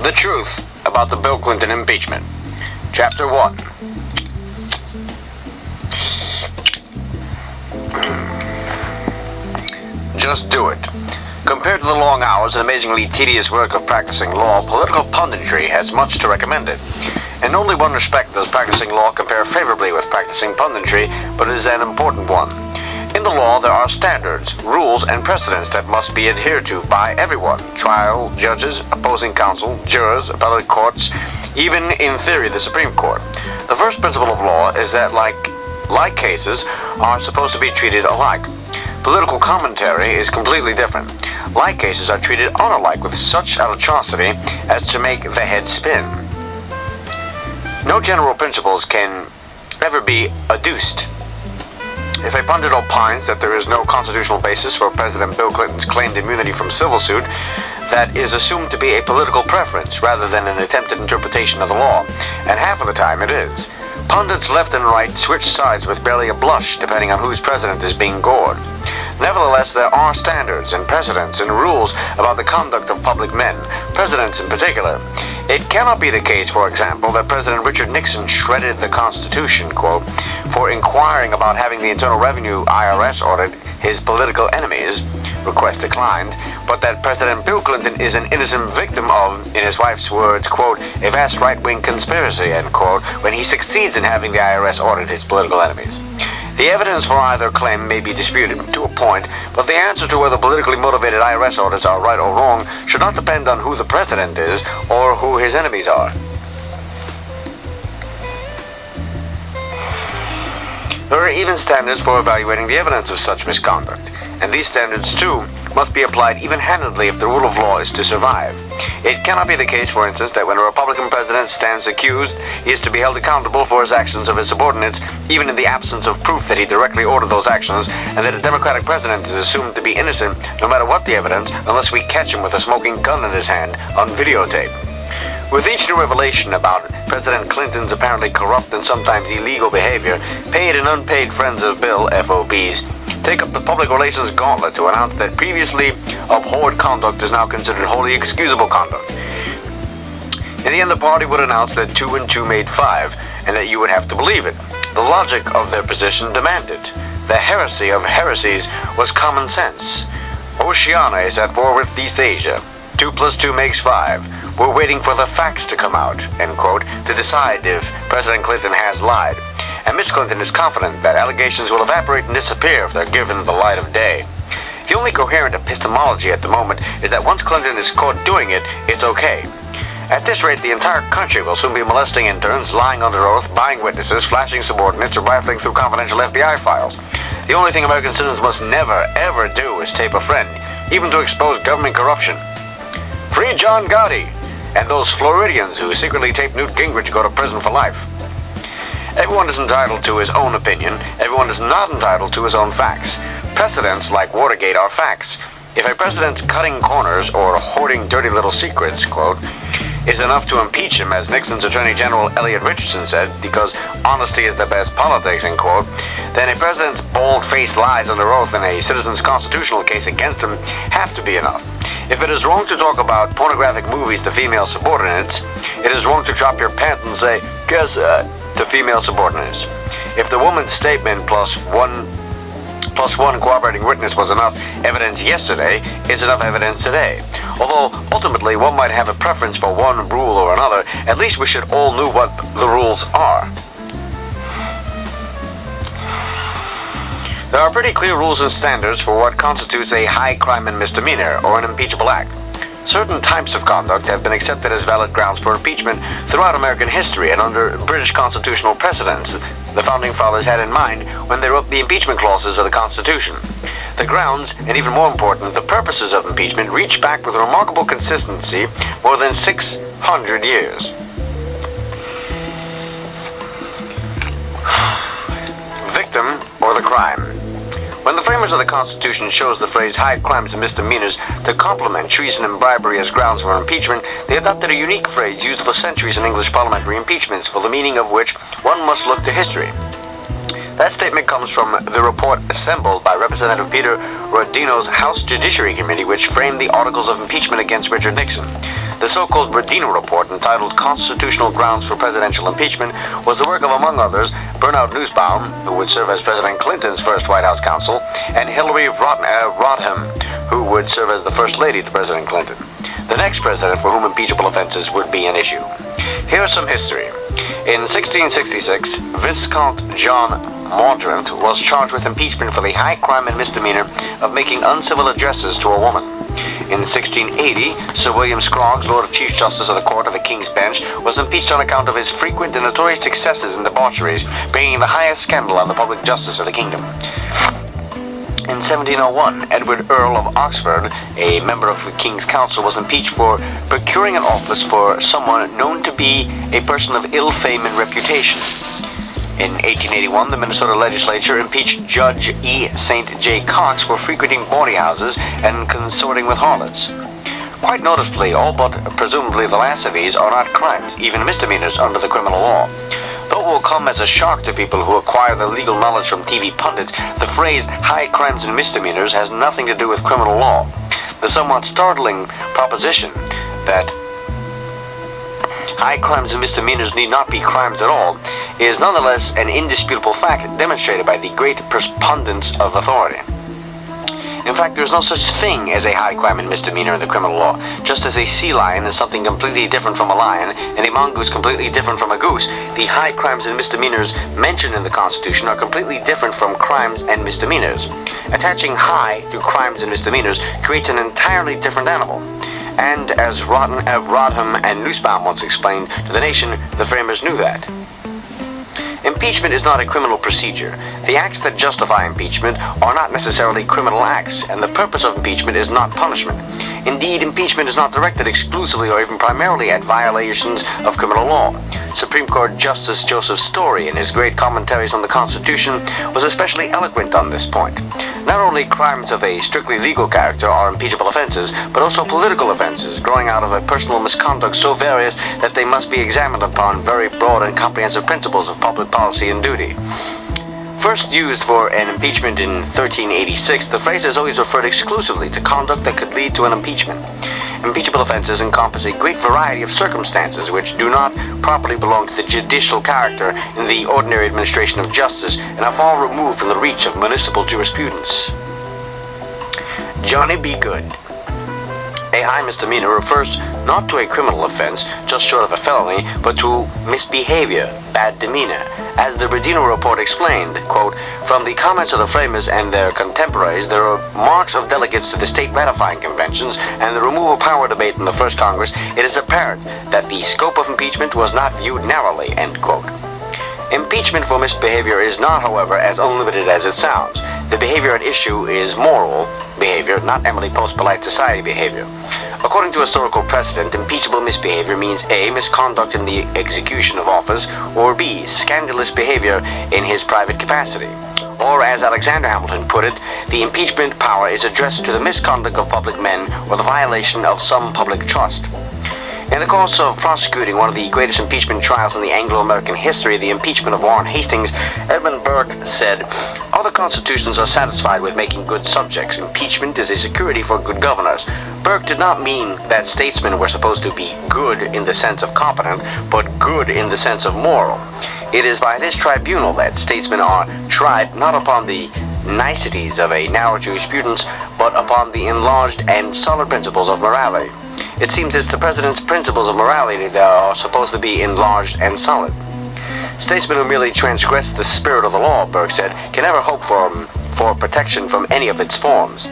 The truth about the Bill Clinton impeachment. Chapter 1. Just do it. Compared to the long hours and amazingly tedious work of practicing law, political punditry has much to recommend it. In only one respect does practicing law compare favorably with practicing punditry, but it is an important one. In the law, there are standards, rules, and precedents that must be adhered to by everyone: trial, judges, opposing counsel, jurors, appellate courts, even, in theory, the Supreme Court. The first principle of law is that like cases are supposed to be treated alike. Political commentary is completely different. Like cases are treated unalike with such atrocity as to make the head spin. No general principles can ever be adduced. If a pundit opines that there is no constitutional basis for President Bill Clinton's claimed immunity from civil suit, that is assumed to be a political preference rather than an attempted interpretation of the law, and half of the time it is. Pundits left and right switch sides with barely a blush, depending on whose president is being gored. Nevertheless, there are standards and precedents and rules about the conduct of public men, presidents in particular. It cannot be the case, for example, that President Richard Nixon shredded the Constitution, quote, for inquiring about having the Internal Revenue IRS audit his political enemies, request declined, but that President Bill Clinton is an innocent victim of, in his wife's words, quote, a vast right-wing conspiracy, end quote, when he succeeds in having the IRS audit his political enemies. The evidence for either claim may be disputed to a point, but the answer to whether politically motivated IRS audits are right or wrong should not depend on who the president is or who his enemies are. There are even standards for evaluating the evidence of such misconduct, and these standards, too, must be applied even-handedly if the rule of law is to survive. It cannot be the case, for instance, that when a Republican president stands accused, he is to be held accountable for his actions of his subordinates, even in the absence of proof that he directly ordered those actions, and that a Democratic president is assumed to be innocent, no matter what the evidence, unless we catch him with a smoking gun in his hand on videotape. With each new revelation about President Clinton's apparently corrupt and sometimes illegal behavior, paid and unpaid friends of Bill, FOBs, take up the public relations gauntlet to announce that previously abhorred conduct is now considered wholly excusable conduct. In the end, the party would announce that 2 and 2 made 5, and that you would have to believe it. The logic of their position demanded. The heresy of heresies was common sense. Oceania is at war with East Asia. 2 plus 2 makes 5. We're waiting for the facts to come out, end quote, to decide if President Clinton has lied. And Ms. Clinton is confident that allegations will evaporate and disappear if they're given the light of day. The only coherent epistemology at the moment is that once Clinton is caught doing it, it's okay. At this rate, the entire country will soon be molesting interns, lying under oath, buying witnesses, flashing subordinates, or rifling through confidential FBI files. The only thing American citizens must never, ever do is tape a friend, even to expose government corruption. Free John Gotti! And those Floridians who secretly taped Newt Gingrich go to prison for life. Everyone is entitled to his own opinion. Everyone is not entitled to his own facts. Precedents like Watergate are facts. If a president's cutting corners or hoarding dirty little secrets, quote, is enough to impeach him, as Nixon's Attorney General Elliot Richardson said, because honesty is the best politics, end quote, then a president's bold-faced lies under oath in a citizen's constitutional case against him have to be enough. If it is wrong to talk about pornographic movies to female subordinates, it is wrong to drop your pants and say, guess to female subordinates. If the woman's statement plus one cooperating witness was enough evidence yesterday, it's enough evidence today. Although, ultimately, one might have a preference for one rule or another, at least we should all know what the rules are. There are pretty clear rules and standards for what constitutes a high crime and misdemeanor, or an impeachable act. Certain types of conduct have been accepted as valid grounds for impeachment throughout American history and under British constitutional precedents the Founding Fathers had in mind when they wrote the impeachment clauses of the Constitution. The grounds, and even more important, the purposes of impeachment reach back with remarkable consistency more than 600 years. Victim or the crime. When the framers of the Constitution chose the phrase high crimes and misdemeanors to complement treason and bribery as grounds for impeachment, they adopted a unique phrase used for centuries in English parliamentary impeachments, for the meaning of which one must look to history. That statement comes from the report assembled by Representative Peter Rodino's House Judiciary Committee, which framed the articles of impeachment against Richard Nixon. The so-called Bradino Report, entitled Constitutional Grounds for Presidential Impeachment, was the work of, among others, Bernard Nussbaum, who would serve as President Clinton's first White House counsel, and Hillary Rodham, who would serve as the First Lady to President Clinton, the next president for whom impeachable offenses would be an issue. Here's some history. In 1666, Viscount John Mordaunt was charged with impeachment for the high crime and misdemeanor of making uncivil addresses to a woman. In 1680, Sir William Scroggs, Lord Chief Justice of the Court of the King's Bench, was impeached on account of his frequent and notorious successes in debaucheries, bringing the highest scandal on the public justice of the kingdom. In 1701, Edward Earl of Oxford, a member of the King's Council, was impeached for procuring an office for someone known to be a person of ill fame and reputation. In 1881, the Minnesota legislature impeached Judge E. St. J. Cox for frequenting bawdy houses and consorting with harlots. Quite noticeably, all but presumably the last of these are not crimes, even misdemeanors under the criminal law. Though it will come as a shock to people who acquire their legal knowledge from TV pundits, the phrase high crimes and misdemeanors has nothing to do with criminal law. The somewhat startling proposition that high crimes and misdemeanors need not be crimes at all is nonetheless an indisputable fact demonstrated by the great preponderance of authority. In fact, there is no such thing as a high crime and misdemeanor in the criminal law. Just as a sea lion is something completely different from a lion, and a mongoose completely different from a goose, the high crimes and misdemeanors mentioned in the Constitution are completely different from crimes and misdemeanors. Attaching high to crimes and misdemeanors creates an entirely different animal. And as Rodham and Nussbaum once explained to the nation, the framers knew that. Impeachment is not a criminal procedure. The acts that justify impeachment are not necessarily criminal acts, and the purpose of impeachment is not punishment. Indeed, impeachment is not directed exclusively or even primarily at violations of criminal law. Supreme Court Justice Joseph Story, in his great commentaries on the Constitution, was especially eloquent on this point. Not only crimes of a strictly legal character are impeachable offenses, but also political offenses, growing out of a personal misconduct so various that they must be examined upon very broad and comprehensive principles of public policy and duty. First used for an impeachment in 1386, the phrase has always referred exclusively to conduct that could lead to an impeachment. Impeachable offenses encompass a great variety of circumstances which do not properly belong to the judicial character in the ordinary administration of justice and are far removed from the reach of municipal jurisprudence. Johnny Be Good. A high misdemeanor refers not to a criminal offense, just short of a felony, but to misbehavior, bad demeanor. As the Bradino Report explained, quote, from the comments of the framers and their contemporaries, there are marks of delegates to the state ratifying conventions and the removal of power debate in the first Congress. It is apparent that the scope of impeachment was not viewed narrowly, end quote. Impeachment for misbehavior is not, however, as unlimited as it sounds. The behavior at issue is moral behavior, not Emily Post polite society behavior. According to historical precedent, impeachable misbehavior means A, misconduct in the execution of office, or B, scandalous behavior in his private capacity. Or, as Alexander Hamilton put it, the impeachment power is addressed to the misconduct of public men or the violation of some public trust. In the course of prosecuting one of the greatest impeachment trials in the Anglo-American history, the impeachment of Warren Hastings, Edmund Burke said, other constitutions are satisfied with making good subjects. Impeachment is a security for good governors. Burke did not mean that statesmen were supposed to be good in the sense of competent, but good in the sense of moral. It is by this tribunal that statesmen are tried not upon the niceties of a narrow jurisprudence, but upon the enlarged and solid principles of morality. It seems it's the president's principles of morality that are supposed to be enlarged and solid. Statesmen who merely transgress the spirit of the law, Burke said, can never hope for protection from any of its forms.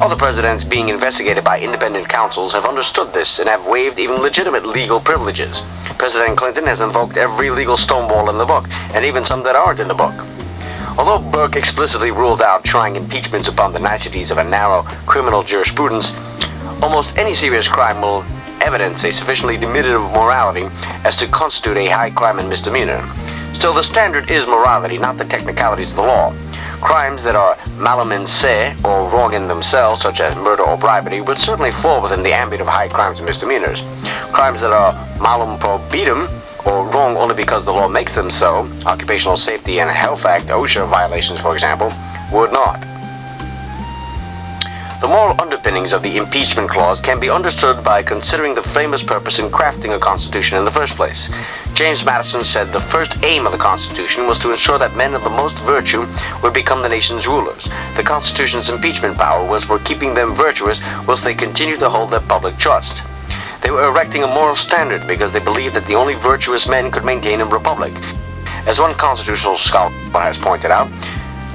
Other presidents being investigated by independent counsels have understood this and have waived even legitimate legal privileges. President Clinton has invoked every legal stonewall in the book, and even some that aren't in the book. Although Burke explicitly ruled out trying impeachments upon the niceties of a narrow criminal jurisprudence, almost any serious crime will evidence a sufficiently diminutive morality as to constitute a high crime and misdemeanor. Still, the standard is morality, not the technicalities of the law. Crimes that are malum in se, or wrong in themselves, such as murder or bribery, would certainly fall within the ambit of high crimes and misdemeanors. Crimes that are malum probitum, or wrong only because the law makes them so, Occupational Safety and Health Act, OSHA violations, for example, would not. The moral underpinnings of the impeachment clause can be understood by considering the framers' purpose in crafting a constitution in the first place. James Madison said the first aim of the Constitution was to ensure that men of the most virtue would become the nation's rulers. The Constitution's impeachment power was for keeping them virtuous whilst they continued to hold their public trust. They were erecting a moral standard because they believed that the only virtuous men could maintain a republic. As one constitutional scholar has pointed out,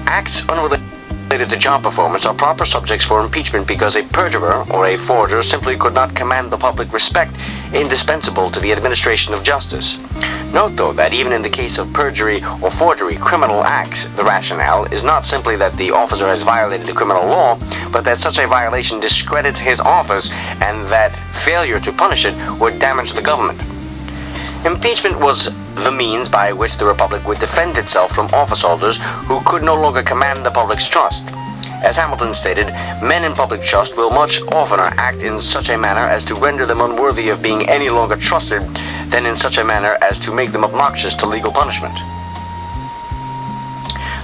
acts unrelated to job performance are proper subjects for impeachment because a perjurer or a forger simply could not command the public respect indispensable to the administration of justice. Note, though, that even in the case of perjury or forgery criminal acts, the rationale is not simply that the officer has violated the criminal law, but that such a violation discredits his office and that failure to punish it would damage the government. Impeachment was the means by which the Republic would defend itself from office holders who could no longer command the public's trust. As Hamilton stated, men in public trust will much oftener act in such a manner as to render them unworthy of being any longer trusted than in such a manner as to make them obnoxious to legal punishment.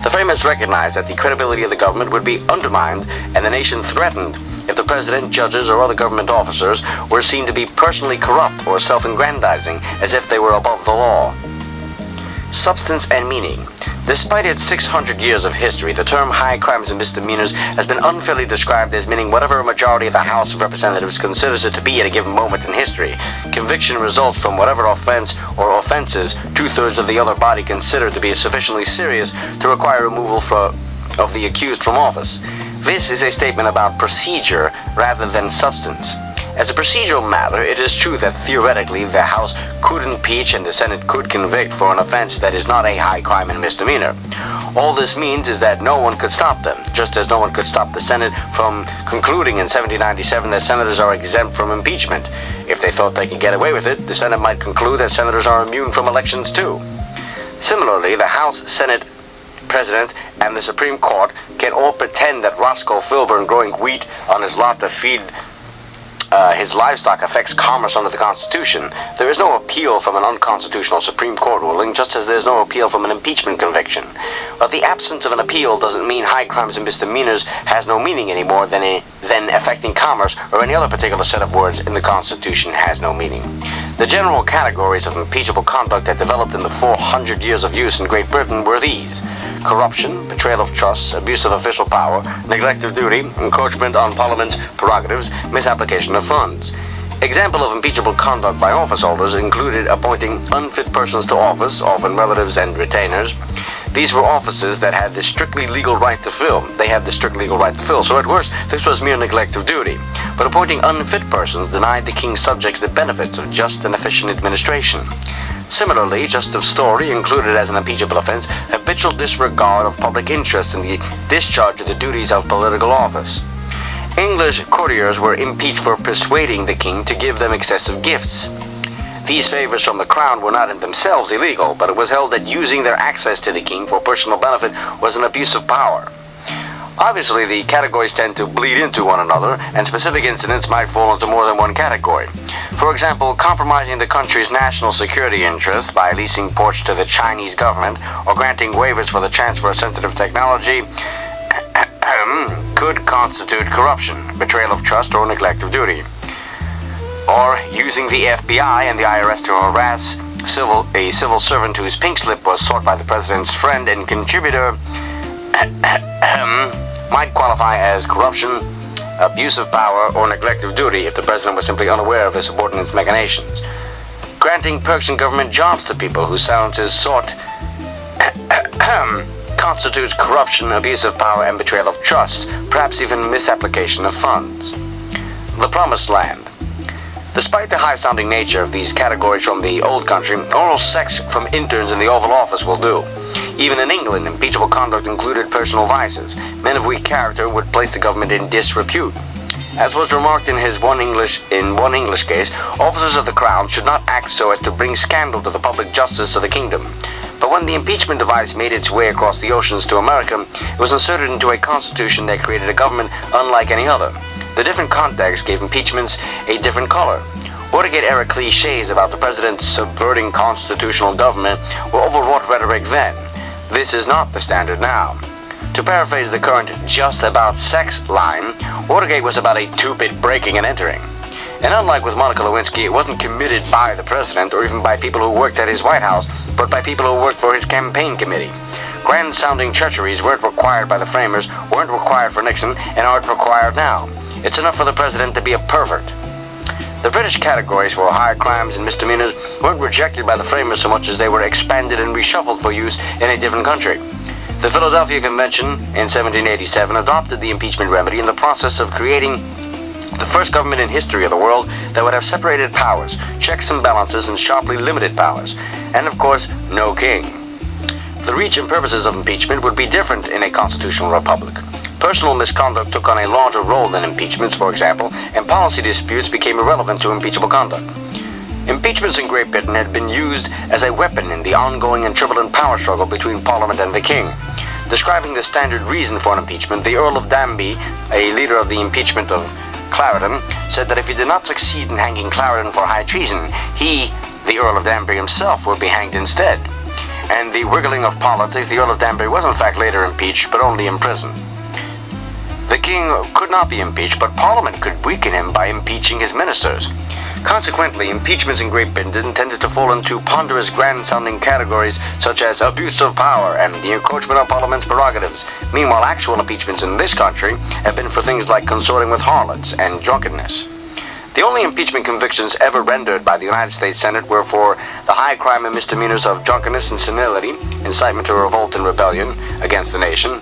The framers recognized that the credibility of the government would be undermined and the nation threatened if the president, judges, or other government officers were seen to be personally corrupt or self-aggrandizing as if they were above the law. Substance and meaning. Despite its 600 years of history, the term high crimes and misdemeanors has been unfairly described as meaning whatever a majority of the House of Representatives considers it to be at a given moment in history. Conviction results from whatever offense or offenses two-thirds of the other body consider to be sufficiently serious to require removal of the accused from office. This is a statement about procedure rather than substance. As a procedural matter, it is true that theoretically the House could impeach and the Senate could convict for an offense that is not a high crime and misdemeanor. All this means is that no one could stop them, just as no one could stop the Senate from concluding in 1797 that senators are exempt from impeachment. If they thought they could get away with it, the Senate might conclude that senators are immune from elections too. Similarly, the House, Senate, President, and the Supreme Court can all pretend that Roscoe Filburn growing wheat on his lot to feed his livestock affects commerce under the Constitution. There is no appeal from an unconstitutional Supreme Court ruling, just as there is no appeal from an impeachment conviction. But the absence of an appeal doesn't mean high crimes and misdemeanors has no meaning anymore than affecting commerce or any other particular set of words in the Constitution has no meaning. The general categories of impeachable conduct that developed in the 400 years of use in Great Britain were these: corruption, betrayal of trust, abuse of official power, neglect of duty, encroachment on Parliament's prerogatives, misapplication of funds. Example of impeachable conduct by office holders included appointing unfit persons to office, often relatives and retainers. These were offices that had the strictly legal right to fill. So at worst, this was mere neglect of duty. But appointing unfit persons denied the king's subjects the benefits of just and efficient administration. Similarly, just of story included as an impeachable offense habitual disregard of public interest in the discharge of the duties of political office. English courtiers were impeached for persuading the king to give them excessive gifts. These favors from the crown were not in themselves illegal, but it was held that using their access to the king for personal benefit was an abuse of power. Obviously, the categories tend to bleed into one another, and specific incidents might fall into more than one category. For example, compromising the country's national security interests by leasing ports to the Chinese government or granting waivers for the transfer of sensitive technology could constitute corruption, betrayal of trust, or neglect of duty. Or using the FBI and the IRS to harass a civil servant whose pink slip was sought by the president's friend and contributor might qualify as corruption, abuse of power, or neglect of duty if the president was simply unaware of his subordinates' machinations. Granting perks and government jobs to people whose silence is sought constitutes corruption, abuse of power, and betrayal of trust, perhaps even misapplication of funds. The Promised Land. Despite the high-sounding nature of these categories from the old country, oral sex from interns in the Oval Office will do. Even in England, impeachable conduct included personal vices. Men of weak character would place the government in disrepute. As was remarked in one English case, officers of the crown should not act so as to bring scandal to the public justice of the kingdom. But when the impeachment device made its way across the oceans to America, it was inserted into a constitution that created a government unlike any other. The different context gave impeachments a different color. Watergate-era cliches about the president subverting constitutional government were overwrought rhetoric then. This is not the standard now. To paraphrase the current just about sex line, Watergate was about a two-bit breaking and entering. And unlike with Monica Lewinsky, it wasn't committed by the president or even by people who worked at his White House, but by people who worked for his campaign committee. Grand-sounding treacheries weren't required by the framers, weren't required for Nixon, and aren't required now. It's enough for the president to be a pervert. The British categories for high crimes and misdemeanors weren't rejected by the framers so much as they were expanded and reshuffled for use in a different country. The Philadelphia Convention in 1787 adopted the impeachment remedy in the process of creating the first government in history of the world that would have separated powers, checks and balances, and sharply limited powers. And of course, no king. The reach and purposes of impeachment would be different in a constitutional republic. Personal misconduct took on a larger role than impeachments, for example, and policy disputes became irrelevant to impeachable conduct. Impeachments in Great Britain had been used as a weapon in the ongoing and turbulent power struggle between Parliament and the King. Describing the standard reason for an impeachment, the Earl of Danby, a leader of the impeachment of Clarendon, said that if he did not succeed in hanging Clarendon for high treason, he, the Earl of Danby himself, would be hanged instead. And the wiggling of politics, the Earl of Danby was in fact later impeached, but only imprisoned. The king could not be impeached, but Parliament could weaken him by impeaching his ministers. Consequently, impeachments in Great Britain tended to fall into ponderous, grand-sounding categories such as abuse of power and the encroachment of Parliament's prerogatives. Meanwhile, actual impeachments in this country have been for things like consorting with harlots and drunkenness. The only impeachment convictions ever rendered by the United States Senate were for the high crime and misdemeanors of drunkenness and senility, incitement to revolt and rebellion against the nation,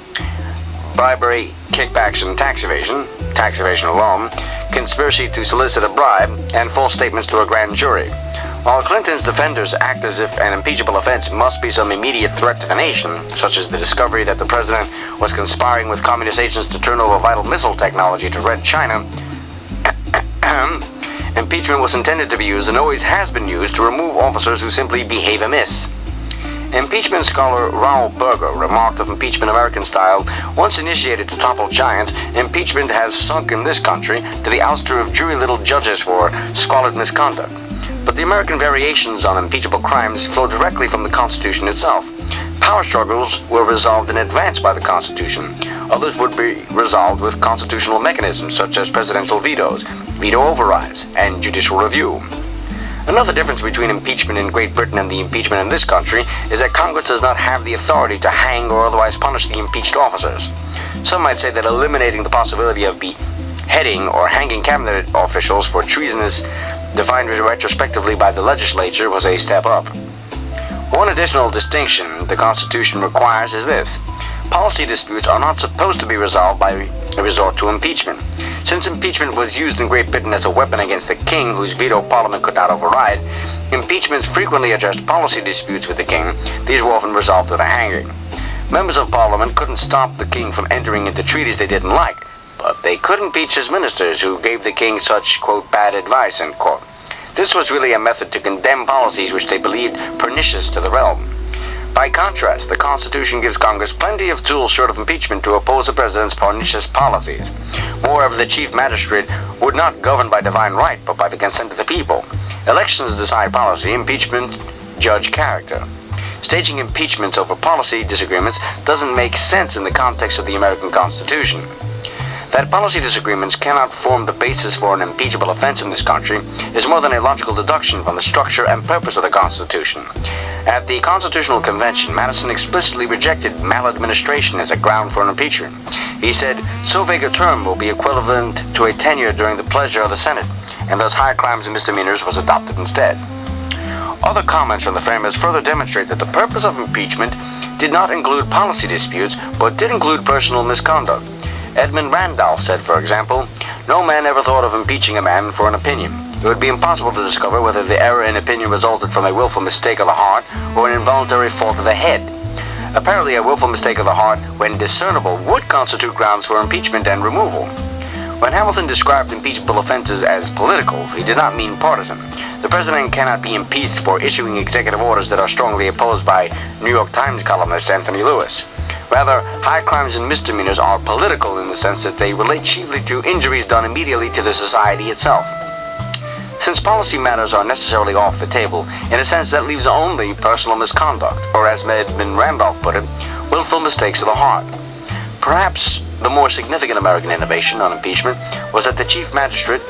bribery, kickbacks and tax evasion alone, conspiracy to solicit a bribe, and false statements to a grand jury. While Clinton's defenders act as if an impeachable offense must be some immediate threat to the nation, such as the discovery that the president was conspiring with communist agents to turn over vital missile technology to Red China, impeachment was intended to be used and always has been used to remove officers who simply behave amiss. Impeachment scholar Raoul Berger remarked of impeachment American style, once initiated to topple giants, impeachment has sunk in this country to the ouster of dreary little judges for squalid misconduct. But the American variations on impeachable crimes flow directly from the Constitution itself. Power struggles were resolved in advance by the Constitution. Others would be resolved with constitutional mechanisms such as presidential vetoes, veto overrides, and judicial review. Another difference between impeachment in Great Britain and the impeachment in this country is that Congress does not have the authority to hang or otherwise punish the impeached officers. Some might say that eliminating the possibility of beheading or hanging cabinet officials for treasonous defined retrospectively by the legislature was a step up. One additional distinction the Constitution requires is this. Policy disputes are not supposed to be resolved by a resort to impeachment. Since impeachment was used in Great Britain as a weapon against the king, whose veto Parliament could not override, impeachments frequently addressed policy disputes with the king. These were often resolved with a hanging. Members of Parliament couldn't stop the king from entering into treaties they didn't like, but they could impeach his ministers who gave the king such, quote, bad advice, end quote. This was really a method to condemn policies which they believed pernicious to the realm. By contrast, the Constitution gives Congress plenty of tools short of impeachment to oppose the president's pernicious policies. Moreover, the chief magistrate would not govern by divine right, but by the consent of the people. Elections decide policy, impeachment judge character. Staging impeachments over policy disagreements doesn't make sense in the context of the American Constitution. That policy disagreements cannot form the basis for an impeachable offense in this country is more than a logical deduction from the structure and purpose of the Constitution. At the Constitutional Convention, Madison explicitly rejected maladministration as a ground for an impeachment. He said, so vague a term will be equivalent to a tenure during the pleasure of the Senate, and thus high crimes and misdemeanors was adopted instead. Other comments from the framers further demonstrate that the purpose of impeachment did not include policy disputes, but did include personal misconduct. Edmund Randolph said, for example, no man ever thought of impeaching a man for an opinion. It would be impossible to discover whether the error in opinion resulted from a willful mistake of the heart or an involuntary fault of the head. Apparently, a willful mistake of the heart, when discernible, would constitute grounds for impeachment and removal. When Hamilton described impeachable offenses as political, he did not mean partisan. The president cannot be impeached for issuing executive orders that are strongly opposed by New York Times columnist Anthony Lewis. Rather, high crimes and misdemeanors are political in the sense that they relate chiefly to injuries done immediately to the society itself. Since policy matters are necessarily off the table, in a sense that leaves only personal misconduct, or as Edmund Randolph put it, willful mistakes of the heart. Perhaps the more significant American innovation on impeachment was that the chief magistrate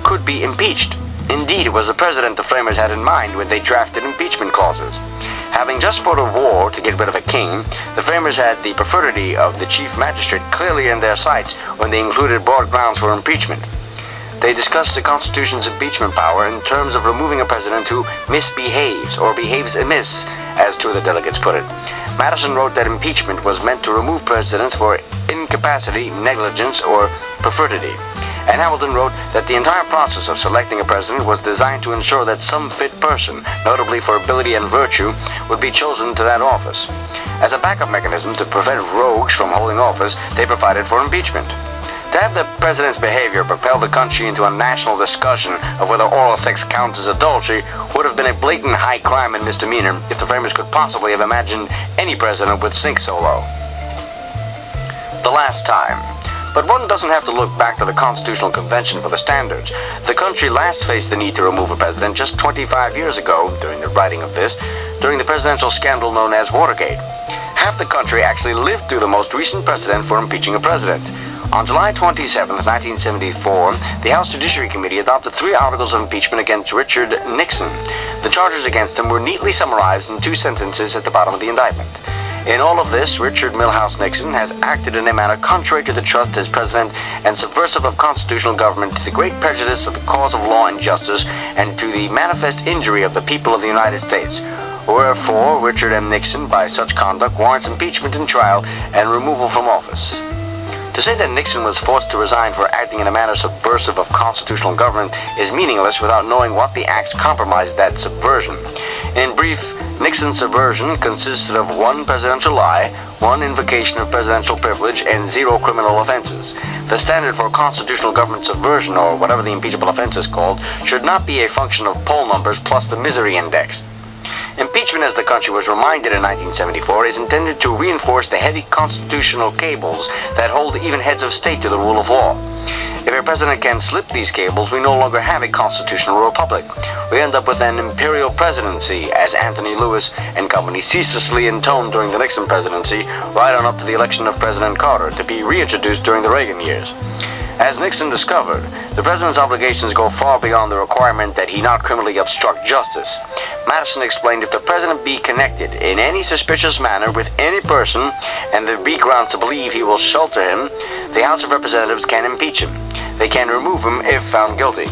could be impeached. Indeed, it was the president the framers had in mind when they drafted impeachment clauses. Having just fought a war to get rid of a king, the framers had the preferity of the chief magistrate clearly in their sights when they included broad grounds for impeachment. They discussed the Constitution's impeachment power in terms of removing a president who misbehaves or behaves amiss, as two of the delegates put it. Madison wrote that impeachment was meant to remove presidents for incapacity, negligence, or perfidy. And Hamilton wrote that the entire process of selecting a president was designed to ensure that some fit person, notably for ability and virtue, would be chosen to that office. As a backup mechanism to prevent rogues from holding office, they provided for impeachment. To have the president's behavior propel the country into a national discussion of whether oral sex counts as adultery would have been a blatant high crime and misdemeanor if the framers could possibly have imagined any president would sink so low. The last time. But one doesn't have to look back to the Constitutional Convention for the standards. The country last faced the need to remove a president just 25 years ago, during the writing of this, during the presidential scandal known as Watergate. Half the country actually lived through the most recent precedent for impeaching a president. On July 27, 1974, the House Judiciary Committee adopted 3 articles of impeachment against Richard Nixon. The charges against him were neatly summarized in 2 sentences at the bottom of the indictment. In all of this, Richard Milhous Nixon has acted in a manner contrary to the trust as president and subversive of constitutional government, to the great prejudice of the cause of law and justice, and to the manifest injury of the people of the United States. Wherefore, Richard M. Nixon, by such conduct, warrants impeachment and trial and removal from office. To say that Nixon was forced to resign for acting in a manner subversive of constitutional government is meaningless without knowing what the acts compromised that subversion. In brief, Nixon's subversion consisted of 1 presidential lie, 1 invocation of presidential privilege, and 0 criminal offenses. The standard for constitutional government subversion, or whatever the impeachable offense is called, should not be a function of poll numbers plus the misery index. Impeachment, as the country was reminded in 1974, is intended to reinforce the heavy constitutional cables that hold even heads of state to the rule of law. If a president can slip these cables, we no longer have a constitutional republic. We end up with an imperial presidency, as Anthony Lewis and company ceaselessly intoned during the Nixon presidency, right on up to the election of President Carter, to be reintroduced during the Reagan years. As Nixon discovered, the president's obligations go far beyond the requirement that he not criminally obstruct justice. Madison explained if the president be connected in any suspicious manner with any person, and there be grounds to believe he will shelter him, the House of Representatives can impeach him. They can remove him if found guilty.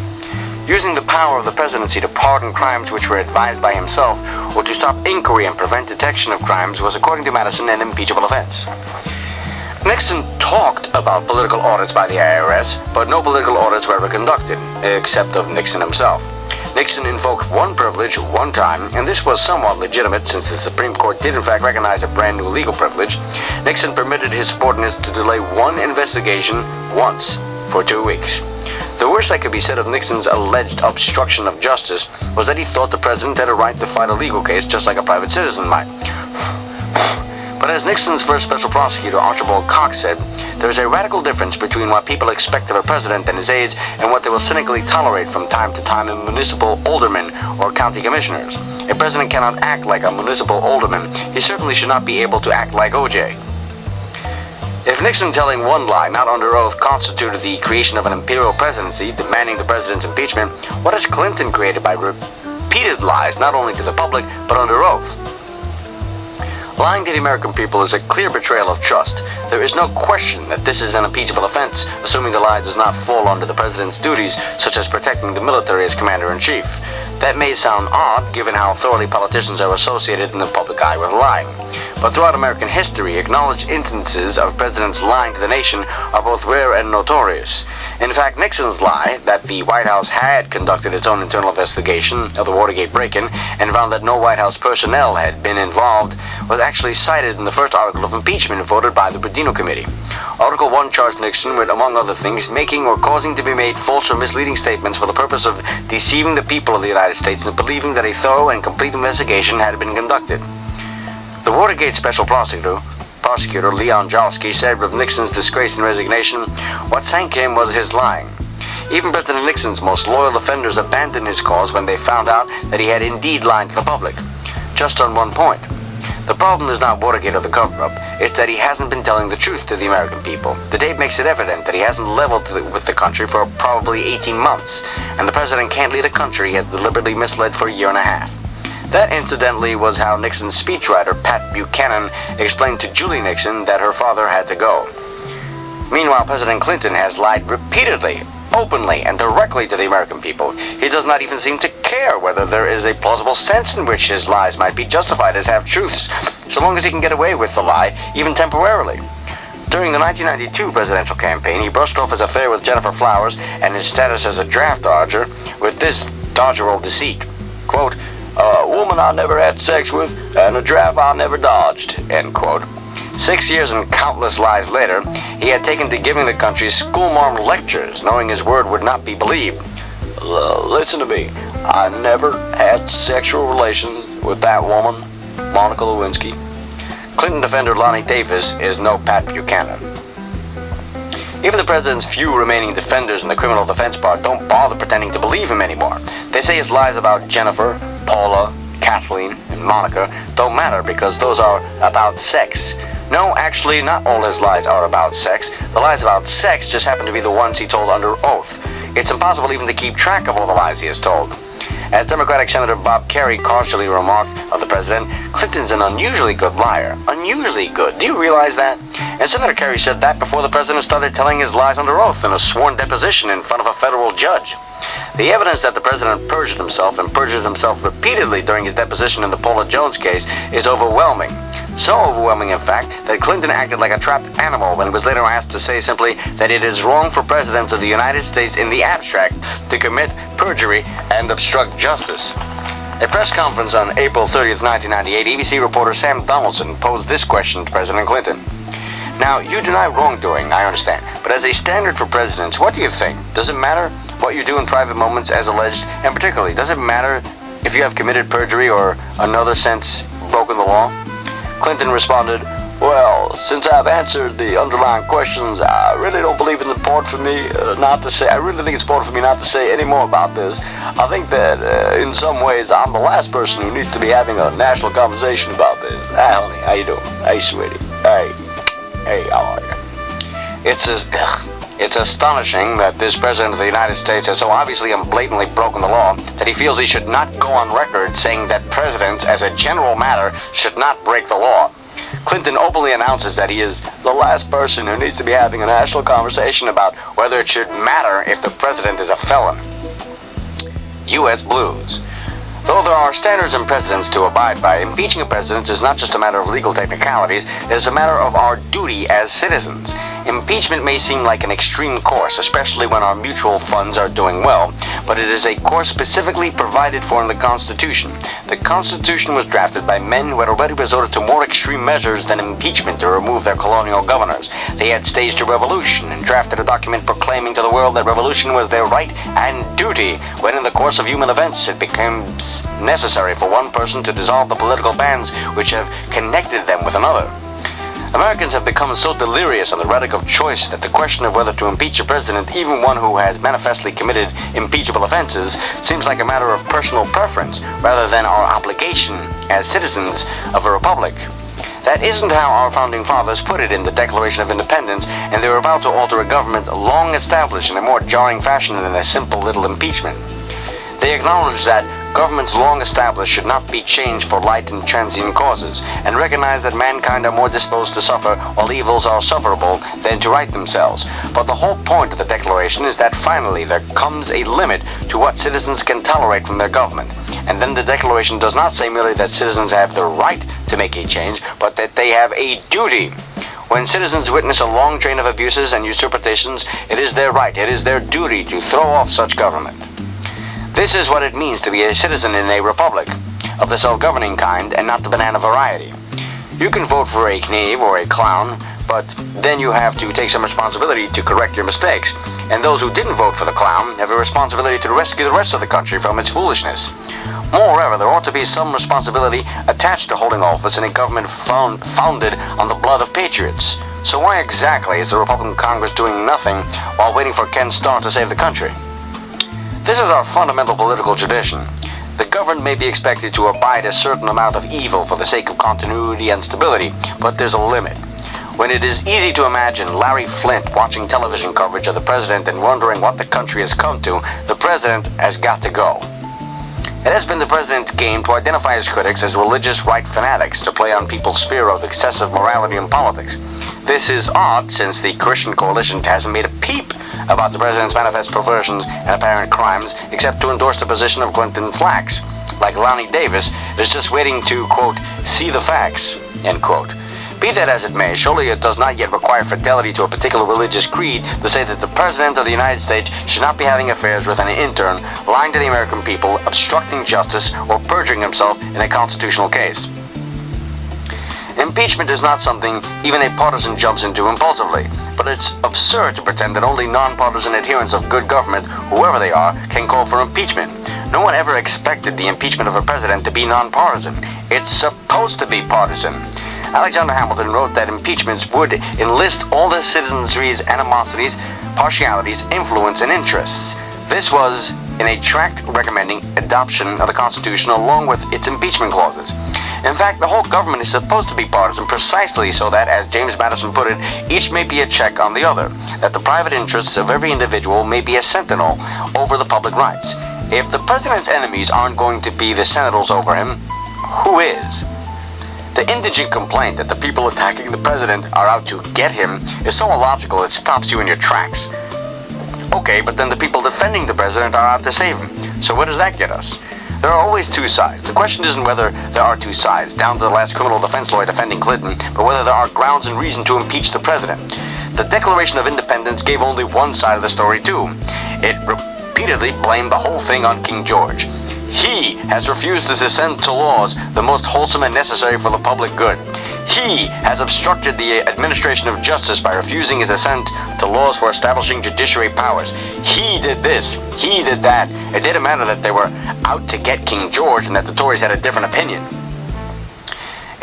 Using the power of the presidency to pardon crimes which were advised by himself, or to stop inquiry and prevent detection of crimes, was, according to Madison, an impeachable offense. Nixon talked about political audits by the IRS, but no political audits were ever conducted, except of Nixon himself. Nixon invoked 1 privilege 1 time, and this was somewhat legitimate since the Supreme Court did in fact recognize a brand new legal privilege. Nixon permitted his subordinates to delay 1 investigation once for 2 weeks. The worst that could be said of Nixon's alleged obstruction of justice was that he thought the president had a right to fight a legal case just like a private citizen might. But as Nixon's first special prosecutor, Archibald Cox, said, there is a radical difference between what people expect of a president and his aides and what they will cynically tolerate from time to time in municipal aldermen or county commissioners. A president cannot act like a municipal alderman. He certainly should not be able to act like O.J. If Nixon telling 1 lie, not under oath, constituted the creation of an imperial presidency demanding the president's impeachment, what has Clinton created by repeated lies, not only to the public, but under oath? Lying to the American people is a clear betrayal of trust. There is no question that this is an impeachable offense, assuming the lie does not fall under the president's duties, such as protecting the military as commander-in-chief. That may sound odd, given how thoroughly politicians are associated in the public eye with lying. But throughout American history, acknowledged instances of presidents lying to the nation are both rare and notorious. In fact, Nixon's lie that the White House had conducted its own internal investigation of the Watergate break-in and found that no White House personnel had been involved was actually cited in the first article of impeachment voted by the Burdino Committee. Article 1 charged Nixon with, among other things, making or causing to be made false or misleading statements for the purpose of deceiving the people of the United States into believing that a thorough and complete investigation had been conducted. The Watergate special prosecutor Leon Jowski said of Nixon's disgrace and resignation, what sank him was his lying. Even President Nixon's most loyal offenders abandoned his cause when they found out that he had indeed lied to the public. Just on one point. The problem is not Watergate or the cover-up. It's that he hasn't been telling the truth to the American people. The tape makes it evident that he hasn't leveled with the country for probably 18 months, and the president can't lead a country he has deliberately misled for a year and a half. That, incidentally, was how Nixon's speechwriter, Pat Buchanan, explained to Julie Nixon that her father had to go. Meanwhile, President Clinton has lied repeatedly, openly, and directly to the American people. He does not even seem to care whether there is a plausible sense in which his lies might be justified as half-truths, so long as he can get away with the lie, even temporarily. During the 1992 presidential campaign, he brushed off his affair with Jennifer Flowers and his status as a draft dodger with this dodgerel deceit. Quote, "A woman I never had sex with, and a draft I never dodged," end quote. 6 years and countless lies later, he had taken to giving the country schoolmarm lectures, knowing his word would not be believed. "Listen to me. I never had sexual relations with that woman, Monica Lewinsky." Clinton defender Lonnie Davis is no Pat Buchanan. Even the president's few remaining defenders in the criminal defense bar don't bother pretending to believe him anymore. They say his lies about Jennifer, Paula, Kathleen, and Monica don't matter because those are about sex. No, actually, not all his lies are about sex. The lies about sex just happen to be the ones he told under oath. It's impossible even to keep track of all the lies he has told. As Democratic Senator Bob Kerrey cautiously remarked of the president, Clinton's an unusually good liar. Unusually good. Do you realize that? And Senator Kerrey said that before the president started telling his lies under oath in a sworn deposition in front of a federal judge. The evidence that the president perjured himself and perjured himself repeatedly during his deposition in the Paula Jones case is overwhelming. So overwhelming, in fact, that Clinton acted like a trapped animal when he was later asked to say simply that it is wrong for presidents of the United States in the abstract to commit perjury and obstruct justice. At a press conference on April 30th, 1998, ABC reporter Sam Donaldson posed this question to President Clinton. Now, you deny wrongdoing, I understand, but as a standard for presidents, what do you think? Does it matter what you do in private moments as alleged, and particularly, does it matter if you have committed perjury or, another sense, broken the law? Clinton responded, "Well, since I've answered the underlying questions, I really don't believe it's important for me not to say. I really think it's important for me not to say any more about this. I think that in some ways I'm the last person who needs to be having a national conversation about this. Hi, honey, how you doing? Hey, sweetie. Hey, how are you?" It's astonishing that this president of the United States has so obviously and blatantly broken the law that he feels he should not go on record saying that presidents, as a general matter, should not break the law. Clinton openly announces that he is the last person who needs to be having a national conversation about whether it should matter if the president is a felon. U.S. Blues. Though there are standards and precedents to abide by, impeaching a president is not just a matter of legal technicalities, it is a matter of our duty as citizens. Impeachment may seem like an extreme course, especially when our mutual funds are doing well, but it is a course specifically provided for in the Constitution. The Constitution was drafted by men who had already resorted to more extreme measures than impeachment to remove their colonial governors. They had staged a revolution and drafted a document proclaiming to the world that revolution was their right and duty, when in the course of human events it became necessary for one person to dissolve the political bands which have connected them with another. Americans have become so delirious on the rhetoric of choice that the question of whether to impeach a president, even one who has manifestly committed impeachable offenses, seems like a matter of personal preference rather than our obligation as citizens of a republic. That isn't how our founding fathers put it in the Declaration of Independence, and they were about to alter a government long established in a more jarring fashion than a simple little impeachment. They acknowledged that governments long established should not be changed for light and transient causes, and recognize that mankind are more disposed to suffer while evils are sufferable than to right themselves. But the whole point of the Declaration is that finally there comes a limit to what citizens can tolerate from their government. And then the Declaration does not say merely that citizens have the right to make a change, but that they have a duty. When citizens witness a long train of abuses and usurpations, it is their right, it is their duty to throw off such government. This is what it means to be a citizen in a republic, of the self-governing kind and not the banana variety. You can vote for a knave or a clown, but then you have to take some responsibility to correct your mistakes. And those who didn't vote for the clown have a responsibility to rescue the rest of the country from its foolishness. Moreover, there ought to be some responsibility attached to holding office in a government founded on the blood of patriots. So why exactly is the Republican Congress doing nothing while waiting for Ken Starr to save the country? This is our fundamental political tradition. The governed may be expected to abide a certain amount of evil for the sake of continuity and stability, but there's a limit. When it is easy to imagine Larry Flint watching television coverage of the president and wondering what the country has come to, the president has got to go. It has been the president's game to identify his critics as religious right fanatics to play on people's fear of excessive morality in politics. This is odd since the Christian coalition hasn't made a peep about the president's manifest perversions and apparent crimes except to endorse the position of Clinton Flax. Like Lonnie Davis, it is just waiting to, quote, see the facts, end quote. Be that as it may, surely it does not yet require fidelity to a particular religious creed to say that the President of the United States should not be having affairs with an intern, lying to the American people, obstructing justice, or perjuring himself in a constitutional case. Impeachment is not something even a partisan jumps into impulsively, but it's absurd to pretend that only nonpartisan adherents of good government, whoever they are, can call for impeachment. No one ever expected the impeachment of a president to be nonpartisan. It's supposed to be partisan. Alexander Hamilton wrote that impeachments would enlist all the citizenry's animosities, partialities, influence, and interests. This was in a tract recommending adoption of the Constitution along with its impeachment clauses. In fact, the whole government is supposed to be partisan precisely so that, as James Madison put it, each may be a check on the other, that the private interests of every individual may be a sentinel over the public rights. If the president's enemies aren't going to be the sentinels over him, who is? The indigent complaint that the people attacking the president are out to get him is so illogical it stops you in your tracks. Okay, but then the people defending the president are out to save him. So where does that get us? There are always two sides. The question isn't whether there are two sides, down to the last criminal defense lawyer defending Clinton, but whether there are grounds and reason to impeach the president. The Declaration of Independence gave only one side of the story too. It repeatedly blamed the whole thing on King George. He has refused to assent to laws the most wholesome and necessary for the public good. He has obstructed the administration of justice by refusing his assent to laws for establishing judiciary powers. He did this. He did that. It didn't matter that they were out to get King George and that the Tories had a different opinion.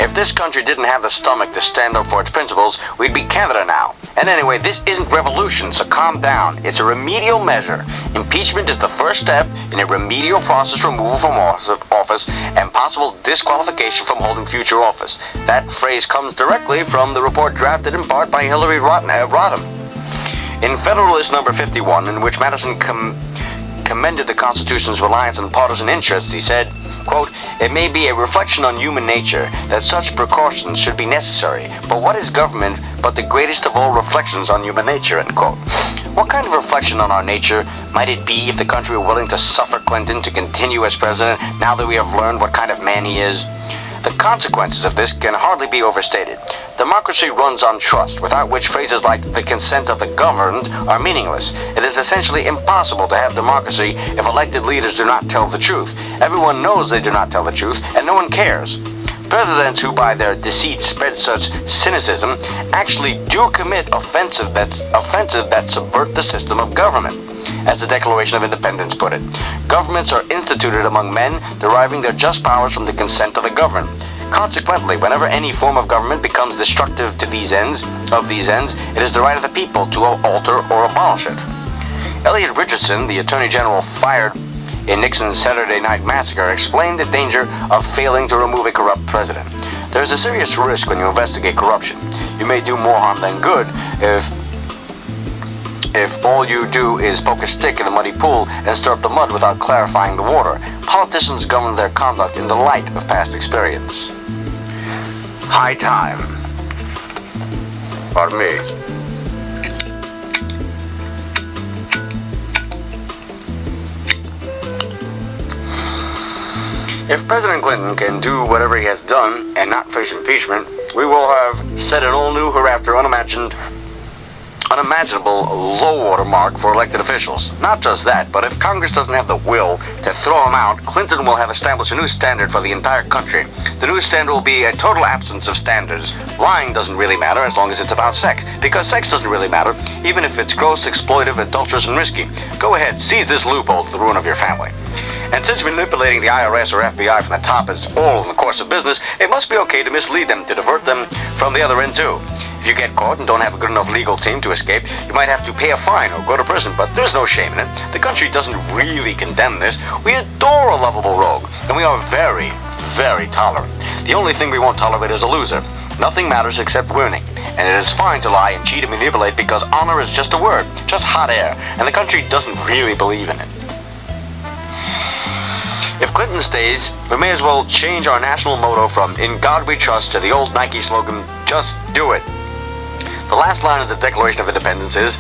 If this country didn't have the stomach to stand up for its principles, we'd be Canada now. And anyway, this isn't revolution, so calm down. It's a remedial measure. Impeachment is the first step in a remedial process removal from office and possible disqualification from holding future office. That phrase comes directly from the report drafted in part by Hillary Rodham. In Federalist number 51, in which Madison commended the Constitution's reliance on partisan interests, he said, quote, it may be a reflection on human nature that such precautions should be necessary, but what is government but the greatest of all reflections on human nature, end quote. What kind of reflection on our nature might it be if the country were willing to suffer Clinton to continue as president now that we have learned what kind of man he is? The consequences of this can hardly be overstated. Democracy runs on trust, without which phrases like the consent of the governed are meaningless. It is essentially impossible to have democracy if elected leaders do not tell the truth. Everyone knows they do not tell the truth, and no one cares. Presidents who by their deceit spread such cynicism actually do commit offensive that subvert the system of government. As the Declaration of Independence put it, governments are instituted among men, deriving their just powers from the consent of the governed. Consequently, whenever any form of government becomes destructive to these ends, it is the right of the people to alter or abolish it. Elliot Richardson, the Attorney General fired in Nixon's Saturday Night Massacre, explained the danger of failing to remove a corrupt president. There is a serious risk when you investigate corruption. You may do more harm than good if all you do is poke a stick in a muddy pool and stir up the mud without clarifying the water. Politicians govern their conduct in the light of past experience. High time. Pardon me. If President Clinton can do whatever he has done and not face impeachment, we will have set an all-new, hereafter unimaginable low-water mark for elected officials. Not just that, but if Congress doesn't have the will to throw him out, Clinton will have established a new standard for the entire country. The new standard will be a total absence of standards. Lying doesn't really matter as long as it's about sex, because sex doesn't really matter, even if it's gross, exploitive, adulterous, and risky. Go ahead, seize this loophole to the ruin of your family. And since manipulating the IRS or FBI from the top is all in the course of business, it must be okay to mislead them, to divert them from the other end too. If you get caught and don't have a good enough legal team to escape, you might have to pay a fine or go to prison, but there's no shame in it. The country doesn't really condemn this. We adore a lovable rogue, and we are very, very tolerant. The only thing we won't tolerate is a loser. Nothing matters except winning, and it is fine to lie and cheat and manipulate because honor is just a word, just hot air, and the country doesn't really believe in it. If Clinton stays, we may as well change our national motto from "In God We Trust" to the old Nike slogan, "Just Do It." The last line of the Declaration of Independence is,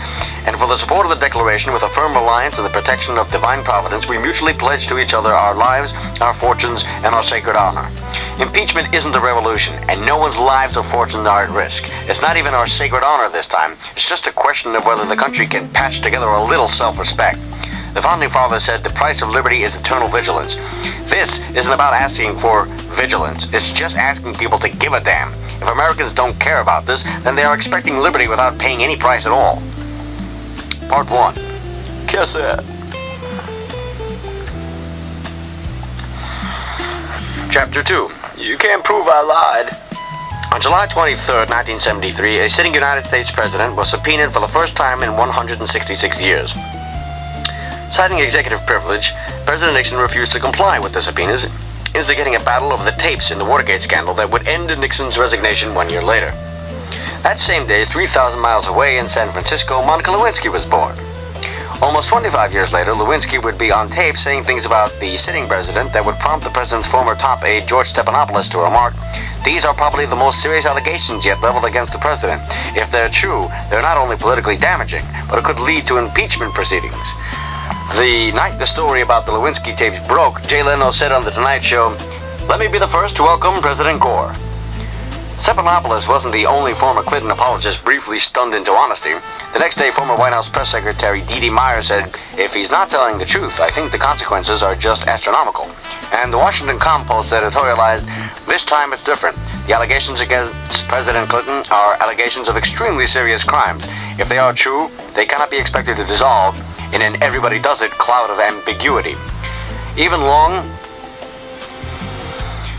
"And for the support of the Declaration, with a firm reliance on the protection of divine providence, we mutually pledge to each other our lives, our fortunes, and our sacred honor." Impeachment isn't a revolution, and no one's lives or fortunes are at risk. It's not even our sacred honor this time. It's just a question of whether the country can patch together a little self-respect. The Founding Fathers said the price of liberty is eternal vigilance. This isn't about asking for vigilance. It's just asking people to give a damn. If Americans don't care about this, then they are expecting liberty without paying any price at all. Part 1. Kiss it. Chapter 2. You can't prove I lied. On July 23, 1973, a sitting United States president was subpoenaed for the first time in 166 years. Citing executive privilege, President Nixon refused to comply with the subpoenas, instigating a battle over the tapes in the Watergate scandal that would end in Nixon's resignation 1 year later. That same day, 3,000 miles away in San Francisco, Monica Lewinsky was born. Almost 25 years later, Lewinsky would be on tape saying things about the sitting president that would prompt the president's former top aide, George Stephanopoulos, to remark, "These are probably the most serious allegations yet leveled against the president. If they're true, they're not only politically damaging, but it could lead to impeachment proceedings." The night the story about the Lewinsky tapes broke, Jay Leno said on The Tonight Show, "Let me be the first to welcome President Gore." Stephanopoulos wasn't the only former Clinton apologist briefly stunned into honesty. The next day, former White House Press Secretary Dee Meyer said, "If he's not telling the truth, I think the consequences are just astronomical." And the Washington Compost editorialized, "This time it's different. The allegations against President Clinton are allegations of extremely serious crimes. If they are true, they cannot be expected to dissolve in an everybody-does-it cloud of ambiguity." Even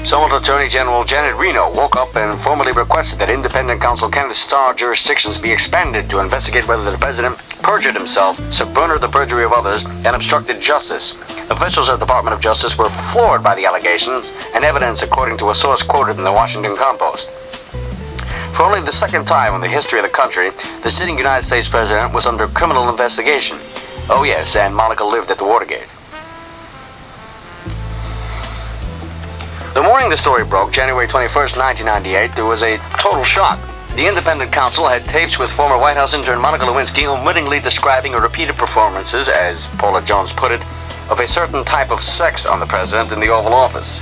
Somewhat Attorney General Janet Reno woke up and formally requested that independent counsel Kenneth Starr jurisdictions be expanded to investigate whether the president perjured himself, subverted the perjury of others, and obstructed justice. Officials at the Department of Justice were floored by the allegations and evidence, according to a source quoted in the Washington Compost. For only the second time in the history of the country, the sitting United States president was under criminal investigation. Oh yes, and Monica lived at the Watergate. The morning the story broke, January 21st, 1998, there was a total shock. The independent counsel had tapes with former White House intern Monica Lewinsky unwittingly describing her repeated performances, as Paula Jones put it, of a certain type of sex on the president in the Oval Office.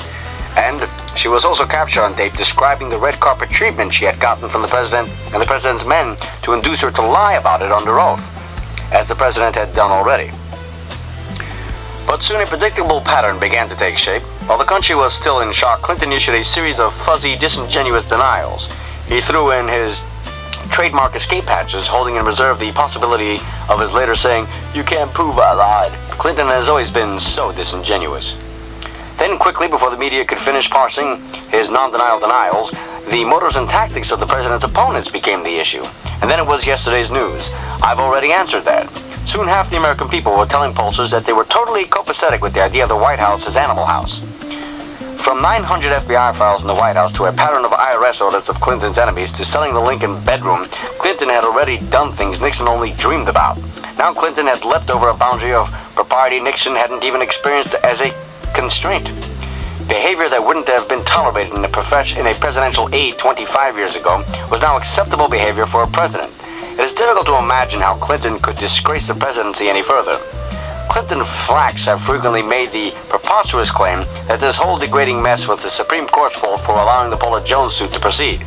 And she was also captured on tape describing the red carpet treatment she had gotten from the president and the president's men to induce her to lie about it under oath, as the president had done already. But soon a predictable pattern began to take shape. While the country was still in shock, Clinton issued a series of fuzzy, disingenuous denials. He threw in his trademark escape hatches, holding in reserve the possibility of his later saying, "You can't prove I lied." Clinton has always been so disingenuous. Then quickly, before the media could finish parsing his non-denial denials, the motives and tactics of the president's opponents became the issue. And then it was yesterday's news. I've already answered that. Soon half the American people were telling pollsters that they were totally copacetic with the idea of the White House as Animal House. From 900 FBI files in the White House to a pattern of IRS audits of Clinton's enemies to selling the Lincoln bedroom, Clinton had already done things Nixon only dreamed about. Now Clinton had leapt over a boundary of propriety Nixon hadn't even experienced as a constraint. Behavior that wouldn't have been tolerated in a presidential aide 25 years ago was now acceptable behavior for a president. It is difficult to imagine how Clinton could disgrace the presidency any further. Clinton flacks have frequently made the preposterous claim that this whole degrading mess was the Supreme Court's fault for allowing the Paula Jones suit to proceed.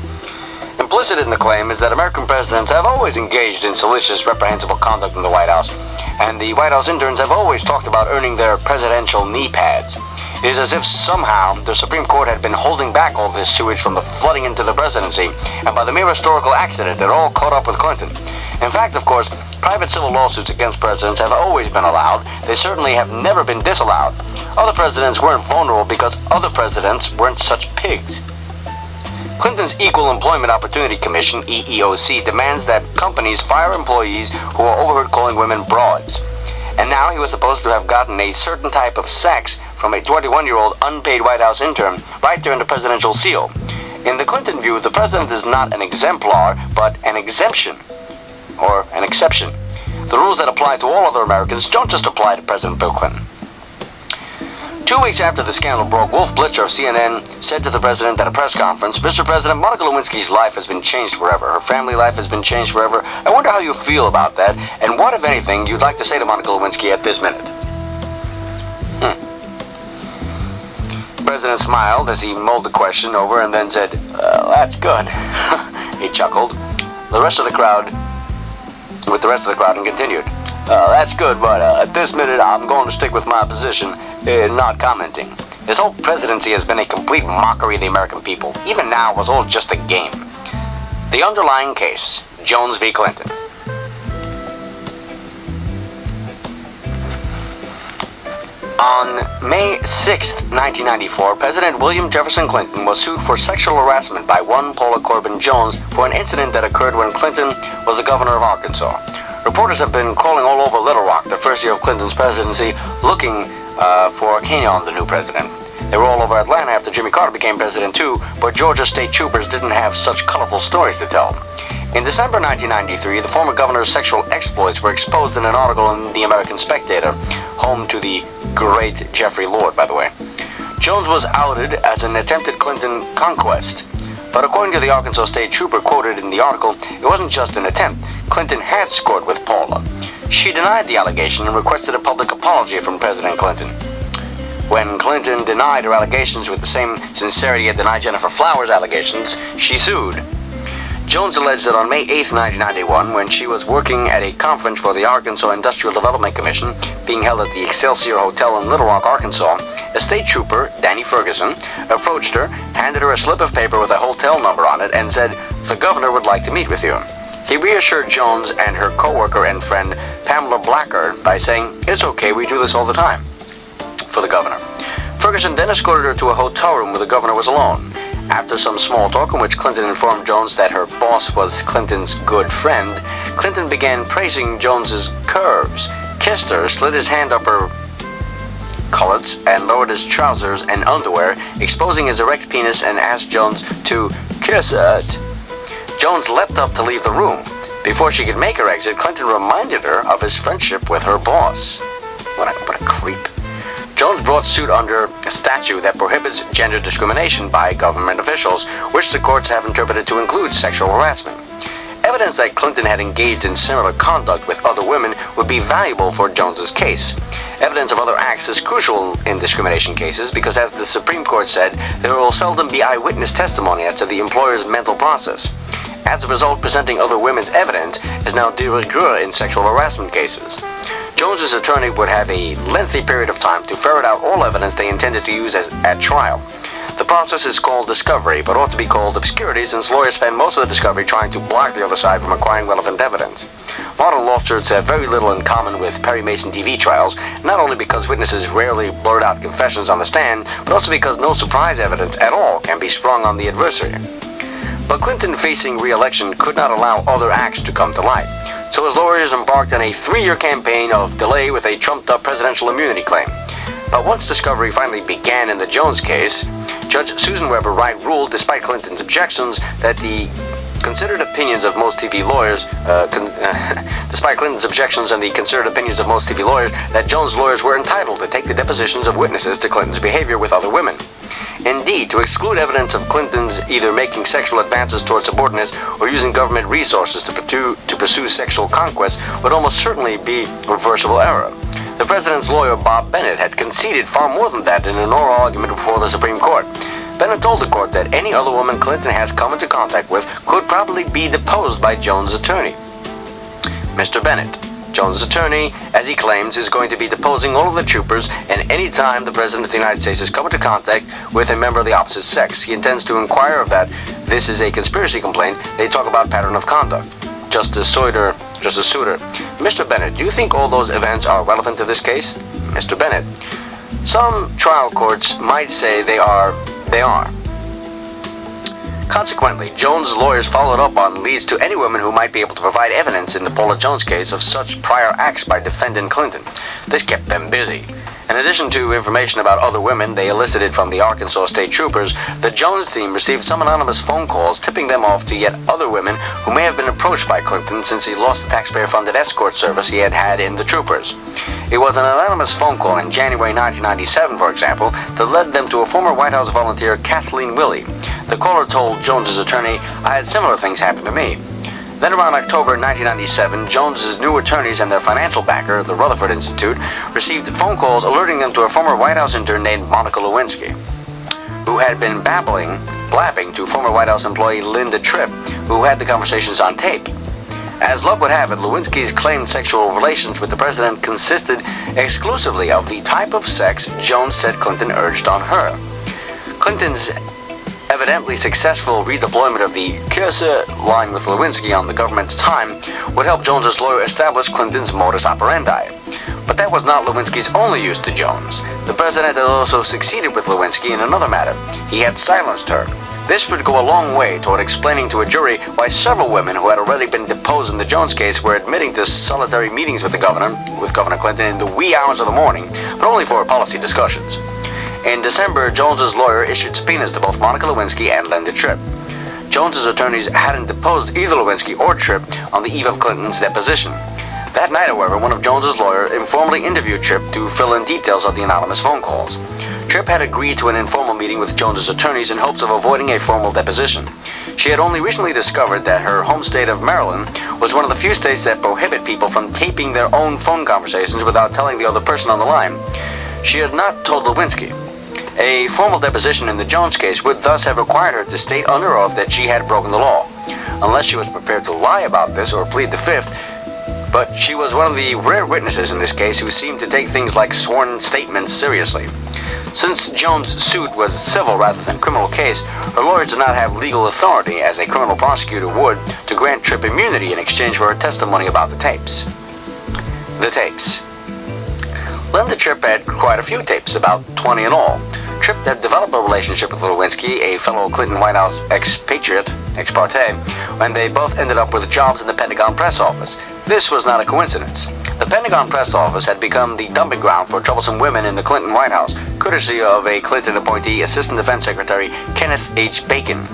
Implicit in the claim is that American presidents have always engaged in salacious, reprehensible conduct in the White House, and the White House interns have always talked about earning their presidential knee pads. It is as if somehow the Supreme Court had been holding back all this sewage from the flooding into the presidency, and by the mere historical accident it all caught up with Clinton. In fact, of course, private civil lawsuits against presidents have always been allowed. They certainly have never been disallowed. Other presidents weren't vulnerable because other presidents weren't such pigs. Clinton's Equal Employment Opportunity Commission, EEOC, demands that companies fire employees who are overheard calling women broads. And now he was supposed to have gotten a certain type of sex from a 21-year-old unpaid White House intern right there in the presidential seal. In the Clinton view, the president is not an exemplar, but an exemption, or an exception. The rules that apply to all other Americans don't just apply to President Bill Clinton. 2 weeks after the scandal broke, Wolf Blitzer of CNN said to the president at a press conference, "Mr. President, Monica Lewinsky's life has been changed forever. Her family life has been changed forever. I wonder how you feel about that, and what, if anything, you'd like to say to Monica Lewinsky at this minute." The president smiled as he mulled the question over and then said, "That's good." He chuckled. With the rest of the crowd and continued, "That's good, but at this minute I'm going to stick with my position in not commenting. His whole presidency has been a complete mockery of the American people. Even now, it was all just a game." The underlying case, Jones v. Clinton. On May 6, 1994, President William Jefferson Clinton was sued for sexual harassment by one Paula Corbin Jones for an incident that occurred when Clinton was the governor of Arkansas. Reporters have been crawling all over Little Rock the first year of Clinton's presidency looking for Kenyon, the new president. They were all over Atlanta after Jimmy Carter became president too, but Georgia state troopers didn't have such colorful stories to tell. In December 1993, the former governor's sexual exploits were exposed in an article in the American Spectator, home to the great Jeffrey Lord, by the way. Jones was outed as an attempted Clinton conquest. But according to the Arkansas state trooper quoted in the article, it wasn't just an attempt. Clinton had scored with Paula. She denied the allegation and requested a public apology from President Clinton. When Clinton denied her allegations with the same sincerity he denied Jennifer Flowers' allegations, she sued. Jones alleged that on May 8, 1991, when she was working at a conference for the Arkansas Industrial Development Commission, being held at the Excelsior Hotel in Little Rock, Arkansas, a state trooper, Danny Ferguson, approached her, handed her a slip of paper with a hotel number on it, and said, "The governor would like to meet with you." He reassured Jones and her co-worker and friend, Pamela Blacker, by saying, "It's okay, we do this all the time," for the governor. Ferguson then escorted her to a hotel room where the governor was alone. After some small talk in which Clinton informed Jones that her boss was Clinton's good friend, Clinton began praising Jones's curves, kissed her, slid his hand up her culottes, and lowered his trousers and underwear, exposing his erect penis, and asked Jones to kiss it. Jones leapt up to leave the room. Before she could make her exit, Clinton reminded her of his friendship with her boss. What a creep. Jones brought suit under a statute that prohibits gender discrimination by government officials, which the courts have interpreted to include sexual harassment. Evidence that Clinton had engaged in similar conduct with other women would be valuable for Jones's case. Evidence of other acts is crucial in discrimination cases because, as the Supreme Court said, there will seldom be eyewitness testimony as to the employer's mental process. As a result, presenting other women's evidence is now de rigueur in sexual harassment cases. Jones's attorney would have a lengthy period of time to ferret out all evidence they intended to use at trial. The process is called discovery, but ought to be called obscurity, since lawyers spend most of the discovery trying to block the other side from acquiring relevant evidence. Modern lawsuits have very little in common with Perry Mason TV trials, not only because witnesses rarely blurt out confessions on the stand, but also because no surprise evidence at all can be sprung on the adversary. But Clinton, facing re-election, could not allow other acts to come to light. So his lawyers embarked on a 3-year campaign of delay with a trumped-up presidential immunity claim. But once discovery finally began in the Jones case, Judge Susan Weber Wright ruled, despite Clinton's objections, that the considered opinions of most TV lawyers, despite Clinton's objections and the considered opinions of most TV lawyers, that Jones' lawyers were entitled to take the depositions of witnesses to Clinton's behavior with other women. Indeed, to exclude evidence of Clinton's either making sexual advances toward subordinates or using government resources to pursue sexual conquest would almost certainly be reversible error. The president's lawyer, Bob Bennett, had conceded far more than that in an oral argument before the Supreme Court. Bennett told the court that any other woman Clinton has come into contact with could probably be deposed by Jones' attorney. Mr. Bennett, Jones' attorney, as he claims, is going to be deposing all of the troopers, and any time the President of the United States has come into contact with a member of the opposite sex, he intends to inquire of that. This is a conspiracy complaint. They talk about pattern of conduct. Justice Souter, Mr. Bennett, do you think all those events are relevant to this case? Mr. Bennett, some trial courts might say they are. Consequently, Jones' lawyers followed up on leads to any women who might be able to provide evidence in the Paula Jones case of such prior acts by defendant Clinton. This kept them busy. In addition to information about other women they elicited from the Arkansas State Troopers, the Jones team received some anonymous phone calls tipping them off to yet other women who may have been approached by Clinton since he lost the taxpayer-funded escort service he had in the Troopers. It was an anonymous phone call in January 1997, for example, that led them to a former White House volunteer, Kathleen Willey. The caller told Jones's attorney, "I had similar things happen to me." Then around October 1997, Jones's new attorneys and their financial backer, the Rutherford Institute, received phone calls alerting them to a former White House intern named Monica Lewinsky, who had been blabbing to former White House employee Linda Tripp, who had the conversations on tape. As luck would have it, Lewinsky's claimed sexual relations with the president consisted exclusively of the type of sex Jones said Clinton urged on her. Clinton's evidently successful redeployment of the cursor line with Lewinsky on the government's time would help Jones's lawyer establish Clinton's modus operandi. But that was not Lewinsky's only use to Jones. The president had also succeeded with Lewinsky in another matter. He had silenced her. This would go a long way toward explaining to a jury why several women who had already been deposed in the Jones case were admitting to solitary meetings with Governor Clinton in the wee hours of the morning, but only for policy discussions. In December, Jones's lawyer issued subpoenas to both Monica Lewinsky and Linda Tripp. Jones's attorneys hadn't deposed either Lewinsky or Tripp on the eve of Clinton's deposition. That night, however, one of Jones's lawyers informally interviewed Tripp to fill in details of the anonymous phone calls. Tripp had agreed to an informal meeting with Jones's attorneys in hopes of avoiding a formal deposition. She had only recently discovered that her home state of Maryland was one of the few states that prohibit people from taping their own phone conversations without telling the other person on the line. She had not told Lewinsky. A formal deposition in the Jones case would thus have required her to state under oath that she had broken the law, unless she was prepared to lie about this or plead the fifth. But she was one of the rare witnesses in this case who seemed to take things like sworn statements seriously. Since Jones' suit was a civil rather than criminal case, her lawyers did not have legal authority, as a criminal prosecutor would, to grant Tripp immunity in exchange for her testimony about the tapes. The tapes. Linda Tripp had quite a few tapes, about 20 in all. Tripp had developed a relationship with Lewinsky, a fellow Clinton White House expatriate, ex parte, when they both ended up with jobs in the Pentagon press office. This was not a coincidence. The Pentagon press office had become the dumping ground for troublesome women in the Clinton White House, courtesy of a Clinton appointee, Assistant Defense Secretary Kenneth H. Bacon.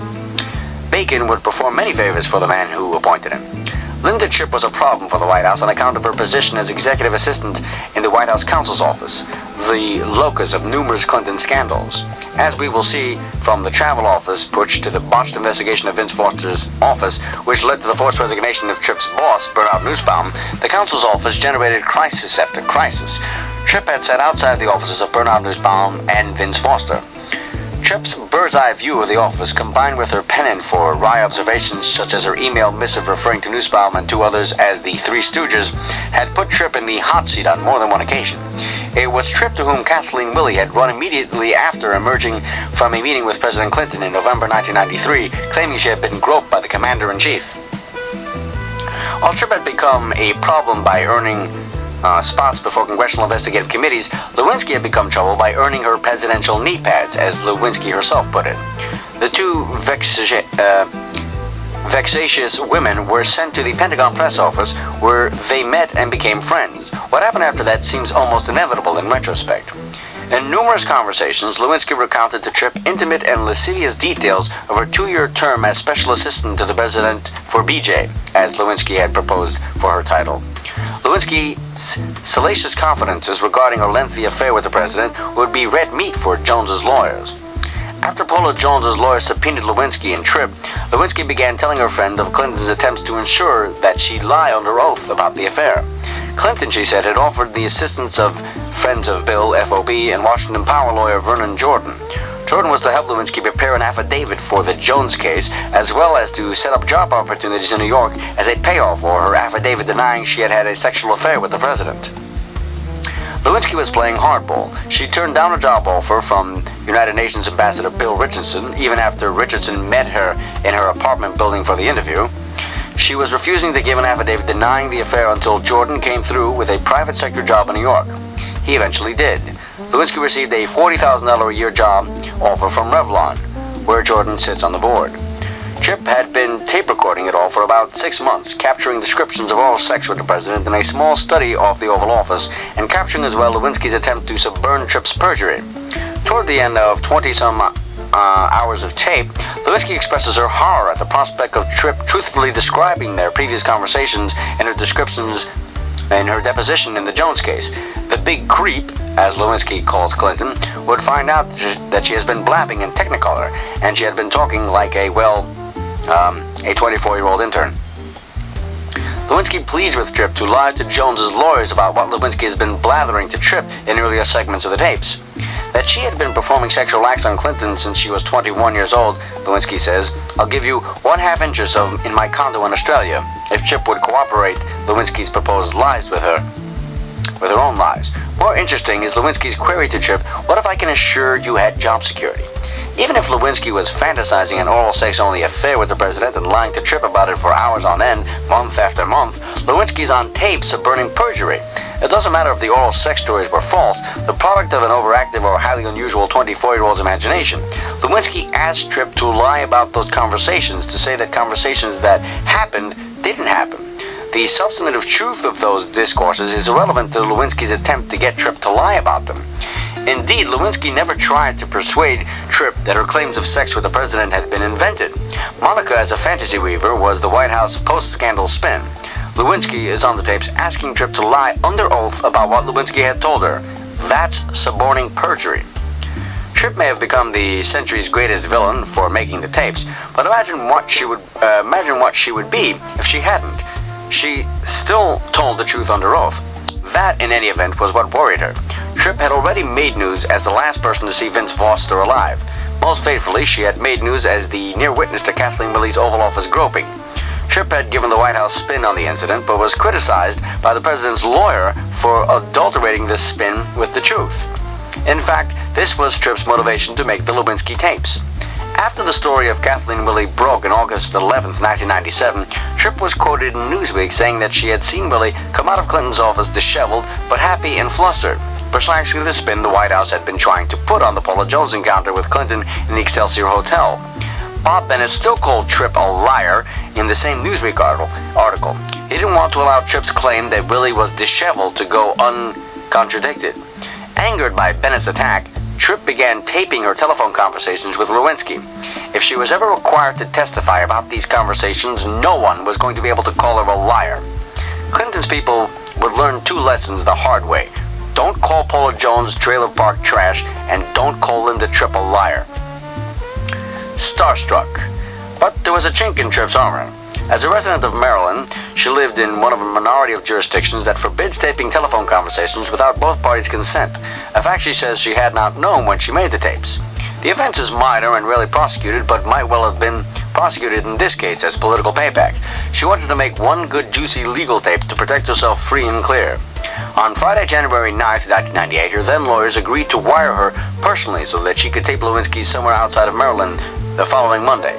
Bacon would perform many favors for the man who appointed him. Linda Tripp was a problem for the White House on account of her position as executive assistant in the White House counsel's office, the locus of numerous Clinton scandals. As we will see from the travel office putsch to the botched investigation of Vince Foster's office, which led to the forced resignation of Tripp's boss, Bernard Nussbaum, the counsel's office generated crisis after crisis. Tripp had sat outside the offices of Bernard Nussbaum and Vince Foster. Tripp's bird's-eye view of the office, combined with her penchant for wry observations such as her email missive referring to Nussbaum and two others as the Three Stooges, had put Tripp in the hot seat on more than one occasion. It was Tripp to whom Kathleen Willey had run immediately after emerging from a meeting with President Clinton in November 1993, claiming she had been groped by the commander-in-chief. While Tripp had become a problem by earning spots before congressional investigative committees, Lewinsky had become trouble by earning her presidential knee pads, as Lewinsky herself put it. The two vexatious women were sent to the Pentagon press office, where they met and became friends. What happened after that seems almost inevitable in retrospect. In numerous conversations, Lewinsky recounted to Tripp intimate and lascivious details of her 2-year term as special assistant to the president for BJ, as Lewinsky had proposed for her title. Lewinsky's salacious confidences regarding her lengthy affair with the president would be red meat for Jones's lawyers. After Paula Jones's lawyers subpoenaed Lewinsky and Tripp, Lewinsky began telling her friend of Clinton's attempts to ensure that she lie under oath about the affair. Clinton, she said, had offered the assistance of Friends of Bill, FOB, and Washington Power lawyer Vernon Jordan. Jordan was to help Lewinsky prepare an affidavit for the Jones case, as well as to set up job opportunities in New York as a payoff for her affidavit denying she had had a sexual affair with the president. Lewinsky was playing hardball. She turned down a job offer from United Nations Ambassador Bill Richardson, even after Richardson met her in her apartment building for the interview. She was refusing to give an affidavit denying the affair until Jordan came through with a private sector job in New York. He eventually did. Lewinsky received a $40,000 a year job offer from Revlon, where Jordan sits on the board. Tripp had been tape recording it all for about 6 months, capturing descriptions of oral sex with the president in a small study of the Oval Office, and capturing as well Lewinsky's attempt to suborn Tripp's perjury. Toward the end of 20-some hours of tape, Lewinsky expresses her horror at the prospect of Tripp truthfully describing their previous conversations and her descriptions in her deposition in the Jones case. The big creep, as Lewinsky calls Clinton, would find out that she has been blabbing in Technicolor, and she had been talking like a 24-year-old intern. Lewinsky pleads with Tripp to lie to Jones's lawyers about what Lewinsky has been blathering to Tripp in earlier segments of the tapes. That she had been performing sexual acts on Clinton since she was 21 years old, Lewinsky says, "I'll give you 1/2 interest in my condo in Australia if Tripp would cooperate Lewinsky's proposed lies with her own lies." More interesting is Lewinsky's query to Tripp, "What if I can assure you had job security?" Even if Lewinsky was fantasizing an oral sex-only affair with the president and lying to Tripp about it for hours on end, month after month, Lewinsky's on tape suborning perjury. It doesn't matter if the oral sex stories were false, the product of an overactive or highly unusual 24-year-old's imagination. Lewinsky asked Tripp to lie about those conversations, to say that conversations that happened didn't happen. The substantive truth of those discourses is irrelevant to Lewinsky's attempt to get Tripp to lie about them. Indeed, Lewinsky never tried to persuade Tripp that her claims of sex with the president had been invented. Monica, as a fantasy weaver, was the White House post-scandal spin. Lewinsky is on the tapes asking Tripp to lie under oath about what Lewinsky had told her. That's suborning perjury. Tripp may have become the century's greatest villain for making the tapes, but imagine what she would be if she hadn't. She still told the truth under oath. That, in any event, was what worried her. Tripp had already made news as the last person to see Vince Foster alive. Most faithfully, she had made news as the near witness to Kathleen Willey's Oval Office groping. Tripp had given the White House spin on the incident, but was criticized by the president's lawyer for adulterating this spin with the truth. In fact, this was Tripp's motivation to make the Lewinsky tapes. After the story of Kathleen Willey broke on August 11, 1997, Tripp was quoted in Newsweek saying that she had seen Willey come out of Clinton's office disheveled but happy and flustered, precisely the spin the White House had been trying to put on the Paula Jones encounter with Clinton in the Excelsior Hotel. Bob Bennett still called Tripp a liar in the same Newsweek article. He didn't want to allow Tripp's claim that Willey was disheveled to go uncontradicted. Angered by Bennett's attack, Tripp began taping her telephone conversations with Lewinsky. If she was ever required to testify about these conversations, no one was going to be able to call her a liar. Clinton's people would learn 2 lessons the hard way. Don't call Paula Jones trailer park trash, and don't call Linda Tripp a liar. Starstruck. But there was a chink in Tripp's armor. As a resident of Maryland, she lived in one of a minority of jurisdictions that forbids taping telephone conversations without both parties' consent, a fact she says she had not known when she made the tapes. The offense is minor and rarely prosecuted, but might well have been prosecuted in this case as political payback. She wanted to make one good juicy legal tape to protect herself free and clear. On Friday, January 9th, 1998, her then lawyers agreed to wire her personally so that she could tape Lewinsky somewhere outside of Maryland the following Monday.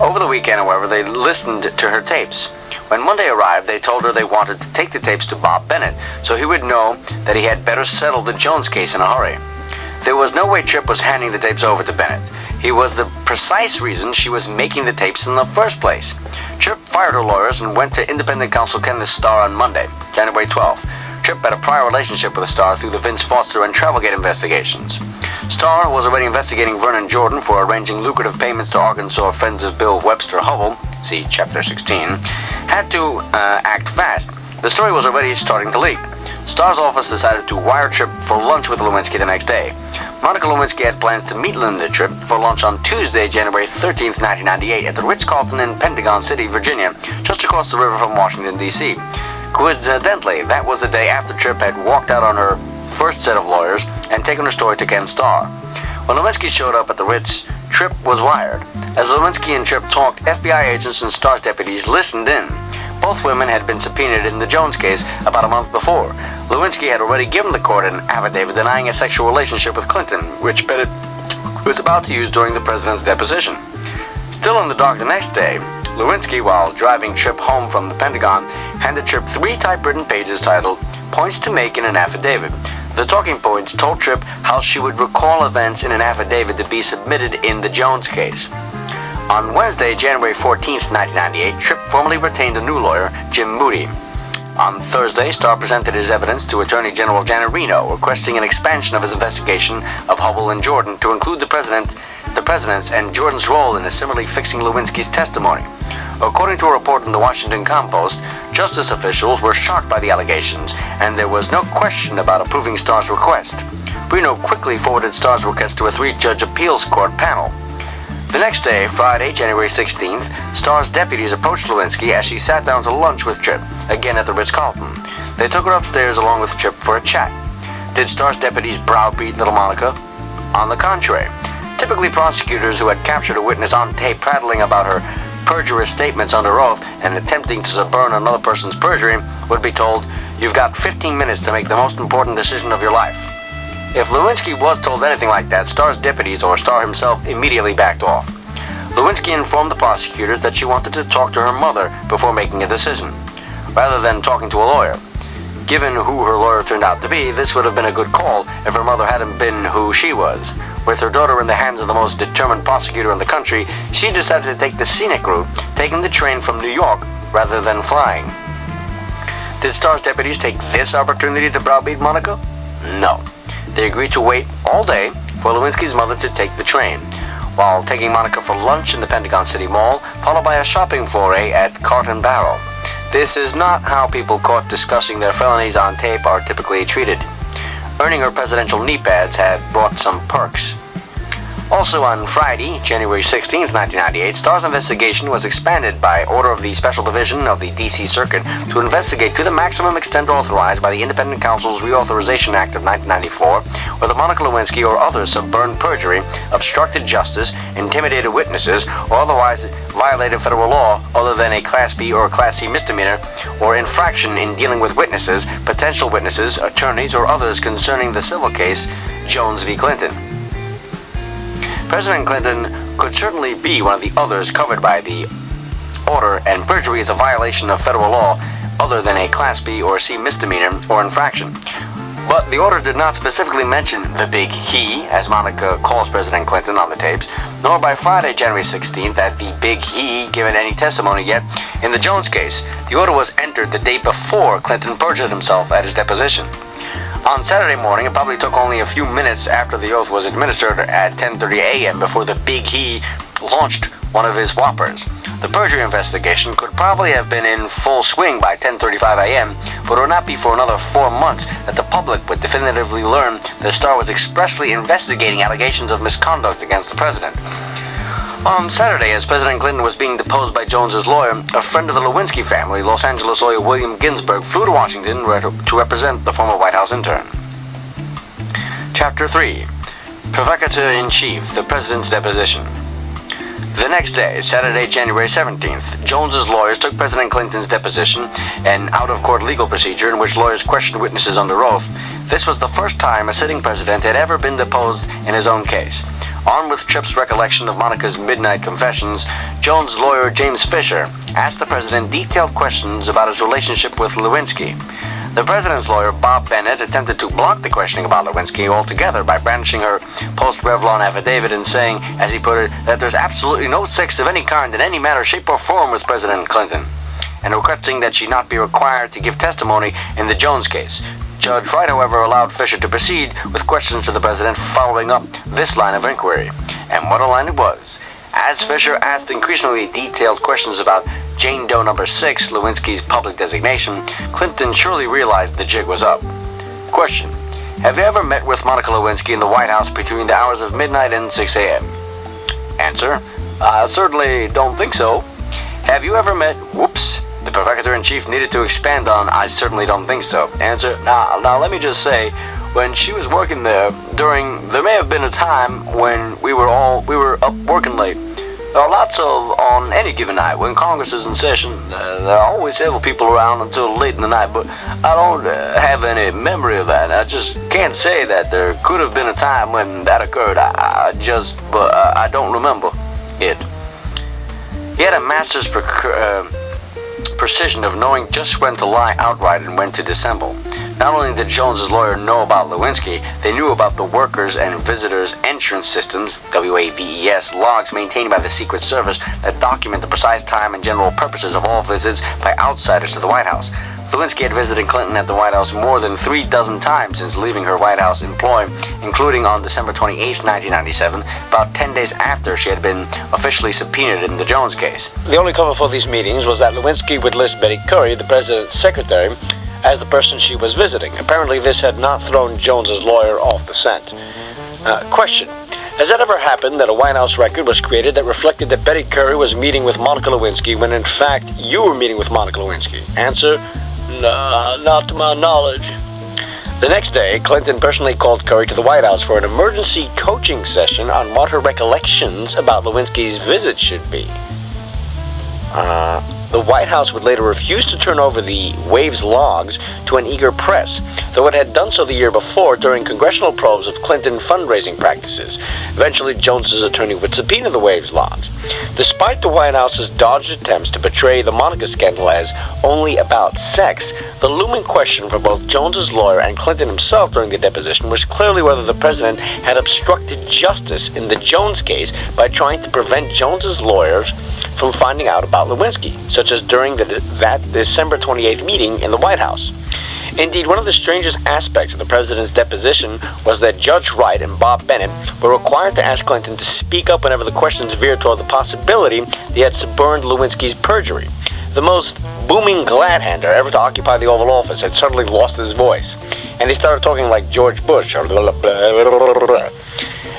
Over the weekend, however, they listened to her tapes. When Monday arrived, they told her they wanted to take the tapes to Bob Bennett so he would know that he had better settle the Jones case in a hurry. There was no way Tripp was handing the tapes over to Bennett. He was the precise reason she was making the tapes in the first place. Tripp fired her lawyers and went to independent counsel Kenneth Starr on Monday, January 12th. Tripp had a prior relationship with Starr through the Vince Foster and Travelgate investigations. Starr was already investigating Vernon Jordan for arranging lucrative payments to Arkansas friends of Bill Webster Hubbell, see Chapter 16, had to act fast. The story was already starting to leak. Starr's office decided to wire Tripp for lunch with Lewinsky the next day. Monica Lewinsky had plans to meet Linda Tripp for lunch on Tuesday, January 13th, 1998 at the Ritz-Carlton in Pentagon City, Virginia, just across the river from Washington, D.C. Coincidentally, that was the day after Tripp had walked out on her first set of lawyers and taken her story to Ken Starr. When Lewinsky showed up at the Ritz, Tripp was wired. As Lewinsky and Tripp talked, FBI agents and Starr's deputies listened in. Both women had been subpoenaed in the Jones case about a month before. Lewinsky had already given the court an affidavit denying a sexual relationship with Clinton, which Bennett was about to use during the president's deposition. Still in the dark the next day, Lewinsky, while driving Tripp home from the Pentagon, handed Tripp 3 typewritten pages titled Points to Make in an Affidavit. The talking points told Tripp how she would recall events in an affidavit to be submitted in the Jones case. On Wednesday, January 14, 1998, Tripp formally retained a new lawyer, Jim Moody. On Thursday, Starr presented his evidence to Attorney General Janet Reno, requesting an expansion of his investigation of Hubble and Jordan to include the president's and Jordan's role in similarly fixing Lewinsky's testimony. According to a report in the Washington Compost, justice officials were shocked by the allegations, and there was no question about approving Starr's request. Reno quickly forwarded Starr's request to a 3-judge appeals court panel. The next day, Friday, January 16th, Starr's deputies approached Lewinsky as she sat down to lunch with Tripp, again at the Ritz-Carlton. They took her upstairs along with Tripp for a chat. Did Starr's deputies browbeat little Monica? On the contrary. Typically, prosecutors who had captured a witness on tape prattling about her perjurious statements under oath and attempting to suborn another person's perjury would be told, "You've got 15 minutes to make the most important decision of your life." If Lewinsky was told anything like that, Starr's deputies or Starr himself immediately backed off. Lewinsky informed the prosecutors that she wanted to talk to her mother before making a decision, rather than talking to a lawyer. Given who her lawyer turned out to be, this would have been a good call if her mother hadn't been who she was. With her daughter in the hands of the most determined prosecutor in the country, she decided to take the scenic route, taking the train from New York rather than flying. Did Starr's deputies take this opportunity to browbeat Monica? No. They agreed to wait all day for Lewinsky's mother to take the train, while taking Monica for lunch in the Pentagon City Mall, followed by a shopping foray at Cart and Barrel. This is not how people caught discussing their felonies on tape are typically treated. Earning her presidential knee pads had brought some perks. Also on Friday, January 16, 1998, Starr's investigation was expanded by order of the Special Division of the D.C. Circuit to investigate to the maximum extent authorized by the Independent Counsel's Reauthorization Act of 1994, whether Monica Lewinsky or others suborned perjury, obstructed justice, intimidated witnesses, or otherwise violated federal law other than a Class B or Class C misdemeanor or infraction in dealing with witnesses, potential witnesses, attorneys, or others concerning the civil case Jones v. Clinton. President Clinton could certainly be one of the others covered by the order, and perjury is a violation of federal law other than a Class B or C misdemeanor or infraction. But the order did not specifically mention the big he, as Monica calls President Clinton on the tapes, nor by Friday, January 16th, had the big he given any testimony yet. In the Jones case, the order was entered the day before Clinton perjured himself at his deposition. On Saturday morning, it probably took only a few minutes after the oath was administered at 10:30 a.m. before the big he launched one of his whoppers. The perjury investigation could probably have been in full swing by 10:35 a.m., but it would not be for another 4 months that the public would definitively learn that Starr was expressly investigating allegations of misconduct against the president. On Saturday, as President Clinton was being deposed by Jones's lawyer, a friend of the Lewinsky family, Los Angeles lawyer William Ginsburg, flew to Washington to represent the former White House intern. Chapter 3. Provocateur-in-Chief, the President's Deposition. The next day, Saturday, January 17th, Jones's lawyers took President Clinton's deposition, an out-of-court legal procedure in which lawyers questioned witnesses under oath. This was the first time a sitting president had ever been deposed in his own case. Armed with Tripp's recollection of Monica's midnight confessions, Jones' lawyer James Fisher asked the president detailed questions about his relationship with Lewinsky. The president's lawyer, Bob Bennett, attempted to block the questioning about Lewinsky altogether by brandishing her post-Revlon affidavit and saying, as he put it, that there's absolutely no sex of any kind in any manner, shape, or form with President Clinton, and requesting that she not be required to give testimony in the Jones case. Judge Wright, however, allowed Fisher to proceed with questions to the president following up this line of inquiry. And what a line it was. As Fisher asked increasingly detailed questions about Jane Doe number 6, Lewinsky's public designation, Clinton surely realized the jig was up. Question. Have you ever met with Monica Lewinsky in the White House between the hours of midnight and 6 a.m.? Answer. I certainly don't think so. Have you ever met... Whoops. The provocateur-in-chief needed to expand on, I certainly don't think so. Answer. Now let me just say, when she was working there, there may have been a time when we were up working late. There are lots of, on any given night, when Congress is in session, there are always several people around until late in the night, but I don't have any memory of that. I just can't say that there could have been a time when that occurred. I don't remember it. He had a master's precision of knowing just when to lie outright and when to dissemble. Not only did Jones's lawyer know about Lewinsky, they knew about the workers' and visitors' entrance systems, WAVES, logs maintained by the Secret Service that document the precise time and general purposes of all visits by outsiders to the White House. Lewinsky had visited Clinton at the White House more than 36 times since leaving her White House employ, including on December 28, 1997, about 10 days after she had been officially subpoenaed in the Jones case. The only cover for these meetings was that Lewinsky would list Betty Currie, the president's secretary, as the person she was visiting. Apparently this had not thrown Jones's lawyer off the scent. Question. Has that ever happened that a White House record was created that reflected that Betty Currie was meeting with Monica Lewinsky when in fact you were meeting with Monica Lewinsky? Answer. Not to my knowledge. The next day, Clinton personally called Currie to the White House for an emergency coaching session on what her recollections about Lewinsky's visit should be. The White House would later refuse to turn over the Waves logs to an eager press, though it had done so the year before during congressional probes of Clinton fundraising practices. Eventually, Jones's attorney would subpoena the Waves logs. Despite the White House's dogged attempts to portray the Monica scandal as only about sex, the looming question for both Jones's lawyer and Clinton himself during the deposition was clearly whether the president had obstructed justice in the Jones case by trying to prevent Jones's lawyers from finding out about Lewinsky, such as during that December 28th meeting in the White House. Indeed, one of the strangest aspects of the president's deposition was that Judge Wright and Bob Bennett were required to ask Clinton to speak up whenever the questions veered toward the possibility they had suborned Lewinsky's perjury. The most booming glad-hander ever to occupy the Oval Office had suddenly lost his voice, and he started talking like George Bush.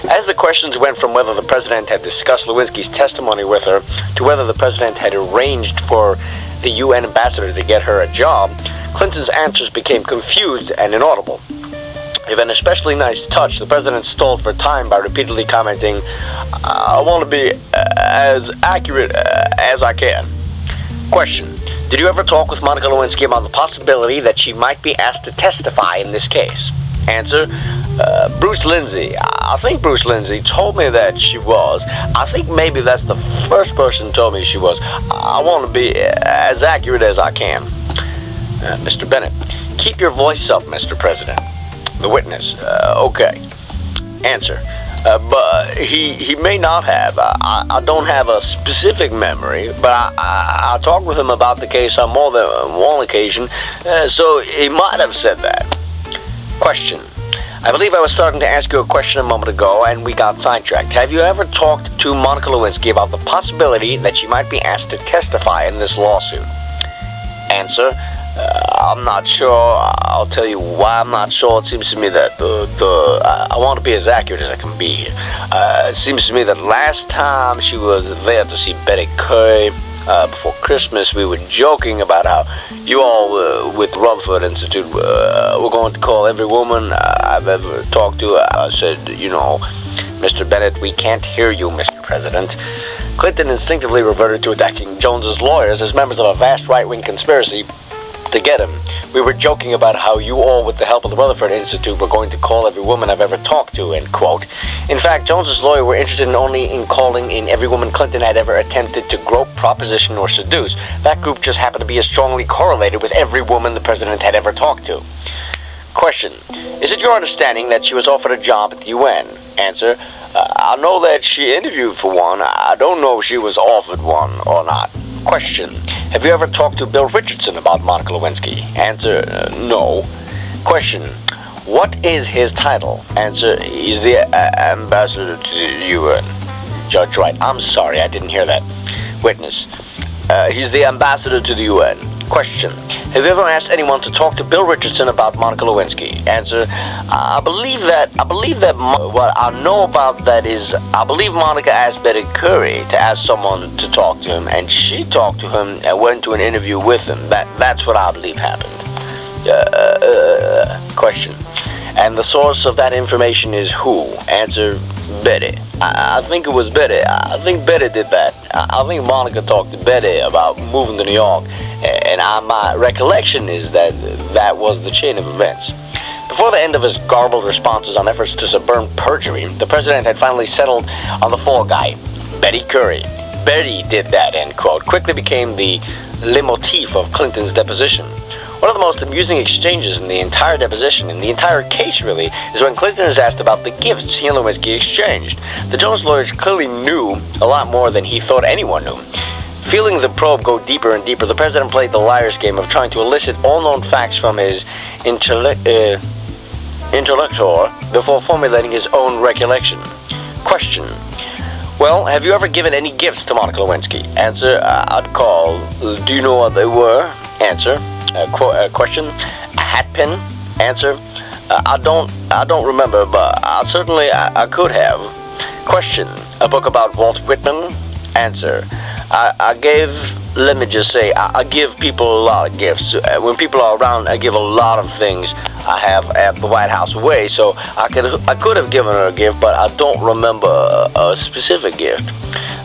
As the questions went from whether the president had discussed Lewinsky's testimony with her to whether the president had arranged for the UN ambassador to get her a job, Clinton's answers became confused and inaudible. With an especially nice touch, the president stalled for time by repeatedly commenting, "I want to be as accurate as I can." Question. Did you ever talk with Monica Lewinsky about the possibility that she might be asked to testify in this case? Answer. Bruce Lindsay. I think Bruce Lindsay told me that she was. I think maybe that's the first person who told me she was. I want to be as accurate as I can. Mr. Bennett. Keep your voice up, Mr. President. The witness. Okay. Answer. But he may not have. I don't have a specific memory, but I talked with him about the case on more than one occasion, so he might have said that. Question. I believe I was starting to ask you a question a moment ago, and we got sidetracked. Have you ever talked to Monica Lewinsky about the possibility that she might be asked to testify in this lawsuit? Answer. I'm not sure. I'll tell you why I'm not sure. It seems to me that I want to be as accurate as I can be here. It seems to me that last time she was there to see Betty Currie before Christmas, we were joking about how you all with the Rutherford Institute were going to call every woman I've ever talked to. I said, Mr. Bennett, we can't hear you, Mr. President. Clinton instinctively reverted to attacking Jones's lawyers as members of a vast right-wing conspiracy to get him. We were joking about how you all, with the help of the Rutherford Institute, were going to call every woman I've ever talked to, end quote. In fact, Jones's lawyer were interested only in calling in every woman Clinton had ever attempted to grope, proposition, or seduce. That group just happened to be as strongly correlated with every woman the president had ever talked to. Question. Is it your understanding that she was offered a job at the UN? Answer. I know that she interviewed for one. I don't know if she was offered one or not. Question. Have you ever talked to Bill Richardson about Monica Lewinsky? Answer. No. Question. What is his title? Answer. He's the ambassador to the UN. Judge Wright. I'm sorry, I didn't hear that. Witness. He's the ambassador to the UN. Question. Have you ever asked anyone to talk to Bill Richardson about Monica Lewinsky? Answer. I believe that what I know about that is I believe Monica asked Betty Currie to ask someone to talk to him, and she talked to him and went to an interview with him. That's what I believe happened. Question. And the source of that information is who? Answer. Betty. I think it was Betty. I think Betty did that. I think Monica talked to Betty about moving to New York, and my recollection is that was the chain of events. Before the end of his garbled responses on efforts to suborn perjury, the president had finally settled on the fall guy, Betty Currie. Betty did that, end quote, quickly became the leitmotif of Clinton's deposition. One of the most amusing exchanges in the entire deposition, in the entire case really, is when Clinton is asked about the gifts he and Lewinsky exchanged. The Jones lawyers clearly knew a lot more than he thought anyone knew. Feeling the probe go deeper and deeper, the president played the liar's game of trying to elicit all known facts from his interlocutor before formulating his own recollection. Question. Well, have you ever given any gifts to Monica Lewinsky? Answer. I'd call. Do you know what they were? Answer. Question. A hat pin? Answer. I don't remember, but I could have. Question. A book about Walt Whitman? Answer. I give people a lot of gifts. When people are around, I give a lot of things I have at the White House away, so I could have given her a gift, but I don't remember a specific gift.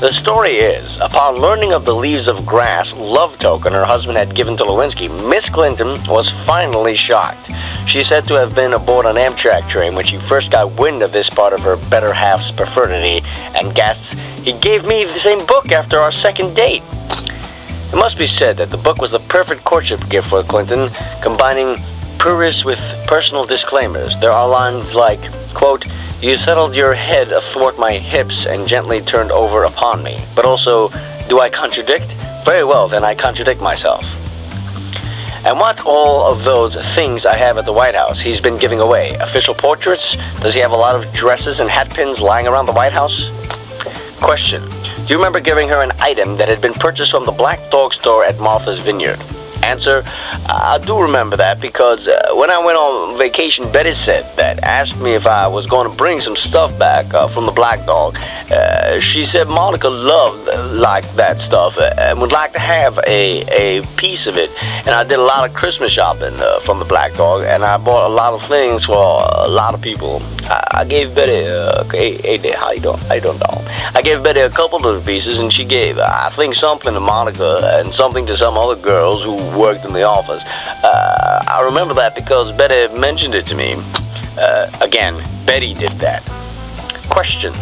The story is, upon learning of the Leaves of Grass love token her husband had given to Lewinsky, Miss Clinton was finally shocked. She said to have been aboard an Amtrak train when she first got wind of this part of her better half's perfidy, and gasps, "He gave me the same book after our second date." It must be said that the book was the perfect courtship gift for Clinton, combining prurience with personal disclaimers. There are lines like, quote, "You settled your head athwart my hips and gently turned over upon me." But also, do I contradict? Very well, then I contradict myself. And what all of those things I have at the White House he's been giving away? Official portraits? Does he have a lot of dresses and hat pins lying around the White House? Question. Do you remember giving her an item that had been purchased from the Black Dog store at Martha's Vineyard? Answer. I do remember that because when I went on vacation, Betty said that, asked me if I was going to bring some stuff back from the Black Dog. She said Monica loved that stuff and would like to have a piece of it. And I did a lot of Christmas shopping from the Black Dog, and I bought a lot of things for a lot of people. I gave Betty, hey, how you doing? How you doing, dog? I gave Betty a couple of pieces, and she gave, I think, something to Monica and something to some other girls who worked in the office. I remember that because Betty mentioned it to me. Again, Betty did that. Question.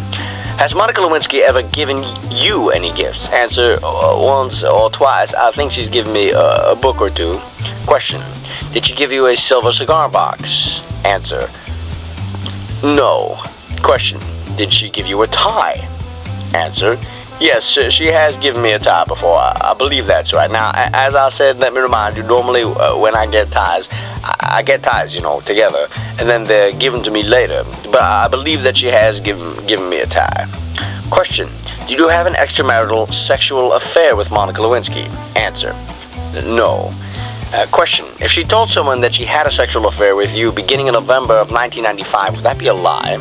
Has Monica Lewinsky ever given you any gifts? Answer. Once or twice. I think she's given me a book or two. Question. Did she give you a silver cigar box? Answer. No. Question. Did she give you a tie? Answer. Yes, she has given me a tie before. I believe that's right. Now, as I said, let me remind you, normally when I get ties, I get ties, together, and then they're given to me later. But I believe that she has given me a tie. Question. Did you have an extramarital sexual affair with Monica Lewinsky? Answer. No. Question. If she told someone that she had a sexual affair with you beginning in November of 1995, would that be a lie?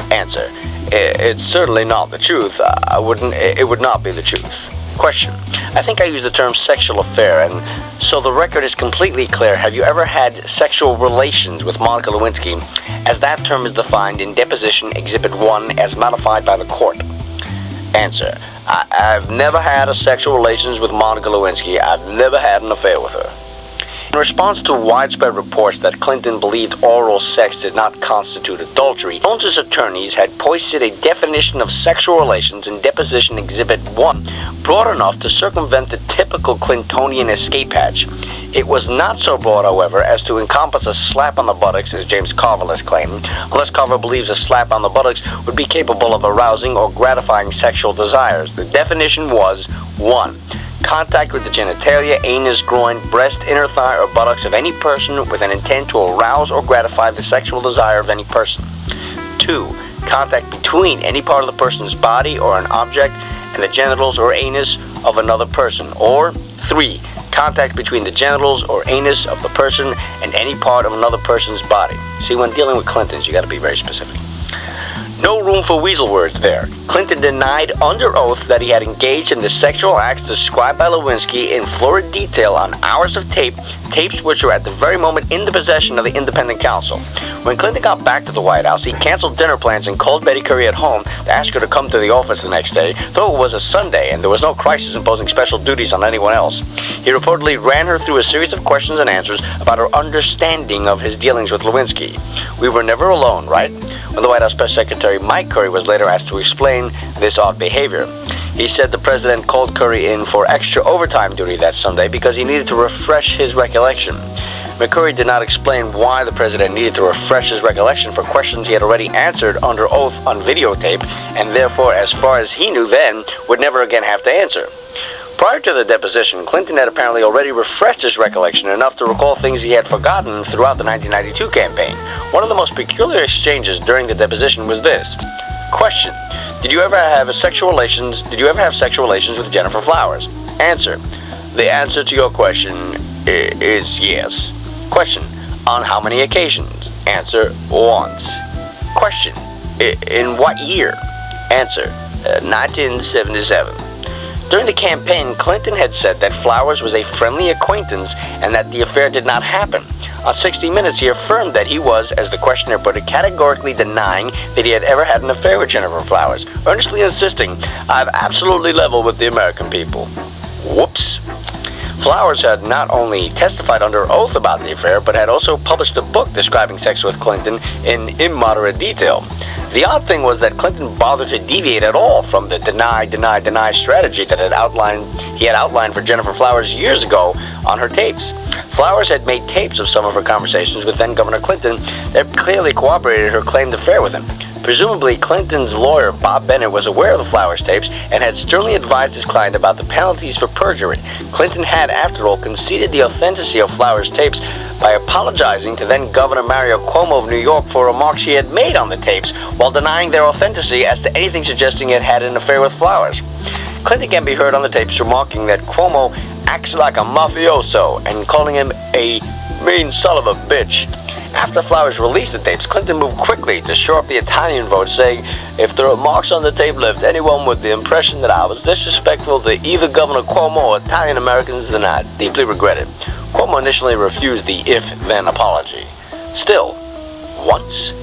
Answer. It's certainly not the truth. It would not be the truth. Question. I think I used the term sexual affair, and so the record is completely clear. Have you ever had sexual relations with Monica Lewinsky, as that term is defined in Deposition Exhibit 1 as modified by the court? Answer. I've never had a sexual relations with Monica Lewinsky. I've never had an affair with her. In response to widespread reports that Clinton believed oral sex did not constitute adultery, Jones's attorneys had posted a definition of sexual relations in Deposition Exhibit 1, broad enough to circumvent the typical Clintonian escape hatch. It was not so broad, however, as to encompass a slap on the buttocks, as James Carville has claimed, unless Carville believes a slap on the buttocks would be capable of arousing or gratifying sexual desires. The definition was 1. Contact with the genitalia, anus, groin, breast, inner thigh, or buttocks of any person with an intent to arouse or gratify the sexual desire of any person. 2. Contact between any part of the person's body or an object and the genitals or anus of another person. Or 3. Contact between the genitals or anus of the person and any part of another person's body. See, when dealing with Clintons, you got to be very specific. No room for weasel words there. Clinton denied under oath that he had engaged in the sexual acts described by Lewinsky in florid detail on hours of tapes which were at the very moment in the possession of the independent counsel. When Clinton got back to the White House, he canceled dinner plans and called Betty Currie at home to ask her to come to the office the next day, though it was a Sunday and there was no crisis imposing special duties on anyone else. He reportedly ran her through a series of questions and answers about her understanding of his dealings with Lewinsky. We were never alone, right? When the White House press secretary Mike Currie was later asked to explain this odd behavior, He said the president called Curry in for extra overtime duty that Sunday because he needed to refresh his recollection. McCurry did not explain why the president needed to refresh his recollection for questions he had already answered under oath on videotape, and therefore, as far as he knew then, would never again have to answer. Prior to the deposition, Clinton had apparently already refreshed his recollection enough to recall things he had forgotten throughout the 1992 campaign. One of the most peculiar exchanges during the deposition was this. Question: Did you ever have sexual relations with Jennifer Flowers? Answer: The answer to your question is yes. Question: On how many occasions? Answer: Once. Question: In what year? Answer: 1977. During the campaign, Clinton had said that Flowers was a friendly acquaintance and that the affair did not happen. On 60 Minutes, he affirmed that he was, as the questioner put it, categorically denying that he had ever had an affair with Jennifer Flowers, earnestly insisting, "I've absolutely leveled with the American people." Whoops. Flowers had not only testified under oath about the affair, but had also published a book describing sex with Clinton in immoderate detail. The odd thing was that Clinton bothered to deviate at all from the deny strategy that he had outlined for Jennifer Flowers years ago on her tapes. Flowers had made tapes of some of her conversations with then-Governor Clinton that clearly corroborated her claimed affair with him. Presumably, Clinton's lawyer, Bob Bennett, was aware of the Flowers tapes and had sternly advised his client about the penalties for perjury. Clinton had, after all, conceded the authenticity of Flowers' tapes by apologizing to then-Governor Mario Cuomo of New York for remarks he had made on the tapes, while denying their authenticity as to anything suggesting he had had an affair with Flowers. Clinton can be heard on the tapes remarking that Cuomo acts like a mafioso and calling him a mean son of a bitch. After Flowers released the tapes, Clinton moved quickly to shore up the Italian vote, saying, "If the remarks on the tape left anyone with the impression that I was disrespectful to either Governor Cuomo or Italian Americans, then I deeply regret it." Cuomo initially refused the if-then apology. Still, once.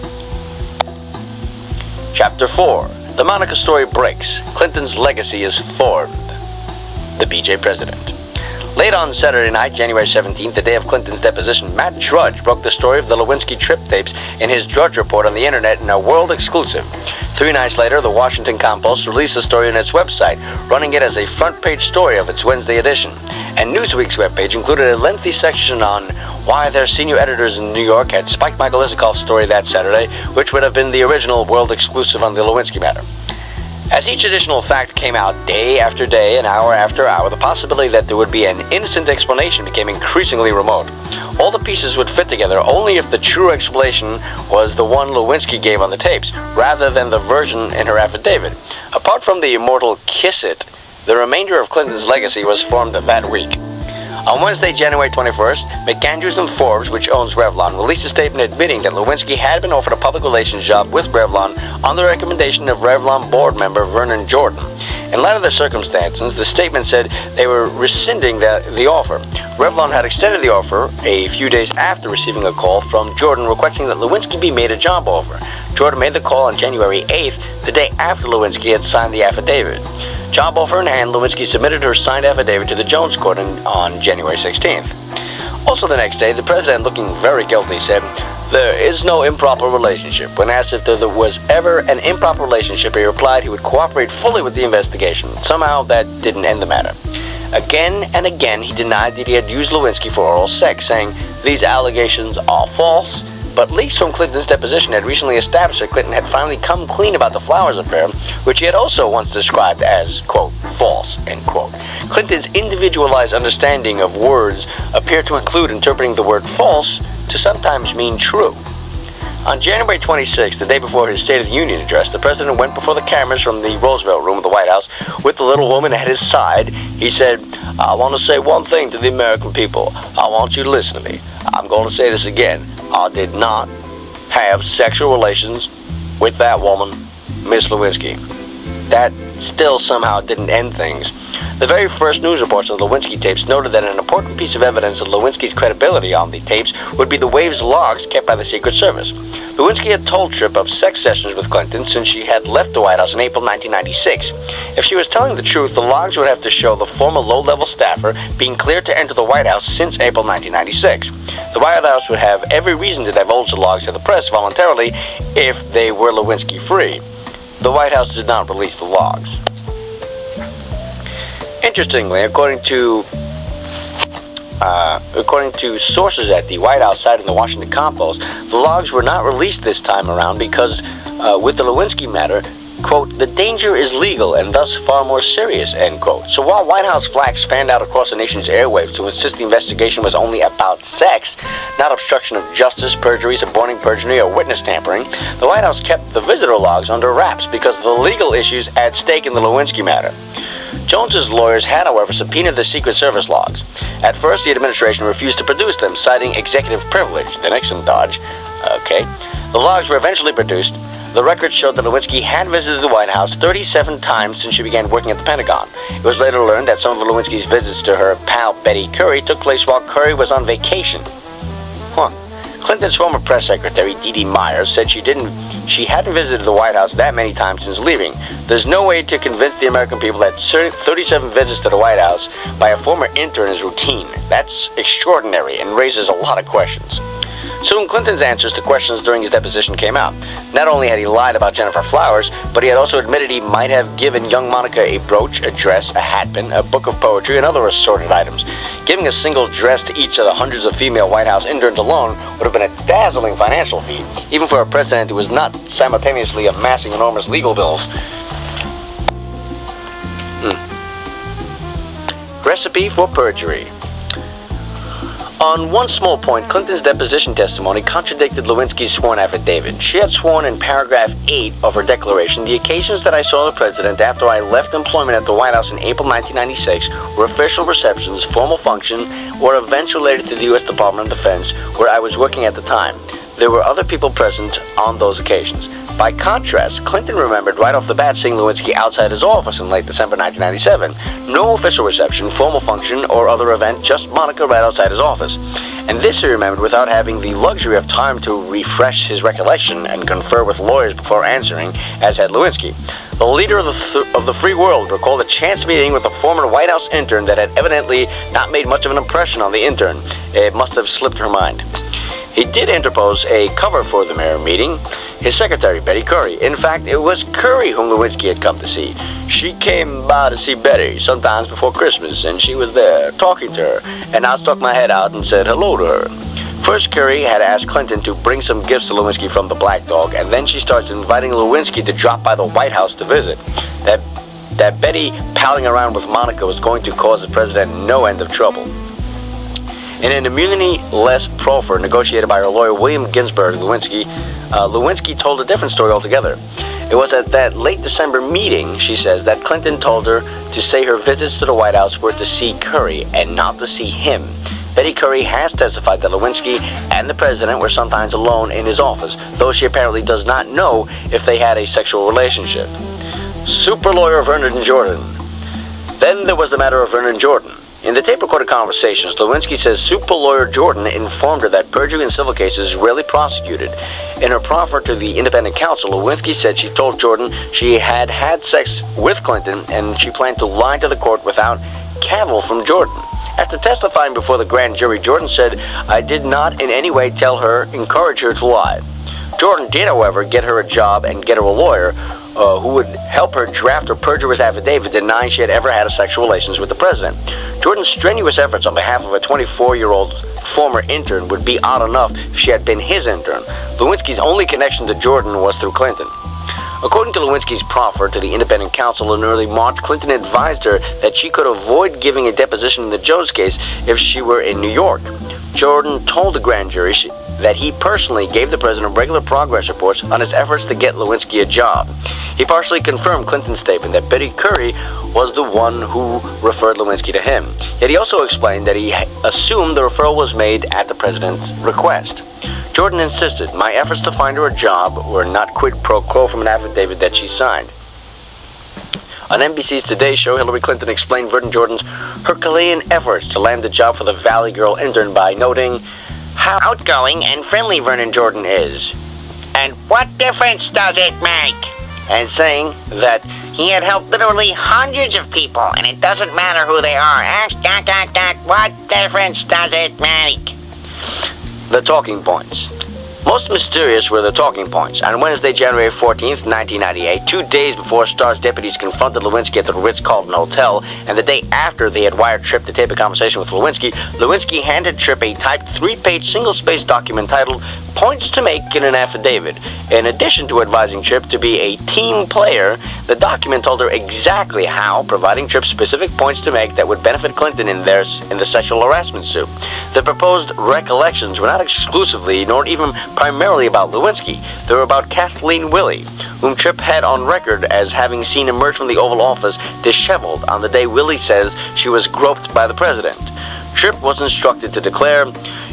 Chapter 4. The Monica story breaks. Clinton's legacy is formed. The BJ president. Late on Saturday night, January 17th, the day of Clinton's deposition, Matt Drudge broke the story of the Lewinsky trip tapes in his Drudge Report on the internet in a world exclusive. 3 nights later, the Washington Compost released the story on its website, running it as a front-page story of its Wednesday edition. And Newsweek's webpage included a lengthy section on why their senior editors in New York had spiked Michael Isikoff's story that Saturday, which would have been the original world exclusive on the Lewinsky matter. As each additional fact came out day after day and hour after hour, the possibility that there would be an innocent explanation became increasingly remote. All the pieces would fit together only if the true explanation was the one Lewinsky gave on the tapes, rather than the version in her affidavit. Apart from the immortal "kiss it," the remainder of Clinton's legacy was formed that week. On Wednesday, January 21st, McAndrews and Forbes, which owns Revlon, released a statement admitting that Lewinsky had been offered a public relations job with Revlon on the recommendation of Revlon board member Vernon Jordan. In light of the circumstances, the statement said they were rescinding the offer. Revlon had extended the offer a few days after receiving a call from Jordan requesting that Lewinsky be made a job offer. Jordan made the call on January 8th, the day after Lewinsky had signed the affidavit. Job offer in hand, Lewinsky submitted her signed affidavit to the Jones Court on January 16th. Also the next day, the president, looking very guilty, said, "There is no improper relationship." When asked if there was ever an improper relationship, he replied he would cooperate fully with the investigation. Somehow that didn't end the matter. Again and again, he denied that he had used Lewinsky for oral sex, saying, "These allegations are false." But leaks from Clinton's deposition had recently established that Clinton had finally come clean about the Flowers affair, which he had also once described as, quote, false, end quote. Clinton's individualized understanding of words appeared to include interpreting the word false to sometimes mean true. On January 26th, the day before his State of the Union address, the president went before the cameras from the Roosevelt Room of the White House with the little woman at his side. He said, "I want to say one thing to the American people. I want you to listen to me. I'm going to say this again. I did not have sexual relations with that woman, Miss Lewinsky." That still somehow didn't end things. The very first news reports of the Lewinsky tapes noted that an important piece of evidence of Lewinsky's credibility on the tapes would be the Waves logs kept by the Secret Service. Lewinsky had told Tripp of sex sessions with Clinton since she had left the White House in April 1996. If she was telling the truth, the logs would have to show the former low-level staffer being cleared to enter the White House since April 1996. The White House would have every reason to divulge the logs to the press voluntarily if they were Lewinsky-free. The White House did not release the logs. Interestingly, according to sources at the White House citing the Washington Compost, the logs were not released this time around because, with the Lewinsky matter, quote, the danger is legal and thus far more serious, end quote. So while White House flags fanned out across the nation's airwaves to insist the investigation was only about sex, not obstruction of justice, perjury, suborning perjury, or witness tampering, the White House kept the visitor logs under wraps because of the legal issues at stake in the Lewinsky matter. Jones's lawyers had, however, subpoenaed the Secret Service logs. At first, the administration refused to produce them, citing executive privilege, the Nixon dodge. Okay. The logs were eventually produced. The records showed that Lewinsky had visited the White House 37 times since she began working at the Pentagon. It was later learned that some of Lewinsky's visits to her pal Betty Curry took place while Curry was on vacation. Clinton's former press secretary, Dee Dee Myers, said she hadn't visited the White House that many times since leaving. There's no way to convince the American people that 37 visits to the White House by a former intern is routine. That's extraordinary and raises a lot of questions. Soon, Clinton's answers to questions during his deposition came out. Not only had he lied about Jennifer Flowers, but he had also admitted he might have given young Monica a brooch, a dress, a hatpin, a book of poetry, and other assorted items. Giving a single dress to each of the hundreds of female White House interns alone would have been a dazzling financial feat, even for a president who was not simultaneously amassing enormous legal bills. Recipe for perjury. On one small point, Clinton's deposition testimony contradicted Lewinsky's sworn affidavit. She had sworn in paragraph 8 of her declaration, the occasions that I saw the president after I left employment at the White House in April 1996 were official receptions, formal function, or events related to the U.S. Department of Defense, where I was working at the time. There were other people present on those occasions. By contrast, Clinton remembered right off the bat seeing Lewinsky outside his office in late December 1997. No official reception, formal function, or other event, just Monica right outside his office. And this he remembered without having the luxury of time to refresh his recollection and confer with lawyers before answering, as had Lewinsky. The leader of the free world recalled a chance meeting with a former White House intern that had evidently not made much of an impression on the intern. It must have slipped her mind. He did interpose a cover for the mayor meeting, his secretary, Betty Curry. In fact, it was Curry whom Lewinsky had come to see. She came by to see Betty sometimes before Christmas, and she was there talking to her, and I stuck my head out and said hello to her. First, Curry had asked Clinton to bring some gifts to Lewinsky from the Black Dog, and then she starts inviting Lewinsky to drop by the White House to visit. That Betty palling around with Monica was going to cause the president no end of trouble. In an immunity-less proffer negotiated by her lawyer William Ginsburg, Lewinsky told a different story altogether. It was at that late December meeting, she says, that Clinton told her to say her visits to the White House were to see Curry and not to see him. Betty Curry has testified that Lewinsky and the president were sometimes alone in his office, though she apparently does not know if they had a sexual relationship. Super lawyer Vernon Jordan. Then there was the matter of Vernon Jordan. In the tape-recorded conversations, Lewinsky says super lawyer Jordan informed her that perjury in civil cases is rarely prosecuted. In her proffer to the independent counsel, Lewinsky said she told Jordan she had had sex with Clinton and she planned to lie to the court without cavil from Jordan. After testifying before the grand jury, Jordan said, I did not in any way encourage her to lie. Jordan did, however, get her a job and get her a lawyer who would help her draft her perjurious affidavit denying she had ever had sexual relations with the president. Jordan's strenuous efforts on behalf of a 24-year-old former intern would be odd enough if she had been his intern. Lewinsky's only connection to Jordan was through Clinton. According to Lewinsky's proffer to the independent counsel in early March, Clinton advised her that she could avoid giving a deposition in the Jones case if she were in New York. Jordan told the grand jury that he personally gave the president regular progress reports on his efforts to get Lewinsky a job. He partially confirmed Clinton's statement that Betty Curry was the one who referred Lewinsky to him. Yet he also explained that he assumed the referral was made at the president's request. Jordan insisted, my efforts to find her a job were not quid pro quo from an affidavit that she signed. On NBC's Today Show, Hillary Clinton explained Vernon Jordan's Herculean efforts to land the job for the Valley Girl intern by noting how outgoing and friendly Vernon Jordan is. And what difference does it make? And saying that he had helped literally hundreds of people, and it doesn't matter who they are. What difference does it make? The talking points. Most mysterious were the talking points. On Wednesday, January 14th, 1998, 2 days before Starr's deputies confronted Lewinsky at the Ritz-Carlton Hotel, and the day after they had wired Tripp to tape a conversation with Lewinsky handed Tripp a typed 3-page single-spaced document titled Points to Make in an Affidavit. In addition to advising Tripp to be a team player, the document told her exactly how, providing Tripp specific points to make that would benefit Clinton in the sexual harassment suit. The proposed recollections were not exclusively, nor even primarily about Lewinsky. They were about Kathleen Willey, whom Tripp had on record as having seen emerge from the Oval Office disheveled on the day Willey says she was groped by the president. Tripp was instructed to declare,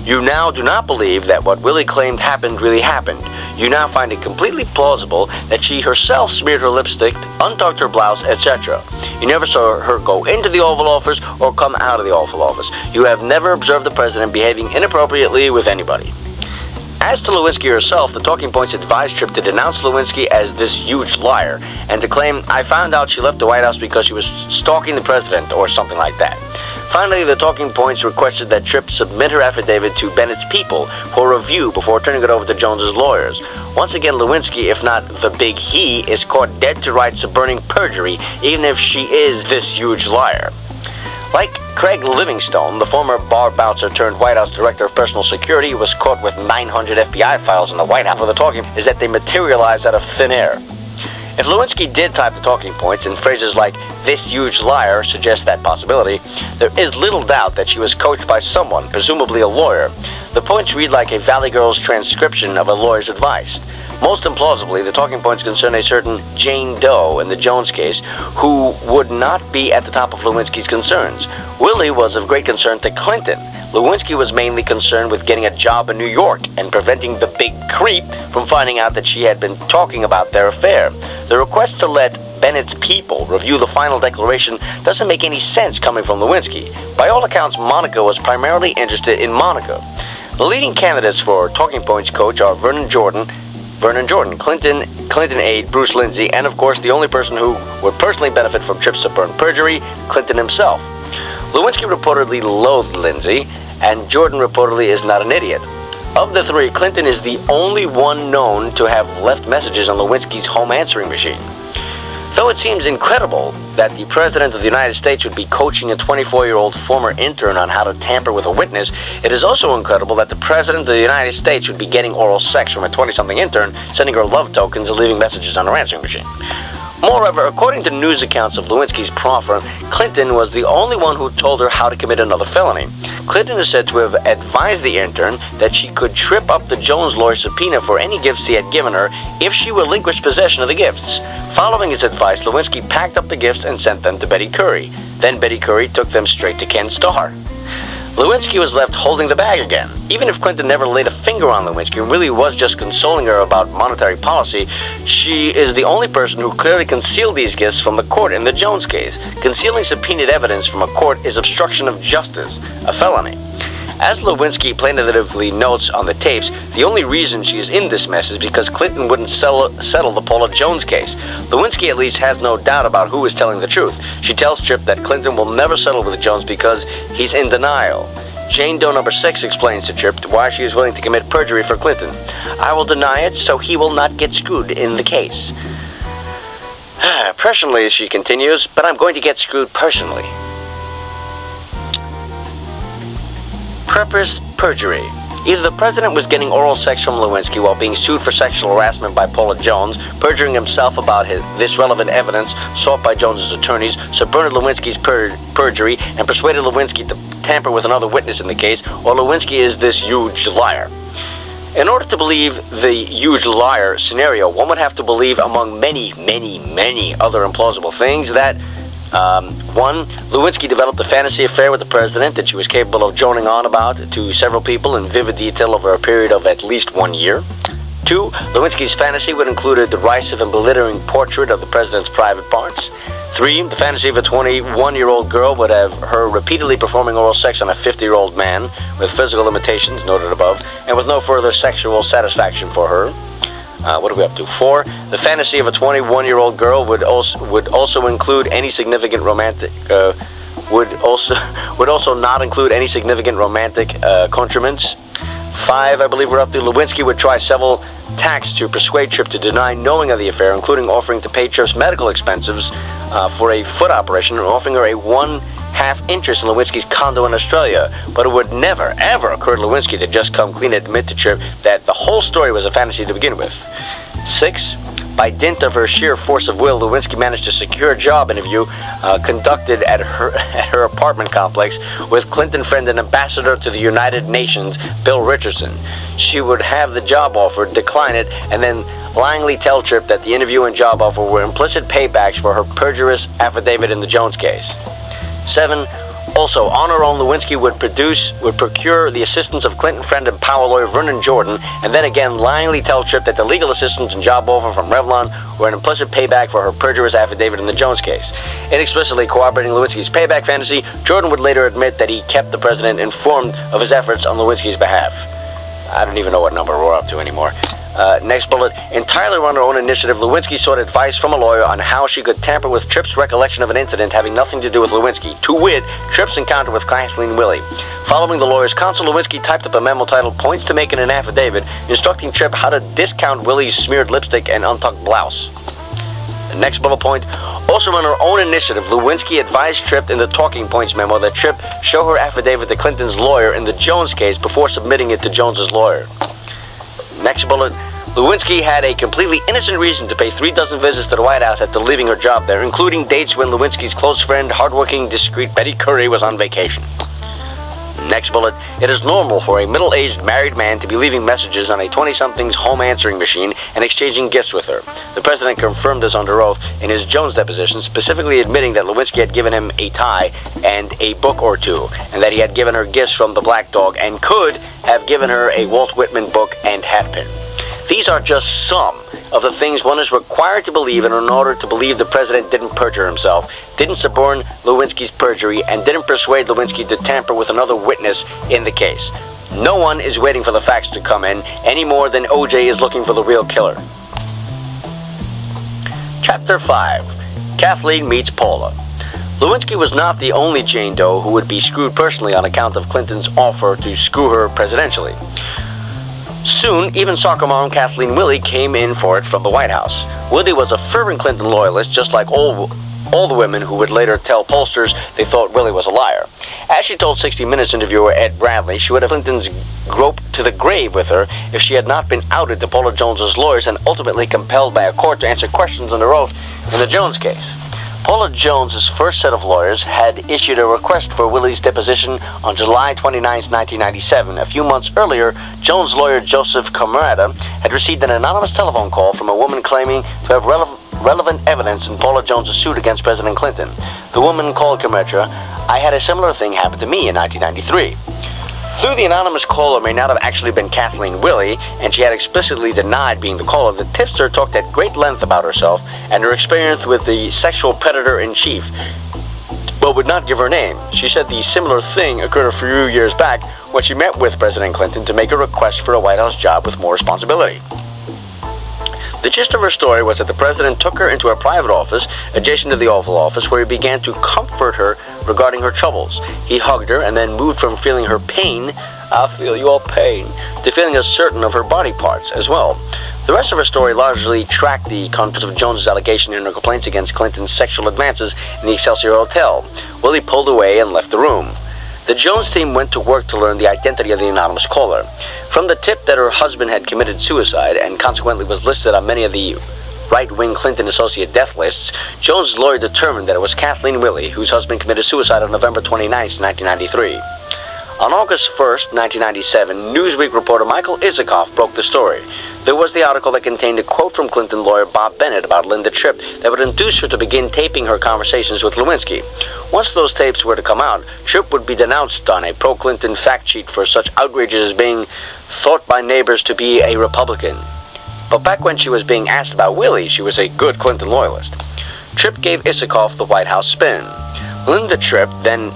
"You now do not believe that what Willey claimed happened really happened. You now find it completely plausible that she herself smeared her lipstick, untucked her blouse, etc. You never saw her go into the Oval Office or come out of the Oval Office. You have never observed the president behaving inappropriately with anybody." As to Lewinsky herself, the talking points advised Tripp to denounce Lewinsky as this huge liar and to claim, "I found out she left the White House because she was stalking the president," or something like that. Finally, the talking points requested that Tripp submit her affidavit to Bennett's people for review before turning it over to Jones's lawyers. Once again, Lewinsky, if not the big he, is caught dead to rights suborning perjury, even if she is this huge liar. Like Craig Livingstone, the former bar bouncer turned White House Director of Personal Security, who was caught with 900 FBI files in the White House, for the talking is that they materialized out of thin air. If Lewinsky did type the talking points, and phrases like "this huge liar" suggest that possibility, there is little doubt that she was coached by someone, presumably a lawyer. The points read like a Valley Girl's transcription of a lawyer's advice. Most implausibly, the talking points concern a certain Jane Doe in the Jones case, who would not be at the top of Lewinsky's concerns. Willey was of great concern to Clinton. Lewinsky was mainly concerned with getting a job in New York and preventing the big creep from finding out that she had been talking about their affair. The request to let Bennett's people review the final declaration doesn't make any sense coming from Lewinsky. By all accounts, Monica was primarily interested in Monica. The leading candidates for talking points coach are Vernon Jordan, Clinton aide Bruce Lindsay, and of course the only person who would personally benefit from Tripp's suborned perjury, Clinton himself. Lewinsky reportedly loathed Lindsay, and Jordan reportedly is not an idiot. Of the three, Clinton is the only one known to have left messages on Lewinsky's home answering machine. Though it seems incredible that the President of the United States would be coaching a 24-year-old former intern on how to tamper with a witness, it is also incredible that the President of the United States would be getting oral sex from a 20-something intern, sending her love tokens and leaving messages on her answering machine. Moreover, according to news accounts of Lewinsky's proffer, Clinton was the only one who told her how to commit another felony. Clinton is said to have advised the intern that she could trip up the Jones lawyer subpoena for any gifts he had given her if she relinquished possession of the gifts. Following his advice, Lewinsky packed up the gifts and sent them to Betty Currie. Then Betty Currie took them straight to Ken Starr. Lewinsky was left holding the bag again. Even if Clinton never laid a finger on Lewinsky and really was just consoling her about monetary policy, she is the only person who clearly concealed these gifts from the court in the Jones case. Concealing subpoenaed evidence from a court is obstruction of justice, a felony. As Lewinsky plaintively notes on the tapes, the only reason she is in this mess is because Clinton wouldn't settle the Paula Jones case. Lewinsky at least has no doubt about who is telling the truth. She tells Tripp that Clinton will never settle with Jones because he's in denial. Jane Doe number 6 explains to Tripp why she is willing to commit perjury for Clinton. "I will deny it so he will not get screwed in the case." Personally, she continues, "but I'm going to get screwed personally." Purpose perjury. Either the president was getting oral sex from Lewinsky while being sued for sexual harassment by Paula Jones, perjuring himself about this relevant evidence sought by Jones's attorneys, suborned Lewinsky's perjury, and persuaded Lewinsky to tamper with another witness in the case, or Lewinsky is this huge liar. In order to believe the huge liar scenario, one would have to believe, among many, many, many other implausible things, that 1. Lewinsky developed a fantasy affair with the president that she was capable of droning on about to several people in vivid detail over a period of at least 1 year. 2. Lewinsky's fantasy would include a derisive and belittling portrait of the president's private parts. 3. The fantasy of a 21-year-old girl would have her repeatedly performing oral sex on a 50-year-old man with physical limitations noted above and with no further sexual satisfaction for her. What are we up to? 4. The fantasy of a 21-year-old girl would also include any significant romantic would also not include any significant romantic accoutrements. 5, I believe we're up to. Lewinsky would try several tacks to persuade Tripp to deny knowing of the affair, including offering to pay Tripp's medical expenses for a foot operation and offering her a 1/2 interest in Lewinsky's condo in Australia. But it would never, ever occur to Lewinsky to just come clean and admit to Tripp that the whole story was a fantasy to begin with. 6, by dint of her sheer force of will, Lewinsky managed to secure a job interview conducted at her apartment complex with Clinton friend and ambassador to the United Nations, Bill Richardson. She would have the job offer, decline it, and then lyingly tell Tripp that the interview and job offer were implicit paybacks for her perjurious affidavit in the Jones case. 7, also, on her own, Lewinsky would procure the assistance of Clinton friend and power lawyer Vernon Jordan, and then again lyingly tell Tripp that the legal assistance and job offer from Revlon were an implicit payback for her perjurious affidavit in the Jones case. Inexplicitly corroborating Lewinsky's payback fantasy, Jordan would later admit that he kept the president informed of his efforts on Lewinsky's behalf. I don't even know what number we're up to anymore. Next bullet. Entirely on her own initiative, Lewinsky sought advice from a lawyer on how she could tamper with Tripp's recollection of an incident having nothing to do with Lewinsky. To wit, Tripp's encounter with Kathleen Willey. Following the lawyer's counsel, Lewinsky typed up a memo titled Points to Make in an Affidavit, instructing Tripp how to discount Willey's smeared lipstick and untucked blouse. The next bullet point. Also on her own initiative, Lewinsky advised Tripp in the talking points memo that Tripp show her affidavit to Clinton's lawyer in the Jones case before submitting it to Jones's lawyer. Next bullet. Lewinsky had a completely innocent reason to pay 36 visits to the White House after leaving her job there, including dates when Lewinsky's close friend, hardworking, discreet Betty Curry was on vacation. Next bullet. It is normal for a middle-aged married man to be leaving messages on a 20-something's home answering machine and exchanging gifts with her. The president confirmed this under oath in his Jones deposition, specifically admitting that Lewinsky had given him a tie and a book or two, and that he had given her gifts from the Black Dog and could have given her a Walt Whitman book and hatpin. These are just some of the things one is required to believe in order to believe the president didn't perjure himself, didn't suborn Lewinsky's perjury, and didn't persuade Lewinsky to tamper with another witness in the case. No one is waiting for the facts to come in any more than O.J. is looking for the real killer. Chapter 5. Kathleen meets Paula. Lewinsky was not the only Jane Doe who would be screwed personally on account of Clinton's offer to screw her presidentially. Soon, even soccer mom Kathleen Willey came in for it from the White House. Willey was a fervent Clinton loyalist, just like all the women who would later tell pollsters they thought Willey was a liar. As she told 60 Minutes interviewer Ed Bradley, she would have Clinton's grope to the grave with her if she had not been outed to Paula Jones's lawyers and ultimately compelled by a court to answer questions under oath in the Jones case. Paula Jones's first set of lawyers had issued a request for Willey's deposition on July 29, 1997. A few months earlier, Jones' lawyer Joseph Camarada had received an anonymous telephone call from a woman claiming to have relevant evidence in Paula Jones's suit against President Clinton. The woman called Camarada, "I had a similar thing happen to me in 1993. Though the anonymous caller may not have actually been Kathleen Willey, and she had explicitly denied being the caller, the tipster talked at great length about herself and her experience with the sexual predator-in-chief, but would not give her name. She said the similar thing occurred a few years back when she met with President Clinton to make a request for a White House job with more responsibility. The gist of her story was that the president took her into a private office adjacent to the Oval Office where he began to comfort her regarding her troubles. He hugged her and then moved from feeling her pain, "I feel your pain," to feeling certain of her body parts as well. The rest of her story largely tracked the content of Jones's allegation in her complaints against Clinton's sexual advances in the Excelsior Hotel. Willey pulled away and left the room. The Jones team went to work to learn the identity of the anonymous caller. From the tip that her husband had committed suicide and consequently was listed on many of the right-wing Clinton associate death lists, Jones' lawyer determined that it was Kathleen Willey, whose husband committed suicide on November 29, 1993. On August 1st, 1997, Newsweek reporter Michael Isikoff broke the story. There was the article that contained a quote from Clinton lawyer Bob Bennett about Linda Tripp that would induce her to begin taping her conversations with Lewinsky. Once those tapes were to come out, Tripp would be denounced on a pro-Clinton fact sheet for such outrages as being thought by neighbors to be a Republican. But back when she was being asked about Willey, she was a good Clinton loyalist. Tripp gave Isikoff the White House spin. Linda Tripp, then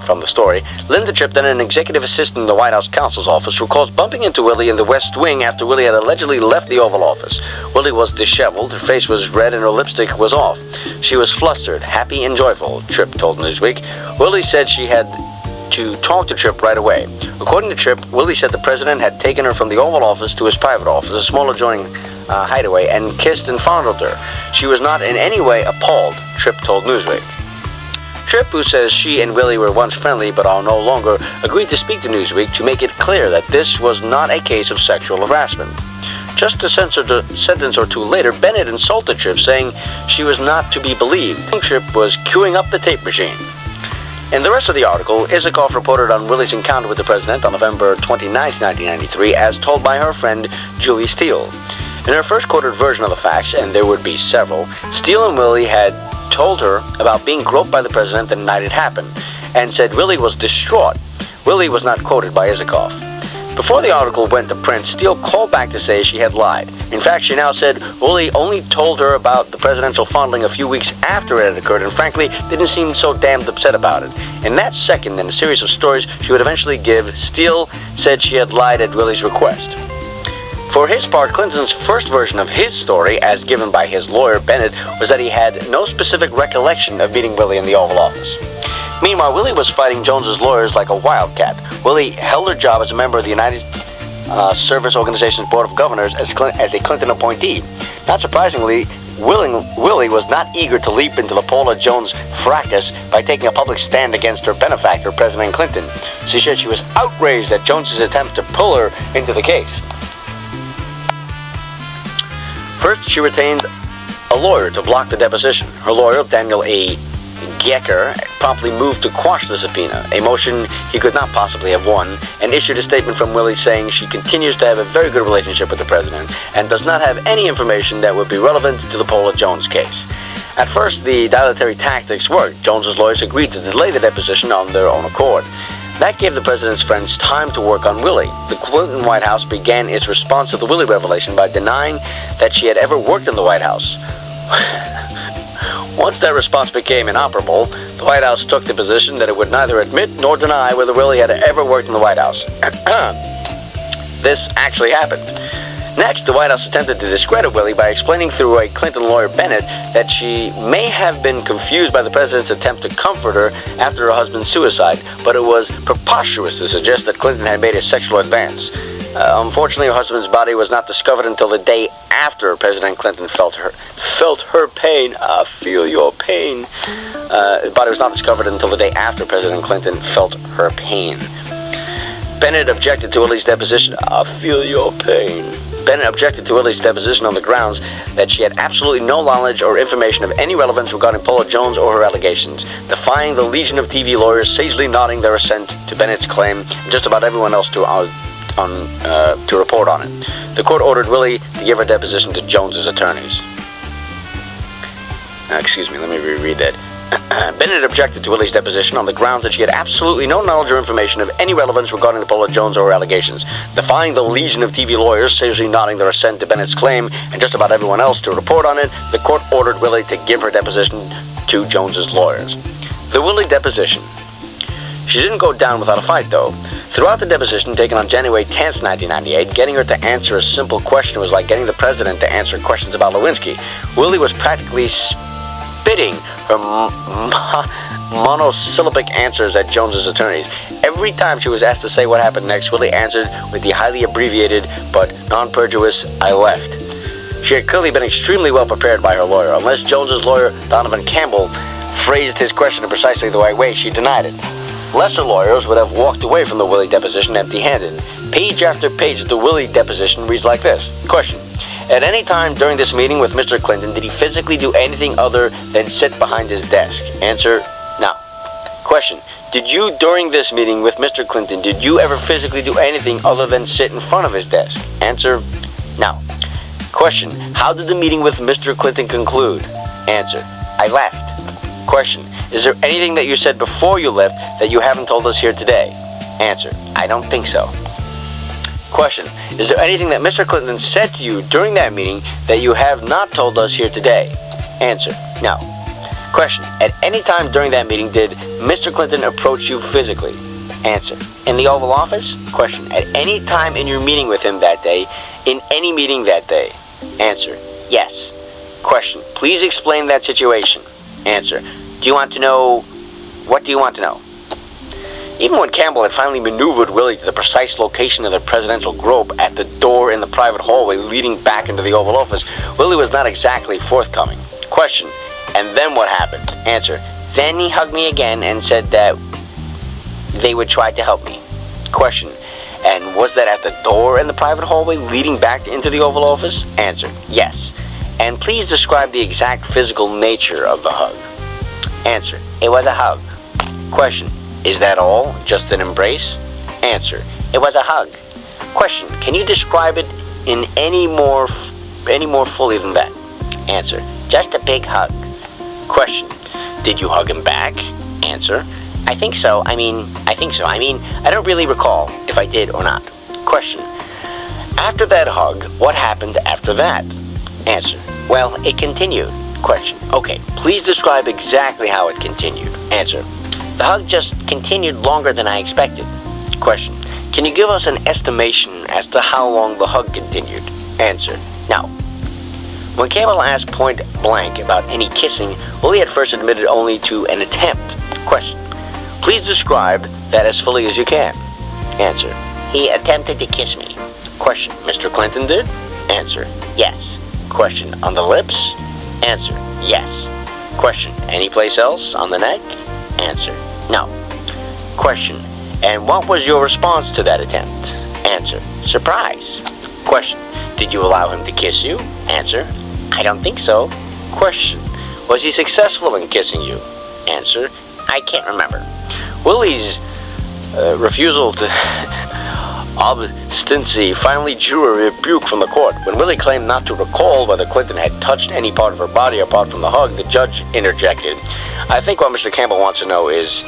an executive assistant in the White House counsel's office, recalls bumping into Willey in the West Wing after Willey had allegedly left the Oval Office. Willey was disheveled, her face was red, and her lipstick was off. She was flustered, happy, and joyful, Tripp told Newsweek. Willey said she had to talk to Tripp right away. According to Tripp, Willie said the president had taken her from the Oval Office to his private office, a small adjoining hideaway, and kissed and fondled her. She was not in any way appalled, Tripp told Newsweek. Tripp, who says she and Willie were once friendly but are no longer, agreed to speak to Newsweek to make it clear that this was not a case of sexual harassment. Just a sentence or two later, Bennett insulted Tripp, saying she was not to be believed. Tripp was queuing up the tape machine. In the rest of the article, Isikoff reported on Willie's encounter with the president on November 29, 1993, as told by her friend Julie Steele. In her first quoted version of the facts, and there would be several, Steele and Willie had told her about being groped by the president the night it happened, and said Willie was distraught. Willie was not quoted by Isikoff. Before the article went to print, Steele called back to say she had lied. In fact, she now said Willie only told her about the presidential fondling a few weeks after it had occurred, and frankly, didn't seem so damned upset about it. In that second, in a series of stories she would eventually give, Steele said she had lied at Willie's request. For his part, Clinton's first version of his story, as given by his lawyer, Bennett, was that he had no specific recollection of meeting Willie in the Oval Office. Meanwhile, Willie was fighting Jones's lawyers like a wildcat. Willie held her job as a member of the United Service Organization's Board of Governors as a Clinton appointee. Not surprisingly, Willie was not eager to leap into the Paula Jones fracas by taking a public stand against her benefactor, President Clinton. She said she was outraged at Jones's attempt to pull her into the case. First, she retained a lawyer to block the deposition. Her lawyer, Daniel A. Gecker, promptly moved to quash the subpoena, a motion he could not possibly have won, and issued a statement from Willie saying she continues to have a very good relationship with the president and does not have any information that would be relevant to the Paula Jones case. At first, the dilatory tactics worked. Jones's lawyers agreed to delay the deposition on their own accord. That gave the president's friends time to work on Willie. The Clinton White House began its response to the Willie revelation by denying that she had ever worked in the White House. Once that response became inoperable, the White House took the position that it would neither admit nor deny whether Willie had ever worked in the White House. This actually happened. Next, the White House attempted to discredit Willie by explaining through a Clinton lawyer, Bennett, that she may have been confused by the president's attempt to comfort her after her husband's suicide, but it was preposterous to suggest that Clinton had made a sexual advance. Unfortunately, her husband's body was not discovered until the day after President Clinton felt her pain. I feel your pain. The body was not discovered until the day after President Clinton felt her pain. Bennett objected to Willie's deposition. I feel your pain. Bennett objected to Willie's deposition on the grounds that she had absolutely no knowledge or information of any relevance regarding Paula Jones or her allegations, defying the legion of TV lawyers sagely nodding their assent to Bennett's claim and just about everyone else to report on it. The court ordered Willie to give her deposition to Jones's attorneys. Excuse me, let me reread that. Bennett objected to Willie's deposition on the grounds that she had absolutely no knowledge or information of any relevance regarding the Paula Jones or her allegations, defying the legion of TV lawyers sagely nodding their assent to Bennett's claim and just about everyone else to report on it. The court ordered Willie to give her deposition to Jones's lawyers. The Willie deposition. She didn't go down without a fight, though. Throughout the deposition taken on January 10th, 1998, getting her to answer a simple question was like getting the president to answer questions about Lewinsky. Willie was practically spitting her monosyllabic answers at Jones's attorneys. Every time she was asked to say what happened next, Willie answered with the highly abbreviated but non-perjuous, "I left." She had clearly been extremely well prepared by her lawyer. Unless Jones's lawyer, Donovan Campbell, phrased his question in precisely the right way, she denied it. Lesser lawyers would have walked away from the Willie deposition empty-handed. Page after page of the Willie deposition reads like this. Question. At any time during this meeting with Mr. Clinton, did he physically do anything other than sit behind his desk? Answer, no. Question. Did you, during this meeting with Mr. Clinton, did you ever physically do anything other than sit in front of his desk? Answer, no. Question. How did the meeting with Mr. Clinton conclude? Answer, I left. Question. Is there anything that you said before you left that you haven't told us here today? Answer. I don't think so. Question. Is there anything that Mr. Clinton said to you during that meeting that you have not told us here today? Answer. No. Question. At any time during that meeting did Mr. Clinton approach you physically? Answer. In the Oval Office? Question. At any time in your meeting with him that day, in any meeting that day? Answer. Yes. Question. Please explain that situation. Answer. Do you want to know? What do you want to know? Even when Campbell had finally maneuvered Willie to the precise location of the presidential grope at the door in the private hallway leading back into the Oval Office, Willie was not exactly forthcoming. Question: and then what happened? Answer: then he hugged me again and said that they would try to help me. Question: and was that at the door in the private hallway leading back into the Oval Office? Answer: yes. And please describe the exact physical nature of the hug. Answer: it was a hug. Question: is that all? Just an embrace? Answer: it was a hug. Question: can you describe it in any more fully than that? Answer: just a big hug. Question: did you hug him back? Answer: I think so. I mean, I don't really recall if I did or not. Question: after that hug, what happened after that? Answer: well, it continued. Question: okay, please describe exactly how it continued. Answer: the hug just continued longer than I expected. Question: can you give us an estimation as to how long the hug continued? Answer: no. When Campbell asked point blank about any kissing, Willie at first admitted only to an attempt. Question: please describe that as fully as you can. Answer: he attempted to kiss me. Question: Mr. Clinton did? Answer: yes. Question: on the lips? Answer: yes. Question: any place else? On the neck? Answer: no. Question: and what was your response to that attempt? Answer: surprise. Question: did you allow him to kiss you? Answer: I don't think so. Question: was he successful in kissing you? Answer: I can't remember. Willie's refusal to obstinacy finally drew a rebuke from the court. When Willie claimed not to recall whether Clinton had touched any part of her body apart from the hug, the judge interjected. I think what Mr. Campbell wants to know is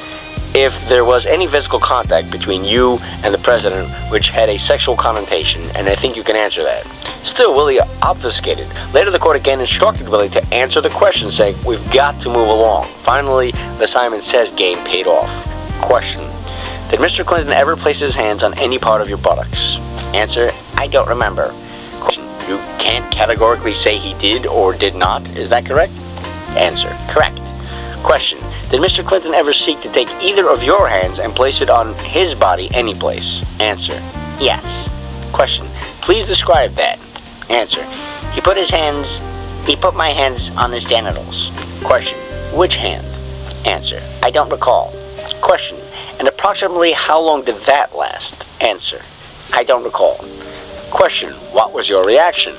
if there was any physical contact between you and the president which had a sexual connotation, and I think you can answer that. Still, Willie obfuscated. Later, the court again instructed Willie to answer the question, saying, we've got to move along. Finally, the Simon Says game paid off. Question: did Mr. Clinton ever place his hands on any part of your buttocks? Answer: I don't remember. Question: you can't categorically say he did or did not, is that correct? Answer: correct. Question: did Mr. Clinton ever seek to take either of your hands and place it on his body any place? Answer: yes. Question: please describe that. Answer: he put my hands on his genitals. Question: which hand? Answer: I don't recall. Question: and approximately how long did that last? Answer: I don't recall. Question: what was your reaction?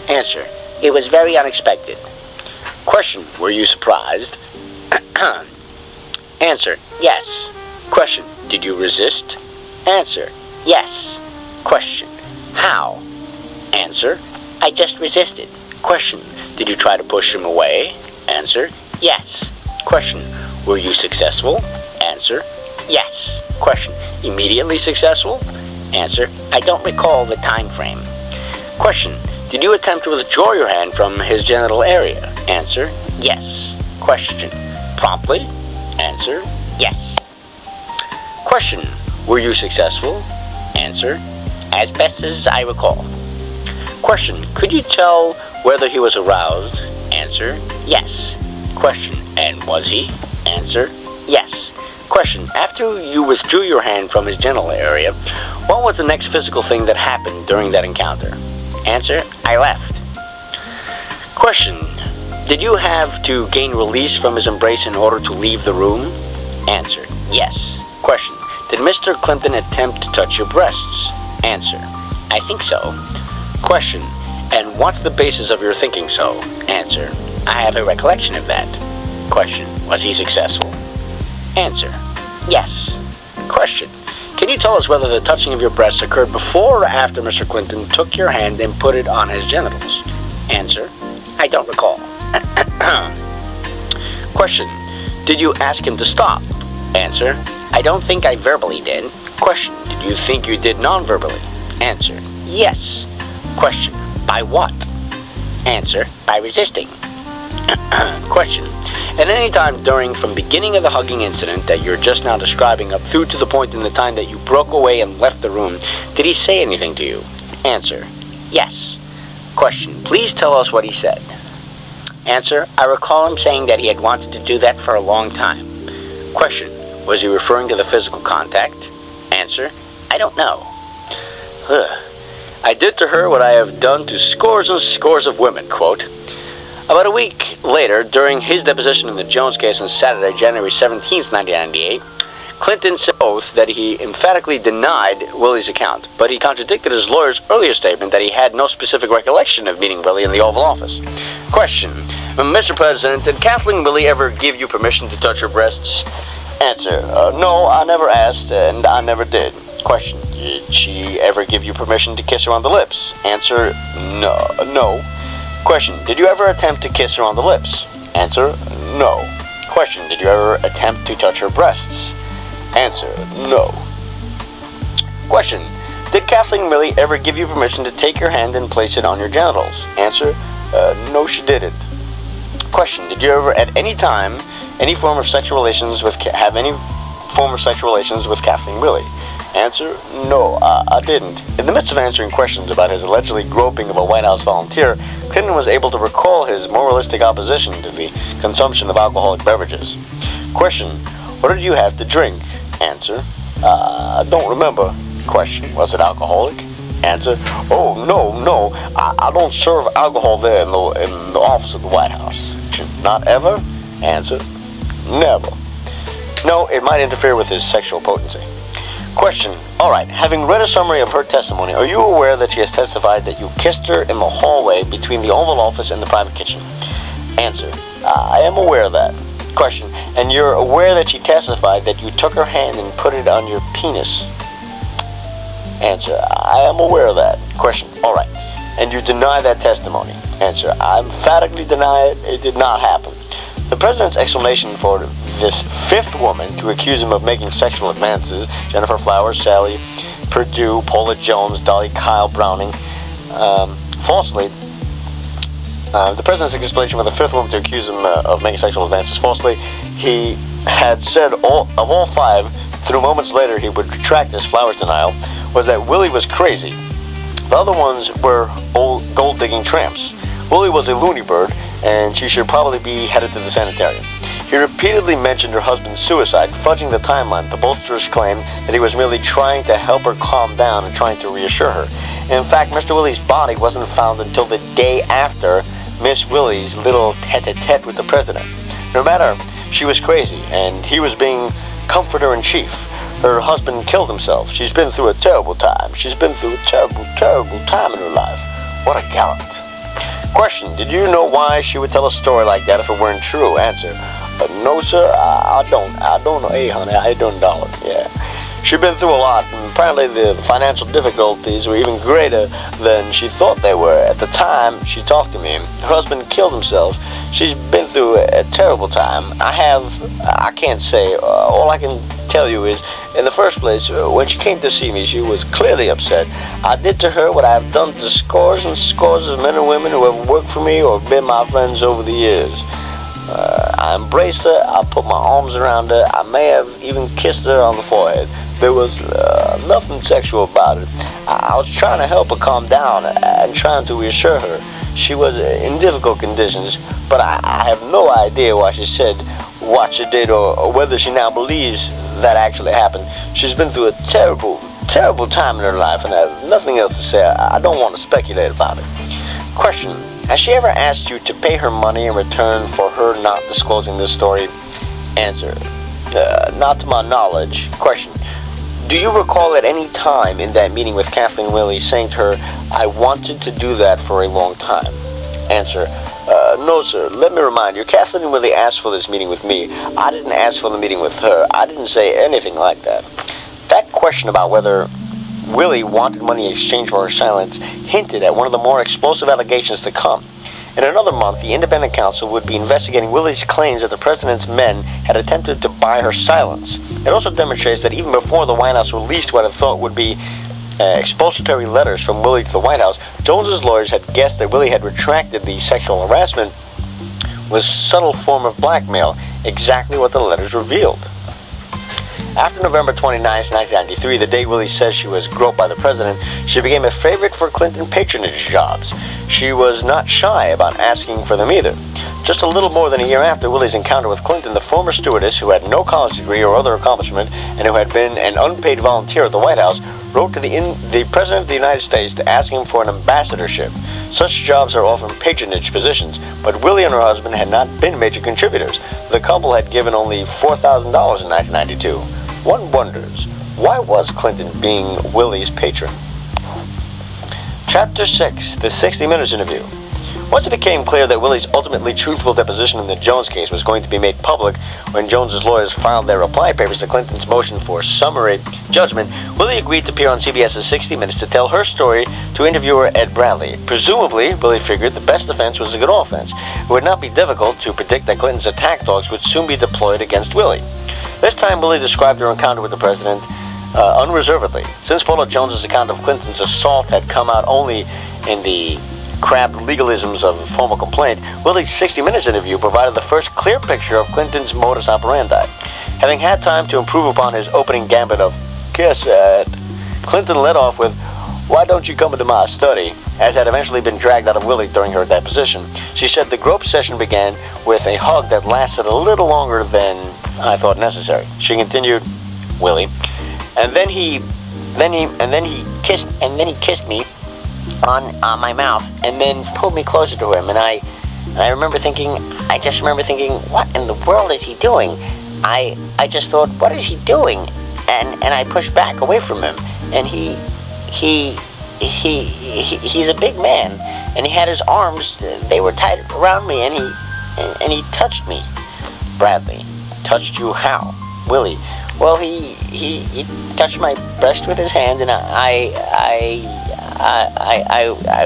Answer: it was very unexpected. Question: were you surprised? Answer: yes. Question: did you resist? Answer: yes. Question: how? Answer: I just resisted. Question: did you try to push him away? Answer: yes. Question: were you successful? Answer: yes. Question: immediately successful? Answer: I don't recall the time frame. Question: did you attempt to withdraw your hand from his genital area? Answer: yes. Question: promptly? Answer: yes. Question: were you successful? Answer: as best as I recall. Question: could you tell whether he was aroused? Answer: yes. Question: and was he? Answer: yes. Question: after you withdrew your hand from his genital area, what was the next physical thing that happened during that encounter? Answer: I left. Question: did you have to gain release from his embrace in order to leave the room? Answer: yes. Question: did Mr. Clinton attempt to touch your breasts? Answer: I think so. Question: and what's the basis of your thinking so? Answer: I have a recollection of that. Question: was he successful? Answer: yes. Question: can you tell us whether the touching of your breasts occurred before or after Mr. Clinton took your hand and put it on his genitals? Answer: I don't recall. Question: did you ask him to stop? Answer: I don't think I verbally did. Question: did you think you did non-verbally? Answer: yes. Question: by what? Answer: by resisting. Question: at any time from beginning of the hugging incident that you're just now describing up through to the point in the time that you broke away and left the room, did he say anything to you? Answer: yes. Question: please tell us what he said. Answer: I recall him saying that he had wanted to do that for a long time. Question: Was he referring to the physical contact? Answer, I don't know. I did to her what I have done to scores and scores of women, quote. About a week later, during his deposition in the Jones case on Saturday, January 17, 1998, Clinton said oath that he emphatically denied Willie's account, but he contradicted his lawyer's earlier statement that he had no specific recollection of meeting Willie in the Oval Office. Question, Mr. President, did Kathleen Willie ever give you permission to touch her breasts? Answer, no, I never asked, and I never did. Question, did she ever give you permission to kiss her on the lips? Answer, no. Question, did you ever attempt to kiss her on the lips? Answer, no. Question, did you ever attempt to touch her breasts? Answer, no. Question, did Kathleen Willie ever give you permission to take your hand and place it on your genitals? Answer, no, she didn't. Question, did you ever at any time have any form of sexual relations with Kathleen Willie? Answer, no, I didn't. In the midst of answering questions about his allegedly groping of a White House volunteer, Clinton was able to recall his moralistic opposition to the consumption of alcoholic beverages. Question, what did you have to drink? Answer, I don't remember. Question, was it alcoholic? Answer, oh, no, I don't serve alcohol there in the office of the White House. Not ever? Answer, never. No, it might interfere with his sexual potency. Question, alright, having read a summary of her testimony, are you aware that she has testified that you kissed her in the hallway between the Oval Office and the private kitchen? Answer, I am aware of that. Question, and you're aware that she testified that you took her hand and put it on your penis? Answer, I am aware of that. Question, alright, and you deny that testimony? Answer, I emphatically deny it. It did not happen. The president's explanation for this fifth woman to accuse him of making sexual advances, Jennifer Flowers, Sally Perdue, Paula Jones, Dolly Kyle Browning, falsely, the president's explanation for the fifth woman to accuse him of making sexual advances falsely, he had said of all five, through moments later he would retract his Flowers denial, was that Willie was crazy. The other ones were old gold-digging tramps. Willie was a loony bird, and she should probably be headed to the sanitarium. He repeatedly mentioned her husband's suicide, fudging the timeline to bolster his claim that he was merely trying to help her calm down and trying to reassure her. In fact, Mr. Willie's body wasn't found until the day after Miss Willie's little tete-a-tete with the president. No matter, she was crazy, and he was being comforter-in-chief. Her husband killed himself. She's been through a terrible time. She's been through a terrible, terrible time in her life. What a gallant. Question, did you know why she would tell a story like that if it weren't true? Answer, no, sir, I don't know. Hey, honey, I don't know. Yeah. She'd been through a lot, and apparently the financial difficulties were even greater than she thought they were. At the time she talked to me, her husband killed himself. She's been through a terrible time. I can't say. All I can tell you is, in the first place, when she came to see me, she was clearly upset. I did to her what I have done to scores and scores of men and women who have worked for me or been my friends over the years. I embraced her, I put my arms around her, I may have even kissed her on the forehead. There was nothing sexual about it. I was trying to help her calm down and trying to reassure her. She was in difficult conditions, but I have no idea why she said what she did or whether she now believes that actually happened. She's been through a terrible, terrible time in her life, and I have nothing else to say. I don't want to speculate about it. Question, has she ever asked you to pay her money in return for her not disclosing this story? Answer, not to my knowledge. Question, do you recall at any time in that meeting with Kathleen Willie saying to her, I wanted to do that for a long time? Answer, no, sir. Let me remind you, Kathleen Willie asked for this meeting with me. I didn't ask for the meeting with her. I didn't say anything like that. That question about whether Willie wanted money in exchange for her silence hinted at one of the more explosive allegations to come. In another month, the independent counsel would be investigating Willie's claims that the president's men had attempted to buy her silence. It also demonstrates that even before the White House released what it thought would be expository letters from Willie to the White House, Jones's lawyers had guessed that Willie had retracted the sexual harassment with subtle form of blackmail, exactly what the letters revealed. After November 29, 1993, the day Willie says she was groped by the president, she became a favorite for Clinton patronage jobs. She was not shy about asking for them either. Just a little more than a year after Willie's encounter with Clinton, the former stewardess, who had no college degree or other accomplishment and who had been an unpaid volunteer at the White House, wrote to the President of the United States to ask him for an ambassadorship. Such jobs are often patronage positions, but Willie and her husband had not been major contributors. The couple had given only $4,000 in 1992. One wonders, why was Clinton being Willie's patron? Chapter 6, the 60 Minutes interview. Once it became clear that Willie's ultimately truthful deposition in the Jones case was going to be made public when Jones's lawyers filed their reply papers to Clinton's motion for summary judgment, Willie agreed to appear on CBS's 60 Minutes to tell her story to interviewer Ed Bradley. Presumably, Willie figured the best defense was a good offense. It would not be difficult to predict that Clinton's attack dogs would soon be deployed against Willie. This time, Willie described her encounter with the president unreservedly. Since Paula Jones's account of Clinton's assault had come out only in the crabbed legalisms of a formal complaint, Willie's 60 Minutes interview provided the first clear picture of Clinton's modus operandi. Having had time to improve upon his opening gambit of "Kiss it," Clinton led off with, "Why don't you come into my study?" as had eventually been dragged out of Willie during her deposition. She said the grope session began with a hug that lasted a little longer than I thought necessary. She continued, "Willie, and then he kissed me on my mouth, and then pulled me closer to him, and I just remember thinking, what in the world is he doing? I just thought, what is he doing? And I pushed back away from him, and he's a big man, and he had his arms, they were tight around me, and he touched me." Bradley: "Touched you how?" Willie: "Well, he touched my breast with his hand, and I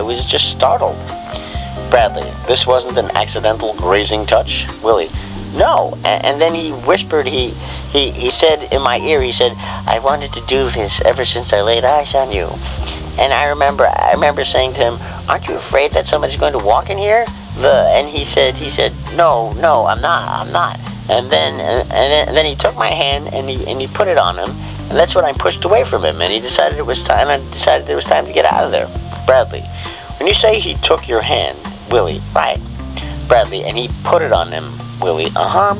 was just startled." Bradley: "This wasn't an accidental grazing touch?" Willie: "No." And then he whispered, he said in my ear, he said, "I wanted to do this ever since I laid eyes on you." And I remember saying to him, "Aren't you afraid that somebody's going to walk in here?" And he said, No, I'm not. And then he took my hand and he put it on him, and that's when I pushed away from him, and he decided it was time. And I decided it was time to get out of there. Bradley: "When you say he took your hand," Willie: "Right." Bradley: "And he put it on him." Willie: "Uh-huh."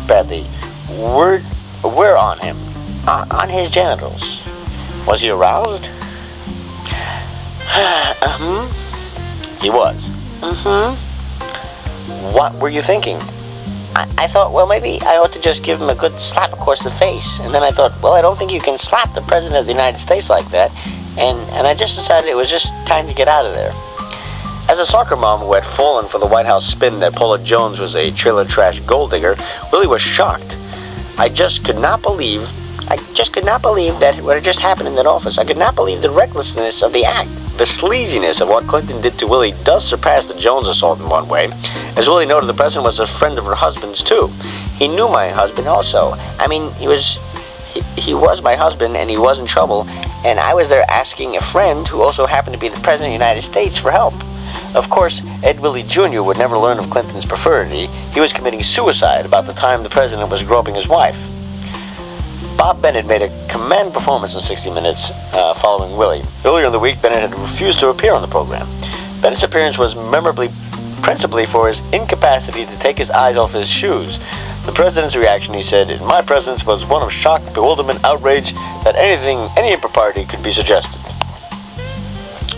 Bradley: We're on him, on his genitals. "Was he aroused?" He was. "What were you thinking?" I thought, well, maybe I ought to just give him a good slap across the face. And then I thought, well, I don't think you can slap the President of the United States like that. And I just decided it was just time to get out of there. As a soccer mom who had fallen for the White House spin that Paula Jones was a trailer trash gold digger, Willie was shocked. I just could not believe that what had just happened in that office. I could not believe the recklessness of the act. The sleaziness of what Clinton did to Willie does surpass the Jones assault in one way. As Willie noted, the president was a friend of her husband's too. He knew my husband also. I mean, he was my husband, and he was in trouble, and I was there asking a friend who also happened to be the president of the United States for help. Of course, Ed Willie Jr. would never learn of Clinton's perfidy. He was committing suicide about the time the president was groping his wife. Bob Bennett made a command performance in 60 Minutes following Willie. Earlier in the week, Bennett had refused to appear on the program. Bennett's appearance was principally for his incapacity to take his eyes off his shoes. The president's reaction, he said, in my presence was one of shock, bewilderment, outrage that any impropriety could be suggested.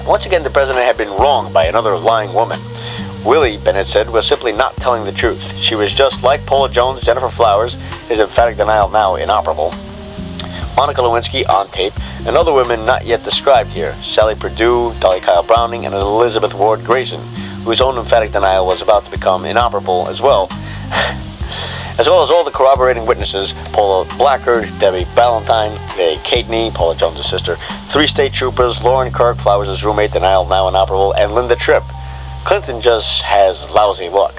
Once again, the president had been wronged by another lying woman. Willie, Bennett said, was simply not telling the truth. She was just like Paula Jones, Jennifer Flowers, his emphatic denial now inoperable, Monica Lewinsky on tape, and other women not yet described here, Sally Perdue, Dolly Kyle Browning, and Elizabeth Ward Grayson, whose own emphatic denial was about to become inoperable as well as all the corroborating witnesses, Paula Blackard, Debbie Ballantyne, Faye Cateney, Paula Jones' sister, 3 state troopers, Lauren Kirk, Flowers' roommate, denial now inoperable, and Linda Tripp. Clinton just has lousy luck.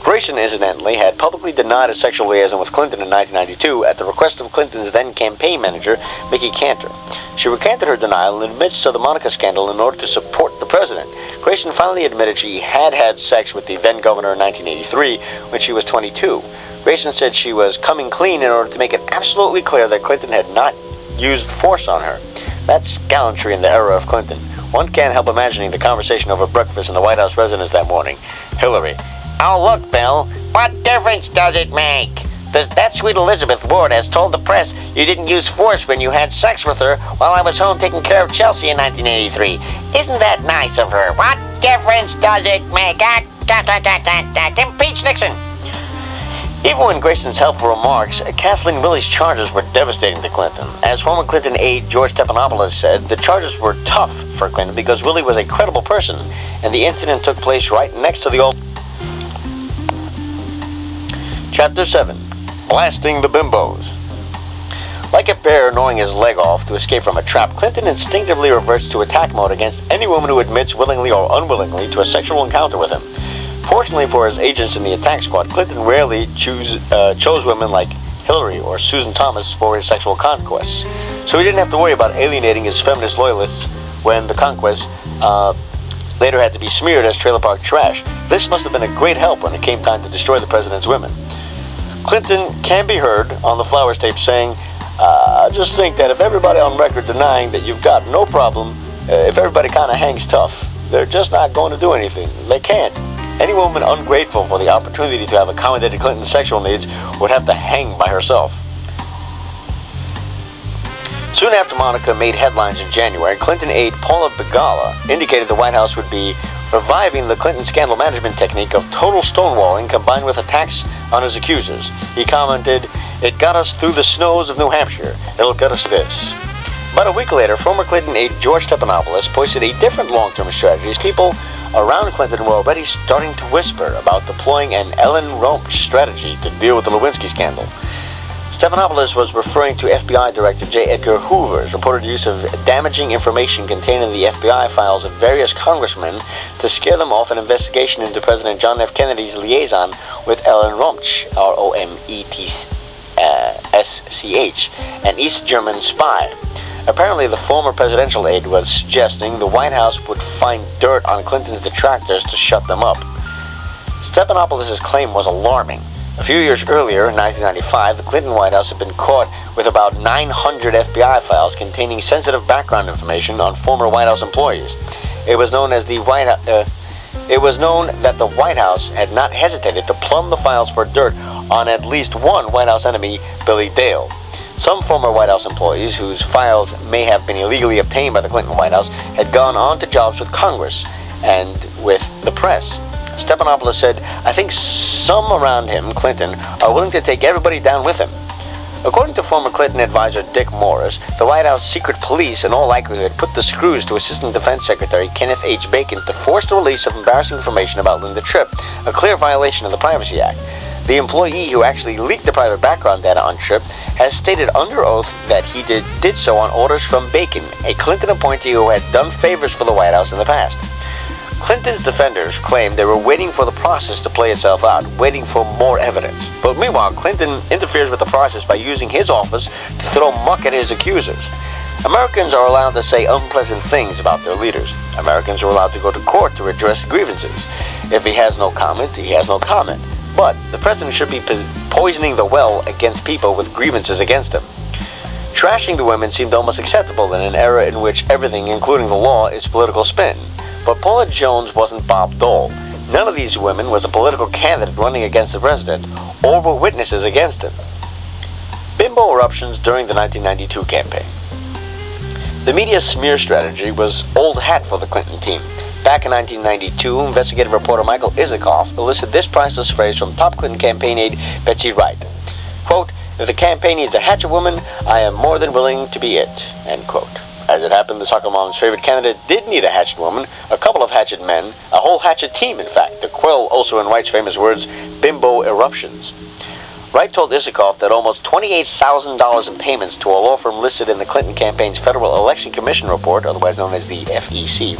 Grayson, incidentally, had publicly denied a sexual liaison with Clinton in 1992 at the request of Clinton's then campaign manager, Mickey Cantor. She recanted her denial in the midst of the Monica scandal in order to support the president. Grayson finally admitted she had sex with the then governor in 1983 when she was 22. Grayson said she was coming clean in order to make it absolutely clear that Clinton had not used force on her. That's gallantry in the era of Clinton. One can't help imagining the conversation over breakfast in the White House residence that morning. Hillary: Oh, look, Bill. What difference does it make? That sweet Elizabeth Ward has told the press you didn't use force when you had sex with her while I was home taking care of Chelsea in 1983. Isn't that nice of her? What difference does it make? Impeach Nixon! Even when Grayson's helpful remarks, Kathleen Willie's charges were devastating to Clinton. As former Clinton aide George Stephanopoulos said, the charges were tough for Clinton because Willie was a credible person, and the incident took place right next to the old... Chapter 7. Blasting the Bimbos. Like a bear gnawing his leg off to escape from a trap, Clinton instinctively reverts to attack mode against any woman who admits willingly or unwillingly to a sexual encounter with him. Fortunately for his agents in the attack squad, Clinton rarely chose women like Hillary or Susan Thomas for his sexual conquests, so he didn't have to worry about alienating his feminist loyalists when the conquests later had to be smeared as trailer park trash. This must have been a great help when it came time to destroy the president's women. Clinton can be heard on the Flowers tape saying, I just think that if everybody on record denying that you've got no problem, if everybody kind of hangs tough, they're just not going to do anything. They can't. Any woman ungrateful for the opportunity to have accommodated Clinton's sexual needs would have to hang by herself. Soon after Monica made headlines in January, Clinton aide Paula Begala indicated the White House would be reviving the Clinton scandal management technique of total stonewalling combined with attacks on his accusers. He commented, "It got us through the snows of New Hampshire. It'll get us this." About a week later, former Clinton aide George Stephanopoulos posted a different long-term strategy as people around Clinton were already starting to whisper about deploying an Ellen Rompch strategy to deal with the Lewinsky scandal. Stephanopoulos was referring to FBI Director J. Edgar Hoover's reported use of damaging information contained in the FBI files of various congressmen to scare them off an investigation into President John F. Kennedy's liaison with Ellen Rompch, R-O-M-E-T-S-C-H, an East German spy. Apparently, the former presidential aide was suggesting the White House would find dirt on Clinton's detractors to shut them up. Stephanopoulos' claim was alarming. A few years earlier, in 1995, the Clinton White House had been caught with about 900 FBI files containing sensitive background information on former White House employees. It was known that the White House had not hesitated to plumb the files for dirt on at least one White House enemy, Billy Dale. Some former White House employees, whose files may have been illegally obtained by the Clinton White House, had gone on to jobs with Congress and with the press. Stephanopoulos said, "I think some around him, Clinton, are willing to take everybody down with him." According to former Clinton advisor Dick Morris, the White House secret police in all likelihood put the screws to Assistant Defense Secretary Kenneth H. Bacon to force the release of embarrassing information about Linda Tripp, a clear violation of the Privacy Act. The employee who actually leaked the private background data on Tripp has stated under oath that he did so on orders from Bacon, a Clinton appointee who had done favors for the White House in the past. Clinton's defenders claimed they were waiting for the process to play itself out, waiting for more evidence. But meanwhile, Clinton interferes with the process by using his office to throw muck at his accusers. Americans are allowed to say unpleasant things about their leaders. Americans are allowed to go to court to redress grievances. If he has no comment, he has no comment. But the president should be poisoning the well against people with grievances against him. Trashing the women seemed almost acceptable in an era in which everything, including the law, is political spin. But Paula Jones wasn't Bob Dole. None of these women was a political candidate running against the president, or were witnesses against him. Bimbo eruptions during the 1992 campaign. The media smear strategy was old hat for the Clinton team. Back in 1992, investigative reporter Michael Isikoff elicited this priceless phrase from top Clinton campaign aide Betsy Wright. Quote, "If the campaign needs a hatchet woman, I am more than willing to be it." End quote. As it happened, the soccer mom's favorite candidate did need a hatchet woman, a couple of hatchet men, a whole hatchet team, in fact, to quell also in Wright's famous words, bimbo eruptions. Wright told Isikoff that almost $28,000 in payments to a law firm listed in the Clinton campaign's Federal Election Commission report, otherwise known as the FEC,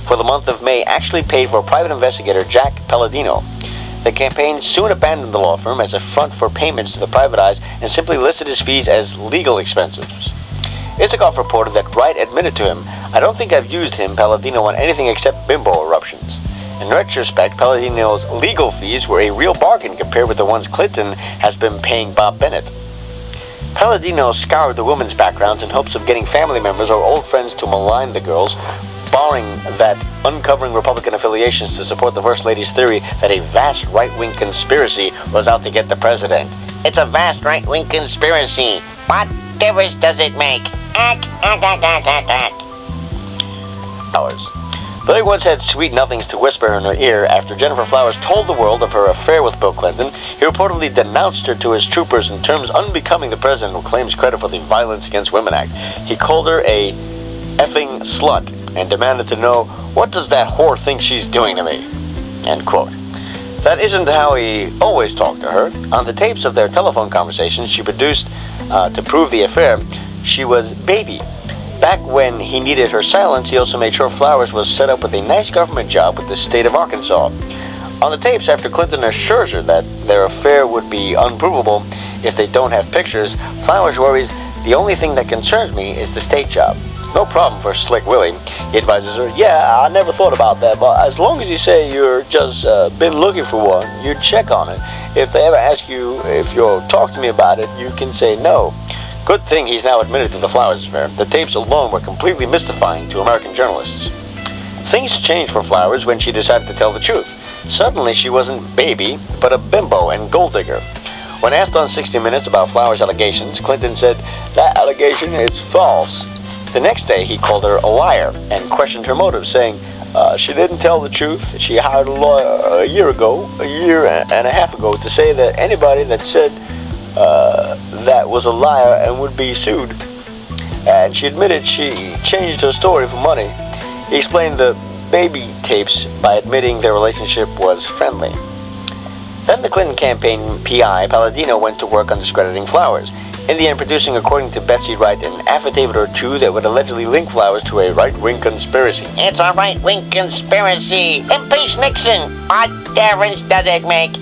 for the month of May actually paid for private investigator Jack Palladino. The campaign soon abandoned the law firm as a front for payments to the private eyes and simply listed his fees as legal expenses. Isikoff reported that Wright admitted to him, "I don't think I've used him, Palladino, on anything except bimbo eruptions." In retrospect, Palladino's legal fees were a real bargain compared with the ones Clinton has been paying Bob Bennett. Palladino scoured the women's backgrounds in hopes of getting family members or old friends to malign the girls barring that uncovering Republican affiliations to support the First Lady's theory that a vast right-wing conspiracy was out to get the president. It's a vast right-wing conspiracy. What difference does it make? Flowers. Billy once had sweet nothings to whisper in her ear after Jennifer Flowers told the world of her affair with Bill Clinton. He reportedly denounced her to his troopers in terms unbecoming the president who claims credit for the Violence Against Women Act. He called her a effing slut and demanded to know, what does that whore think she's doing to me? End quote. That isn't how he always talked to her. On the tapes of their telephone conversations she produced to prove the affair, she was baby. Back when he needed her silence, he also made sure Flowers was set up with a nice government job with the state of Arkansas. On the tapes, after Clinton assures her that their affair would be unprovable if they don't have pictures, Flowers worries, the only thing that concerns me is the state job. No problem for Slick Willie. He advises her, yeah, I never thought about that, but as long as you say you're just been looking for one, you'd check on it. If they ever ask you if you'll talk to me about it, you can say no. Good thing he's now admitted to the Flowers affair. The tapes alone were completely mystifying to American journalists. Things changed for Flowers when she decided to tell the truth. Suddenly she wasn't baby, but a bimbo and gold digger. When asked on 60 Minutes about Flowers' allegations, Clinton said, that allegation is false. The next day he called her a liar and questioned her motives, saying she didn't tell the truth. She hired a lawyer a year and a half ago, to say that anybody that said that was a liar and would be sued. And she admitted she changed her story for money. He explained the baby tapes by admitting their relationship was friendly. Then the Clinton campaign PI, Palladino, went to work on discrediting Flowers, in the end producing, according to Betsy Wright, an affidavit or two that would allegedly link Flowers to a right-wing conspiracy. It's a right-wing conspiracy. Impeach Nixon. What difference does it make?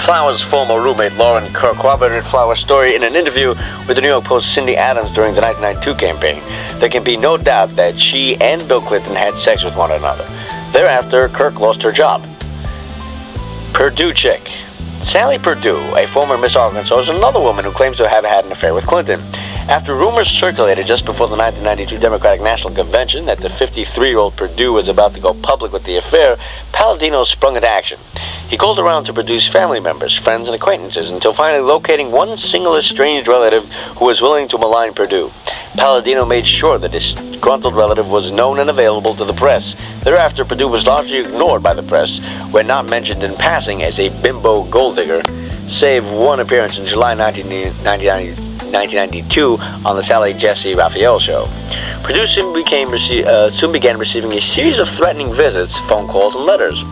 Flowers' former roommate Lauren Kerr corroborated Flowers' story in an interview with the New York Post's Cindy Adams during the 1992 campaign. There can be no doubt that she and Bill Clinton had sex with one another. Thereafter, Kirk lost her job. Purdue chick. Sally Purdue, a former Miss Arkansas, is another woman who claims to have had an affair with Clinton. After rumors circulated just before the 1992 Democratic National Convention that the 53-year-old Purdue was about to go public with the affair, Palladino sprung into action. He called around to Purdue's family members, friends, and acquaintances until finally locating one single estranged relative who was willing to malign Purdue. Palladino made sure that his disgruntled relative was known and available to the press. Thereafter, Purdue was largely ignored by the press, when not mentioned in passing as a bimbo gold digger, save one appearance in July 1992 on the Sally Jesse Raphael show. Purdue soon began receiving a series of threatening visits, phone calls, and letters.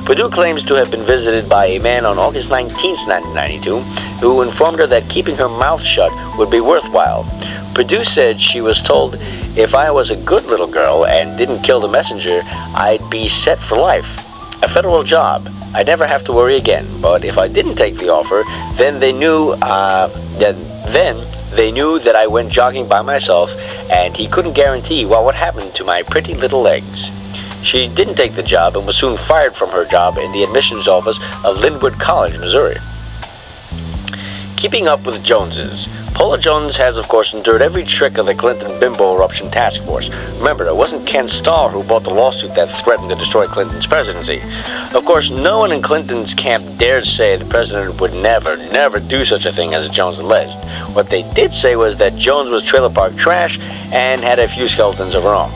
Purdue claims to have been visited by a man on August 19, 1992, who informed her that keeping her mouth shut would be worthwhile. Purdue said she was told, if I was a good little girl and didn't kill the messenger, I'd be set for life. A federal job. I'd never have to worry again. But if I didn't take the offer, then they knew that I went jogging by myself, and he couldn't guarantee what would happen to my pretty little legs. She didn't take the job and was soon fired from her job in the admissions office of Linwood College, Missouri. Keeping up with the Joneses. Paula Jones has, of course, endured every trick of the Clinton Bimbo Eruption Task Force. Remember, it wasn't Ken Starr who brought the lawsuit that threatened to destroy Clinton's presidency. Of course, no one in Clinton's camp dared say the president would never do such a thing as Jones alleged. What they did say was that Jones was trailer park trash and had a few skeletons of her own.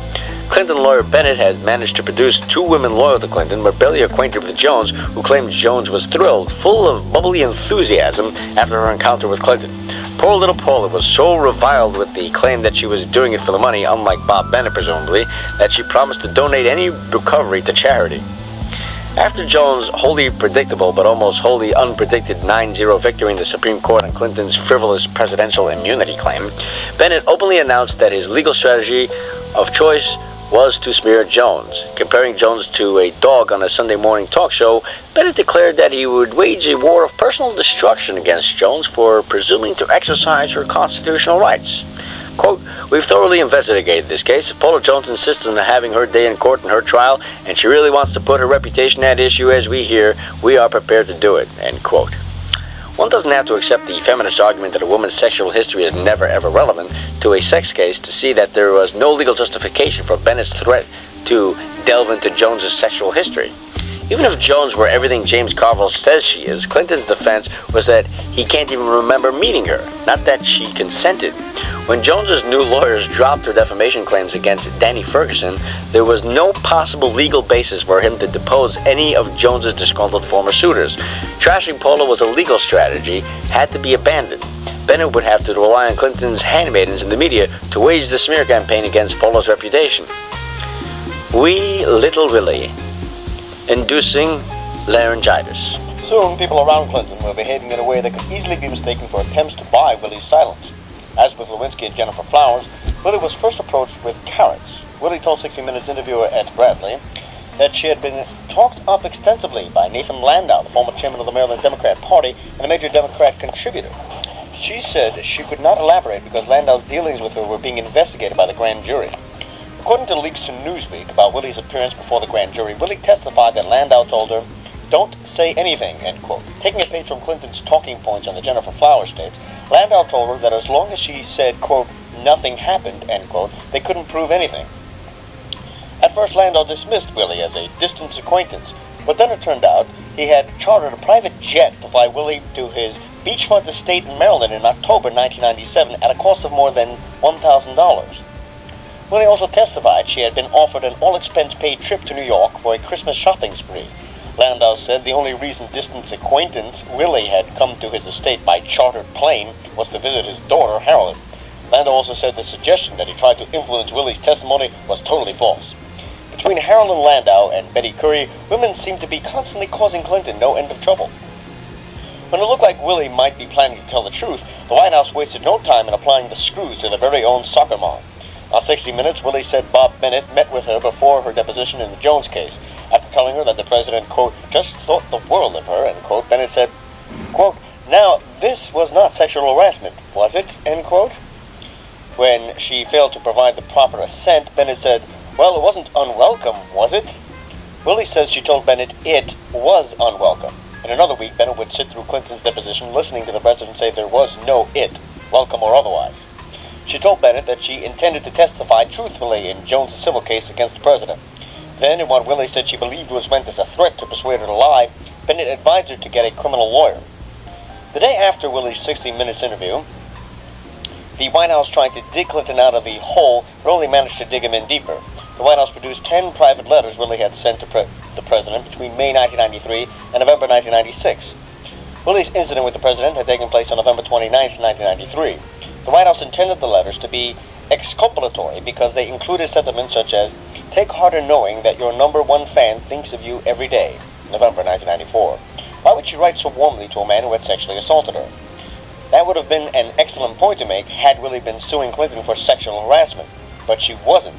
Clinton lawyer Bennett had managed to produce two women loyal to Clinton but barely acquainted with Jones, who claimed Jones was thrilled, full of bubbly enthusiasm after her encounter with Clinton. Poor little Paula was so reviled with the claim that she was doing it for the money, unlike Bob Bennett presumably, that she promised to donate any recovery to charity. After Jones' wholly predictable but almost wholly unpredicted 9-0 victory in the Supreme Court on Clinton's frivolous presidential immunity claim, Bennett openly announced that his legal strategy of choice was to smear Jones. Comparing Jones to a dog on a Sunday morning talk show, Bennett declared that he would wage a war of personal destruction against Jones for presuming to exercise her constitutional rights. Quote, we've thoroughly investigated this case. If Paula Jones insists on having her day in court in her trial, and she really wants to put her reputation at issue as we hear, we are prepared to do it, end quote. One doesn't have to accept the feminist argument that a woman's sexual history is never ever relevant to a sex case to see that there was no legal justification for Bennett's threat to delve into Jones's sexual history. Even if Jones were everything James Carville says she is, Clinton's defense was that he can't even remember meeting her, not that she consented. When Jones's new lawyers dropped their defamation claims against Danny Ferguson, there was no possible legal basis for him to depose any of Jones's disgruntled former suitors. Trashing Paula was a legal strategy, had to be abandoned. Bennett would have to rely on Clinton's handmaidens in the media to wage the smear campaign against Paula's reputation. Wee Little Willie, inducing laryngitis. Soon, people around Clinton were behaving in a way that could easily be mistaken for attempts to buy Willie's silence. As with Lewinsky and Jennifer Flowers, Willie was first approached with carrots. Willie told 60 Minutes interviewer Ed Bradley that she had been talked up extensively by Nathan Landau, the former chairman of the Maryland Democrat Party and a major Democrat contributor. She said she could not elaborate because Landau's dealings with her were being investigated by the grand jury. According to leaks to Newsweek about Willie's appearance before the grand jury, Willie testified that Landau told her, "Don't say anything," end quote. Taking a page from Clinton's talking points on the Jennifer Flowers tapes, Landau told her that as long as she said, quote, "nothing happened," end quote, they couldn't prove anything. At first, Landau dismissed Willie as a distant acquaintance, but then it turned out he had chartered a private jet to fly Willie to his beachfront estate in Maryland in October 1997 at a cost of more than $1,000. Willie also testified she had been offered an all-expense-paid trip to New York for a Christmas shopping spree. Landau said the only reason distant acquaintance Willie had come to his estate by chartered plane was to visit his daughter, Harold. Landau also said the suggestion that he tried to influence Willie's testimony was totally false. Between Harold and Landau and Betty Currie, women seemed to be constantly causing Clinton no end of trouble. When it looked like Willie might be planning to tell the truth, the White House wasted no time in applying the screws to their very own soccer mom. On 60 Minutes, Willie said Bob Bennett met with her before her deposition in the Jones case. After telling her that the president, quote, just thought the world of her, end quote, Bennett said, quote, "Now, this was not sexual harassment, was it?" end quote. When she failed to provide the proper assent, Bennett said, "Well, it wasn't unwelcome, was it?" Willie says she told Bennett it was unwelcome. In another week, Bennett would sit through Clinton's deposition listening to the president say there was no it, welcome or otherwise. She told Bennett that she intended to testify truthfully in Jones' civil case against the president. Then, in what Willie said she believed was meant as a threat to persuade her to lie, Bennett advised her to get a criminal lawyer. The day after Willie's 60 Minutes interview, the White House tried to dig Clinton out of the hole, but only managed to dig him in deeper. The White House produced 10 private letters Willie had sent to the president between May 1993 and November 1996. Willie's incident with the president had taken place on November 29, 1993. The White House intended the letters to be exculpatory because they included sentiments such as, "Take heart in knowing that your number one fan thinks of you every day," November 1994. Why would she write so warmly to a man who had sexually assaulted her? That would have been an excellent point to make had Willie been suing Clinton for sexual harassment, but she wasn't.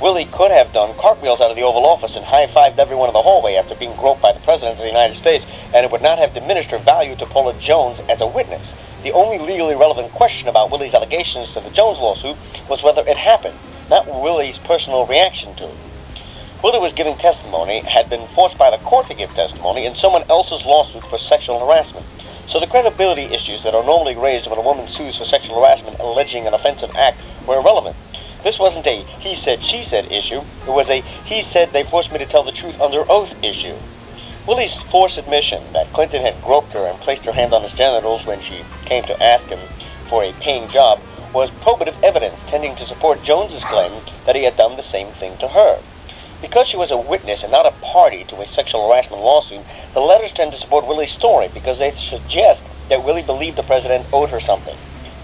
Willie could have done cartwheels out of the Oval Office and high-fived everyone in the hallway after being groped by the President of the United States, and it would not have diminished her value to Paula Jones as a witness. The only legally relevant question about Willie's allegations to the Jones lawsuit was whether it happened, not Willie's personal reaction to it. Willie was giving testimony, had been forced by the court to give testimony in someone else's lawsuit for sexual harassment. So the credibility issues that are normally raised when a woman sues for sexual harassment alleging an offensive act were irrelevant. This wasn't a he said, she said issue. It was a he said they forced me to tell the truth under oath issue. Willie's forced admission that Clinton had groped her and placed her hand on his genitals when she came to ask him for a paying job was probative evidence tending to support Jones's claim that he had done the same thing to her. Because she was a witness and not a party to a sexual harassment lawsuit, the letters tend to support Willie's story because they suggest that Willie believed the president owed her something.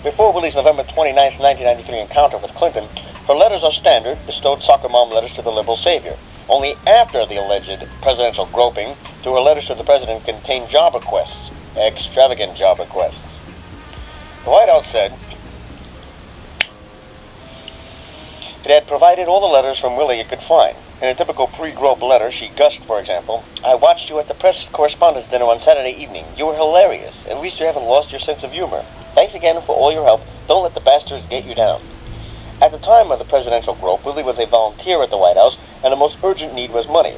Before Willie's November 29, 1993 encounter with Clinton, her letters are standard, bestowed soccer mom letters to the liberal savior. Only after the alleged presidential groping do her letters to the president contain job requests, extravagant job requests. The White House said it had provided all the letters from Willie it could find. In a typical pre-grope letter, she gushed, for example, "I watched you at the press correspondence dinner on Saturday evening. You were hilarious. At least you haven't lost your sense of humor. Thanks again for all your help. Don't let the bastards get you down." At the time of the presidential grope, Willie was a volunteer at the White House, and the most urgent need was money.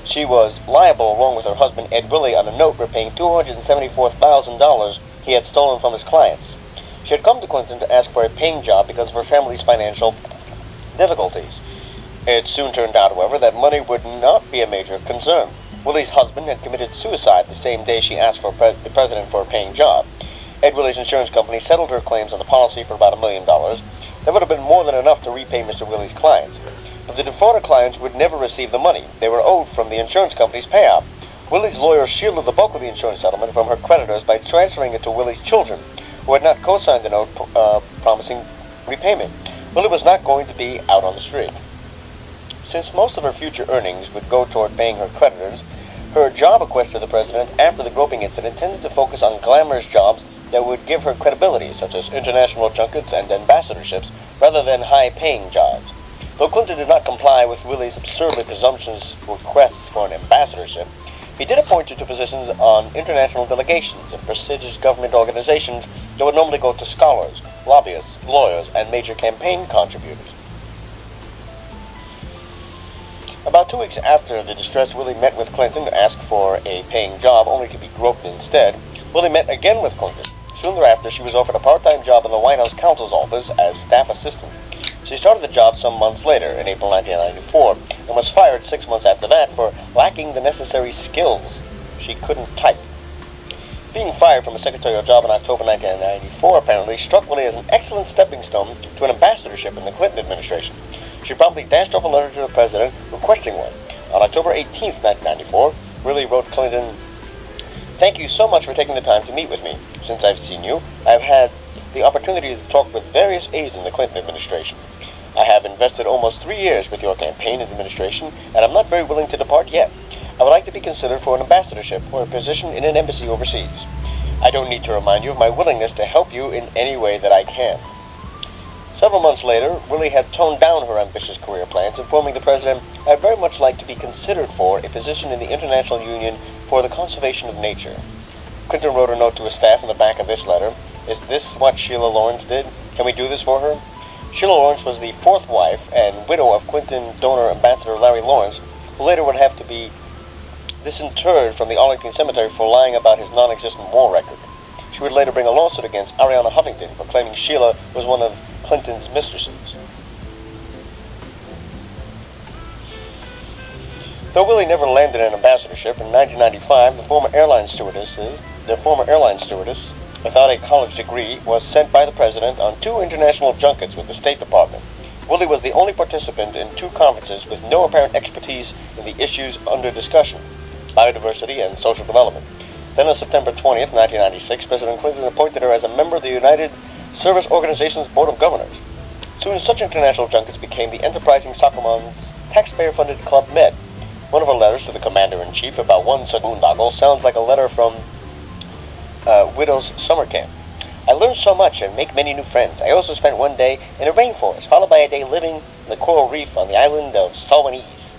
She was liable, along with her husband Ed Willie, on a note repaying $274,000 he had stolen from his clients. She had come to Clinton to ask for a paying job because of her family's financial difficulties. It soon turned out, however, that money would not be a major concern. Willie's husband had committed suicide the same day she asked for the president for a paying job. Ed Willie's insurance company settled her claims on the policy for about $1 million. That would have been more than enough to repay Mr. Willie's clients. But the defrauded clients would never receive the money they were owed from the insurance company's payout. Willie's lawyer shielded the bulk of the insurance settlement from her creditors by transferring it to Willie's children, who had not co-signed the note promising repayment. Willie was not going to be out on the street. Since most of her future earnings would go toward paying her creditors, her job request to the president after the groping incident tended to focus on glamorous jobs that would give her credibility, such as international junkets and ambassadorships, rather than high-paying jobs. Though Clinton did not comply with Willie's absurdly presumptuous request for an ambassadorship, he did appoint her to positions on international delegations in prestigious government organizations that would normally go to scholars, lobbyists, lawyers, and major campaign contributors. About 2 weeks after the distressed Willie met with Clinton to ask for a paying job, only to be groped instead, Willie met again with Clinton. Soon thereafter, she was offered a part-time job in the White House counsel's office as staff assistant. She started the job some months later, in April 1994, and was fired 6 months after that for lacking the necessary skills. She couldn't type. Being fired from a secretarial job in October 1994 apparently struck Willie as an excellent stepping stone to an ambassadorship in the Clinton administration. She promptly dashed off a letter to the president requesting one. On October 18, 1994, Willie wrote Clinton, "Thank you so much for taking the time to meet with me. Since I've seen you, I've had the opportunity to talk with various aides in the Clinton administration. I have invested almost 3 years with your campaign and administration, and I'm not very willing to depart yet. I would like to be considered for an ambassadorship or a position in an embassy overseas. I don't need to remind you of my willingness to help you in any way that I can." Several months later, Willie had toned down her ambitious career plans, informing the president, "I'd very much like to be considered for a position in the International Union for the Conservation of Nature." Clinton wrote a note to his staff in the back of this letter, "Is this what Sheila Lawrence did? Can we do this for her?" Sheila Lawrence was the fourth wife and widow of Clinton donor Ambassador Larry Lawrence, who later would have to be disinterred from the Arlington Cemetery for lying about his non-existent war record. She would later bring a lawsuit against Arianna Huffington for claiming Sheila was one of Clinton's mistresses. Though Willie never landed an ambassadorship, in 1995, the former airline stewardess, without a college degree, was sent by the president on 2 international junkets with the State Department. Willie was the only participant in 2 conferences with no apparent expertise in the issues under discussion, biodiversity and social development. Then on September 20th, 1996, President Clinton appointed her as a member of the United Service Organization's Board of Governors. Soon such international junkets became the enterprising soccer mom's taxpayer-funded Club Med. One of her letters to the Commander-in-Chief about one such boondoggle sounds like a letter from Widow's Summer Camp. "I learned so much and make many new friends. I also spent one day in a rainforest, followed by a day living in the coral reef on the island of Salwanese.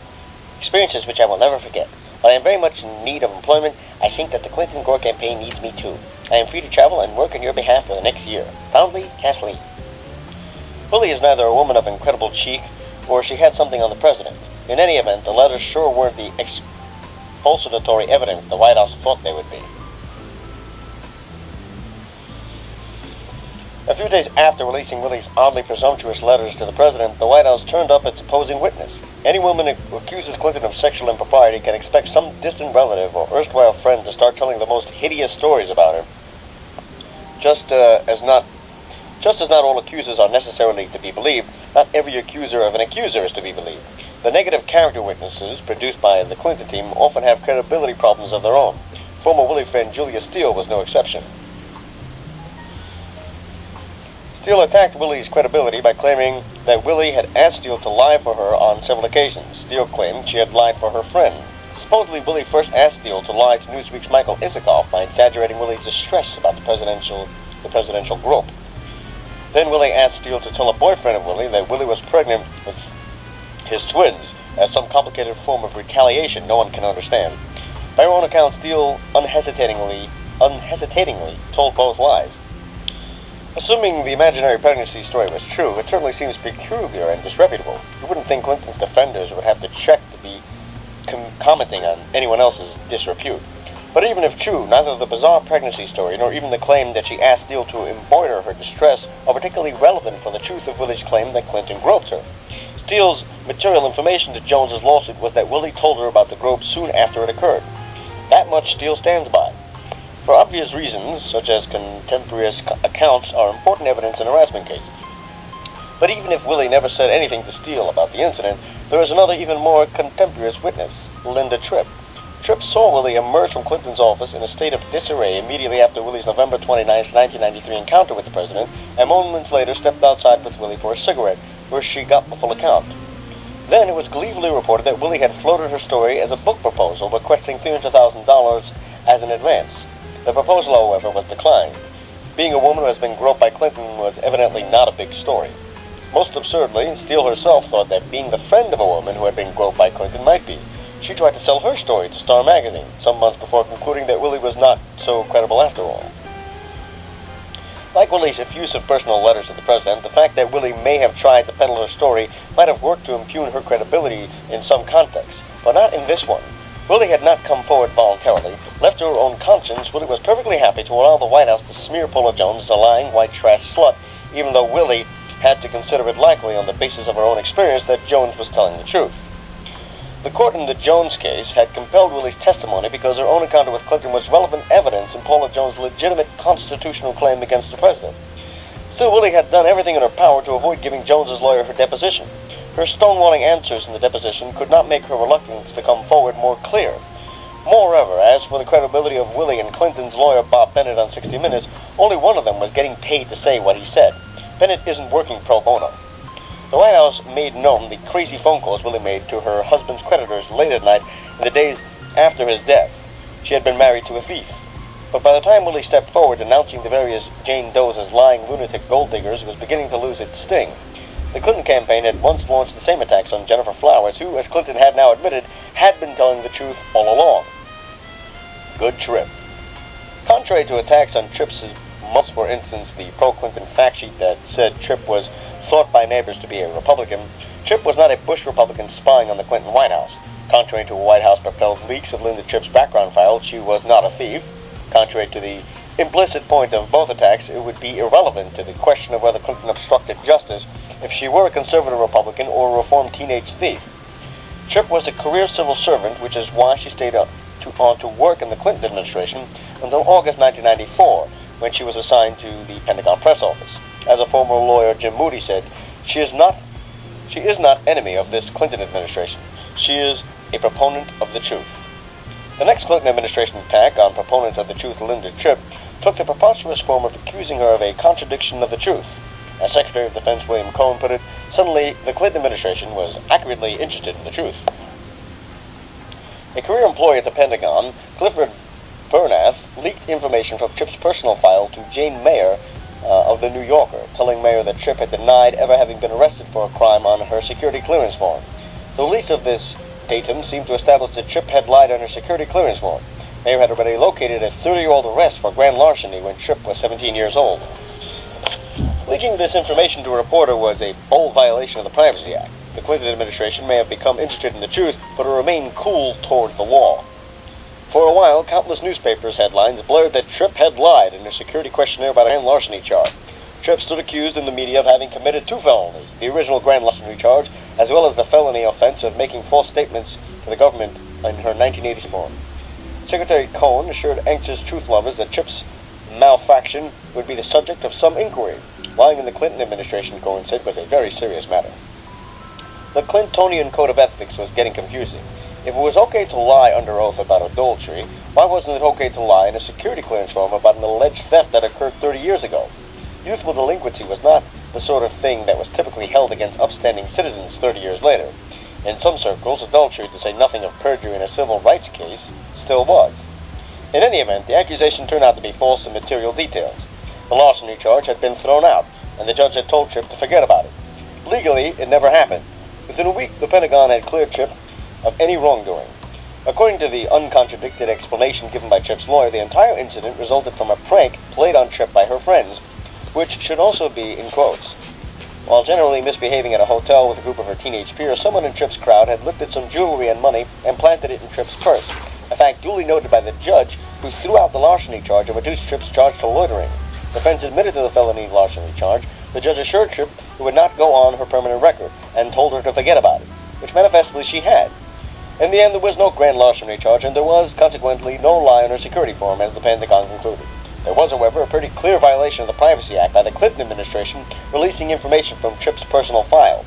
Experiences which I will never forget. While I am very much in need of employment, I think that the Clinton-Gore campaign needs me too. I am free to travel and work on your behalf for the next year. Fondly, Kathleen." Willie is neither a woman of incredible cheek or she had something on the president. In any event, the letters sure weren't the expulsatory evidence the White House thought they would be. A few days after releasing Willie's oddly presumptuous letters to the president, the White House turned up its opposing witness. Any woman who accuses Clinton of sexual impropriety can expect some distant relative or erstwhile friend to start telling the most hideous stories about her. Just as not all accusers are necessarily to be believed, not every accuser of an accuser is to be believed. The negative character witnesses produced by the Clinton team often have credibility problems of their own. Former Willie friend Julia Steele was no exception. Steele attacked Willie's credibility by claiming that Willie had asked Steele to lie for her on several occasions. Steele claimed she had lied for her friend. Supposedly, Willie first asked Steele to lie to Newsweek's Michael Isikoff by exaggerating Willie's distress about the presidential grope. Then Willie asked Steele to tell a boyfriend of Willie that Willie was pregnant with his twins, as some complicated form of retaliation no one can understand. By her own account, Steele unhesitatingly told both lies. Assuming the imaginary pregnancy story was true, it certainly seems peculiar and disreputable. You wouldn't think Clinton's defenders would have to check to be commenting on anyone else's disrepute. But even if true, neither the bizarre pregnancy story nor even the claim that she asked Steele to embroider her distress are particularly relevant for the truth of Willie's claim that Clinton groped her. Steele's material information to Jones's lawsuit was that Willie told her about the grope soon after it occurred. That much Steele stands by. For obvious reasons, such as contemporaneous accounts are important evidence in harassment cases. But even if Willie never said anything to Steele about the incident, there is another even more contemporaneous witness, Linda Tripp. Tripp saw Willie emerge from Clinton's office in a state of disarray immediately after Willie's November 29, 1993 encounter with the president, and moments later stepped outside with Willie for a cigarette, where she got the full account. Then it was gleefully reported that Willie had floated her story as a book proposal, requesting $300,000 as an advance. The proposal, however, was declined. Being a woman who has been groped by Clinton was evidently not a big story. Most absurdly, Steele herself thought that being the friend of a woman who had been groped by Clinton might be. She tried to sell her story to Star magazine, some months before concluding that Willie was not so credible after all. Like Willie's effusive personal letters to the president, the fact that Willie may have tried to peddle her story might have worked to impugn her credibility in some contexts, but not in this one. Willie had not come forward voluntarily. Left to her own conscience, Willie was perfectly happy to allow the White House to smear Paula Jones as a lying, white trash slut, even though Willie had to consider it likely on the basis of her own experience that Jones was telling the truth. The court in the Jones case had compelled Willie's testimony because her own encounter with Clinton was relevant evidence in Paula Jones' legitimate constitutional claim against the president. Still, Willie had done everything in her power to avoid giving Jones's lawyer her deposition. Her stonewalling answers in the deposition could not make her reluctance to come forward more clear. Moreover, as for the credibility of Willie and Clinton's lawyer Bob Bennett on 60 Minutes, only one of them was getting paid to say what he said. Bennett isn't working pro bono. The White House made known the crazy phone calls Willie made to her husband's creditors late at night in the days after his death. She had been married to a thief. But by the time Willie stepped forward denouncing the various Jane Does as lying lunatic gold diggers, it was beginning to lose its sting. The Clinton campaign had once launched the same attacks on Jennifer Flowers, who, as Clinton had now admitted, had been telling the truth all along. Good Tripp. Contrary to attacks on Tripp's months, for instance, the pro-Clinton fact sheet that said Tripp was thought by neighbors to be a Republican, Tripp was not a Bush Republican spying on the Clinton White House. Contrary to White House-propelled leaks of Linda Tripp's background file, she was not a thief. Contrary to the implicit point of both attacks, it would be irrelevant to the question of whether Clinton obstructed justice if she were a conservative Republican or a reformed teenage thief. Tripp was a career civil servant, which is why she stayed on to work in the Clinton administration until August 1994, when she was assigned to the Pentagon press office. As a former lawyer, Jim Moody said, she is not enemy of this Clinton administration. She is a proponent of the truth. The next Clinton administration attack on proponents of the truth, Linda Tripp, took the preposterous form of accusing her of a contradiction of the truth. As Secretary of Defense William Cohen put it, suddenly the Clinton administration was accurately interested in the truth. A career employee at the Pentagon, Clifford Bernath, leaked information from Tripp's personal file to Jane Mayer of the New Yorker, telling Mayer that Tripp had denied ever having been arrested for a crime on her security clearance form. The release of this datum seemed to establish that Tripp had lied on her security clearance form. Mayer had already located a 30-year-old arrest for grand larceny when Tripp was 17 years old. Leaking this information to a reporter was a bold violation of the Privacy Act. The Clinton administration may have become interested in the truth, but it remained cool toward the law. For a while, countless newspapers' headlines blared that Tripp had lied in her security questionnaire about a grand larceny charge. Tripp stood accused in the media of having committed 2 felonies, the original grand larceny charge, as well as the felony offense of making false statements to the government in her 1980 form. Secretary Cohen assured anxious truth lovers that Tripp's malfaction would be the subject of some inquiry. Lying in the Clinton administration, Cohen said, was a very serious matter. The Clintonian code of ethics was getting confusing. If it was okay to lie under oath about adultery, why wasn't it okay to lie in a security clearance form about an alleged theft that occurred 30 years ago? Youthful delinquency was not the sort of thing that was typically held against upstanding citizens 30 years later. In some circles, adultery, to say nothing of perjury in a civil rights case, still was. In any event, the accusation turned out to be false in material details. The larceny charge had been thrown out, and the judge had told Tripp to forget about it. Legally, it never happened. Within a week, the Pentagon had cleared Tripp of any wrongdoing. According to the uncontradicted explanation given by Tripp's lawyer, the entire incident resulted from a prank played on Tripp by her friends, which should also be in quotes. While generally misbehaving at a hotel with a group of her teenage peers, someone in Tripp's crowd had lifted some jewelry and money and planted it in Tripp's purse, a fact duly noted by the judge, who threw out the larceny charge and reduced Tripp's charge to loitering. Defense admitted to the felony larceny charge. The judge assured Tripp it would not go on her permanent record, and told her to forget about it, which manifestly she had. In the end, there was no grand larceny charge, and there was, consequently, no lie on her security form, as the Pentagon concluded. There was, however, a pretty clear violation of the Privacy Act by the Clinton administration releasing information from Tripp's personal file.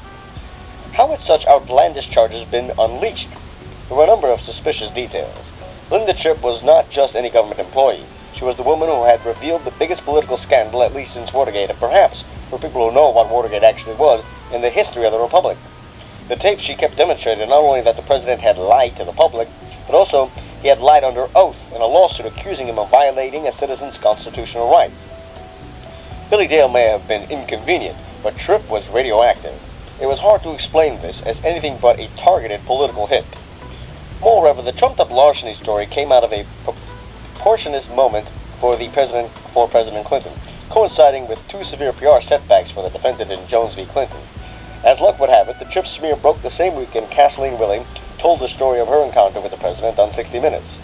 How had such outlandish charges been unleashed? There were a number of suspicious details. Linda Tripp was not just any government employee. She was the woman who had revealed the biggest political scandal, at least since Watergate, and perhaps, for people who know what Watergate actually was, in the history of the Republic. The tapes she kept demonstrated not only that the president had lied to the public, but also he had lied under oath in a lawsuit accusing him of violating a citizen's constitutional rights. Billy Dale may have been inconvenient, but Tripp was radioactive. It was hard to explain this as anything but a targeted political hit. Moreover, the trumped-up larceny story came out of a proportionist moment for President Clinton, coinciding with two severe PR setbacks for the defendant in Jones v. Clinton. As luck would have it, the Tripp smear broke the same weekend Kathleen Willing told the story of her encounter with the president on 60 Minutes.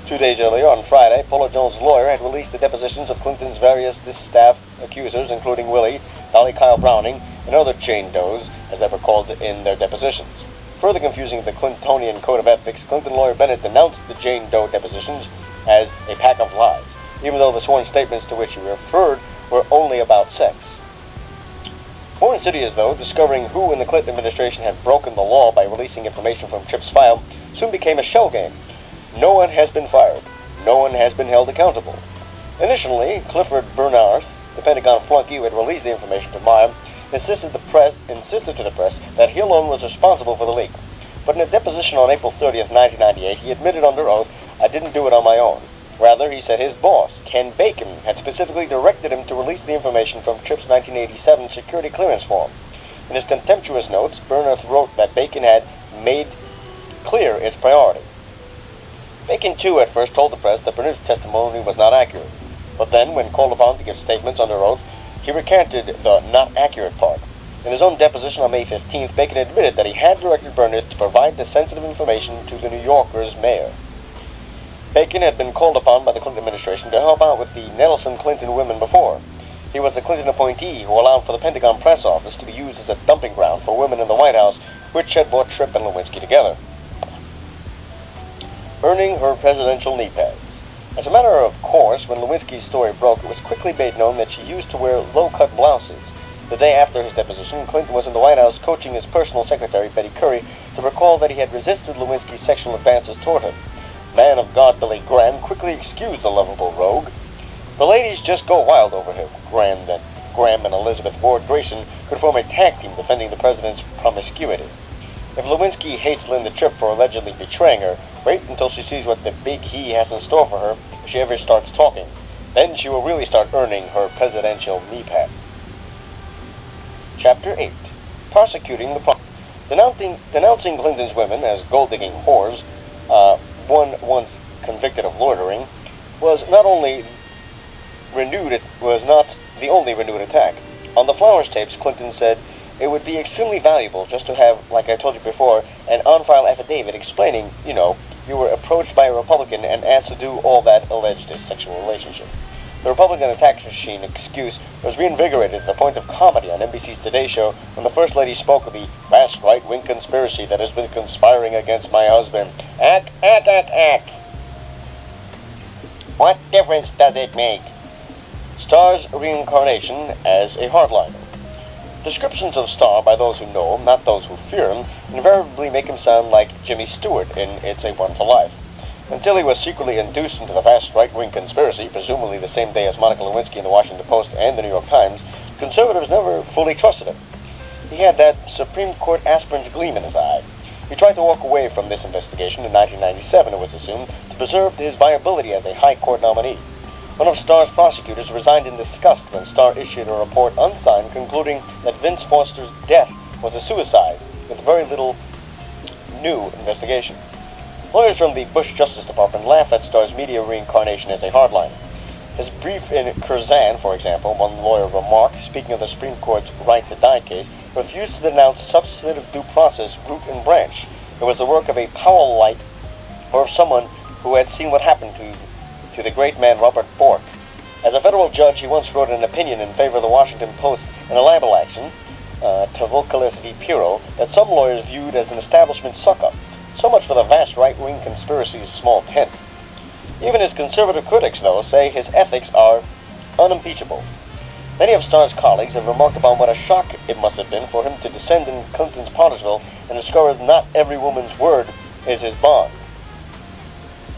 2 days earlier, on Friday, Paula Jones' lawyer had released the depositions of Clinton's various distaff accusers, including Willie, Dolly Kyle Browning, and other Jane Does, as they were called in their depositions. Further confusing the Clintonian code of ethics, Clinton lawyer Bennett denounced the Jane Doe depositions as a pack of lies, even though the sworn statements to which he referred were only about sex. More insidious, though, discovering who in the Clinton administration had broken the law by releasing information from Tripp's file soon became a shell game. No one has been fired. No one has been held accountable. Initially, Clifford Bernarth, the Pentagon flunky who had released the information to Maya, insisted to the press that he alone was responsible for the leak. But in a deposition on April 30th, 1998, he admitted under oath, "I didn't do it on my own." Rather, he said his boss, Ken Bacon, had specifically directed him to release the information from Tripp's 1987 security clearance form. In his contemptuous notes, Bernarth wrote that Bacon had made clear its priority. Bacon, too, at first told the press that Bernard's testimony was not accurate. But then, when called upon to give statements under oath, he recanted the not accurate part. In his own deposition on May 15th, Bacon admitted that he had directed Bernard to provide the sensitive information to the New Yorker's mayor. Bacon had been called upon by the Clinton administration to help out with the Nelson Clinton women before. He was the Clinton appointee who allowed for the Pentagon press office to be used as a dumping ground for women in the White House, which had brought Tripp and Lewinsky together. Earning her presidential knee pads. As a matter of course, when Lewinsky's story broke, it was quickly made known that she used to wear low-cut blouses. The day after his deposition, Clinton was in the White House coaching his personal secretary, Betty Curry, to recall that he had resisted Lewinsky's sexual advances toward him. Man of God Billy Graham quickly excused the lovable rogue. The ladies just go wild over him. Graham and Elizabeth Ward Grayson could form a tag team defending the president's promiscuity. If Lewinsky hates Linda Tripp for allegedly betraying her, wait until she sees what the big he has in store for her if she ever starts talking. Then she will really start earning her presidential knee pad. Chapter 8. Prosecuting the denouncing Clinton's women as gold-digging whores, one once convicted of loitering, was not the only renewed attack. On the Flowers tapes, Clinton said, "It would be extremely valuable just to have, like I told you before, an on-file affidavit explaining, you were approached by a Republican and asked to do all that alleged sexual relationship." The Republican attack machine excuse was reinvigorated to the point of comedy on NBC's Today Show when the First Lady spoke of the vast right-wing conspiracy that has been conspiring against my husband. Ack. What difference does it make? Starr's reincarnation as a hardliner. Descriptions of Starr by those who know him, not those who fear him, invariably make him sound like Jimmy Stewart in It's a Wonderful Life. Until he was secretly induced into the vast right-wing conspiracy, presumably the same day as Monica Lewinsky in the Washington Post and the New York Times, conservatives never fully trusted him. He had that Supreme Court aspirant's gleam in his eye. He tried to walk away from this investigation in 1997, it was assumed, to preserve his viability as a high court nominee. One of Starr's prosecutors resigned in disgust when Starr issued a report unsigned concluding that Vince Foster's death was a suicide, with very little new investigation. Lawyers from the Bush Justice Department laughed at Starr's media reincarnation as a hardliner. His brief in Curzan, for example, one lawyer remarked, speaking of the Supreme Court's right to die case, refused to denounce substantive due process root and branch. It was the work of a Powellite or of someone who had seen what happened to the great man Robert Bork. As a federal judge, he once wrote an opinion in favor of the Washington Post in a libel action, Tavocalis v. Piro, that some lawyers viewed as an establishment suck-up. So much for the vast right-wing conspiracy's small tent. Even his conservative critics, though, say his ethics are unimpeachable. Many of Starr's colleagues have remarked upon what a shock it must have been for him to descend in Clinton's Pottersville and discover not every woman's word is his bond.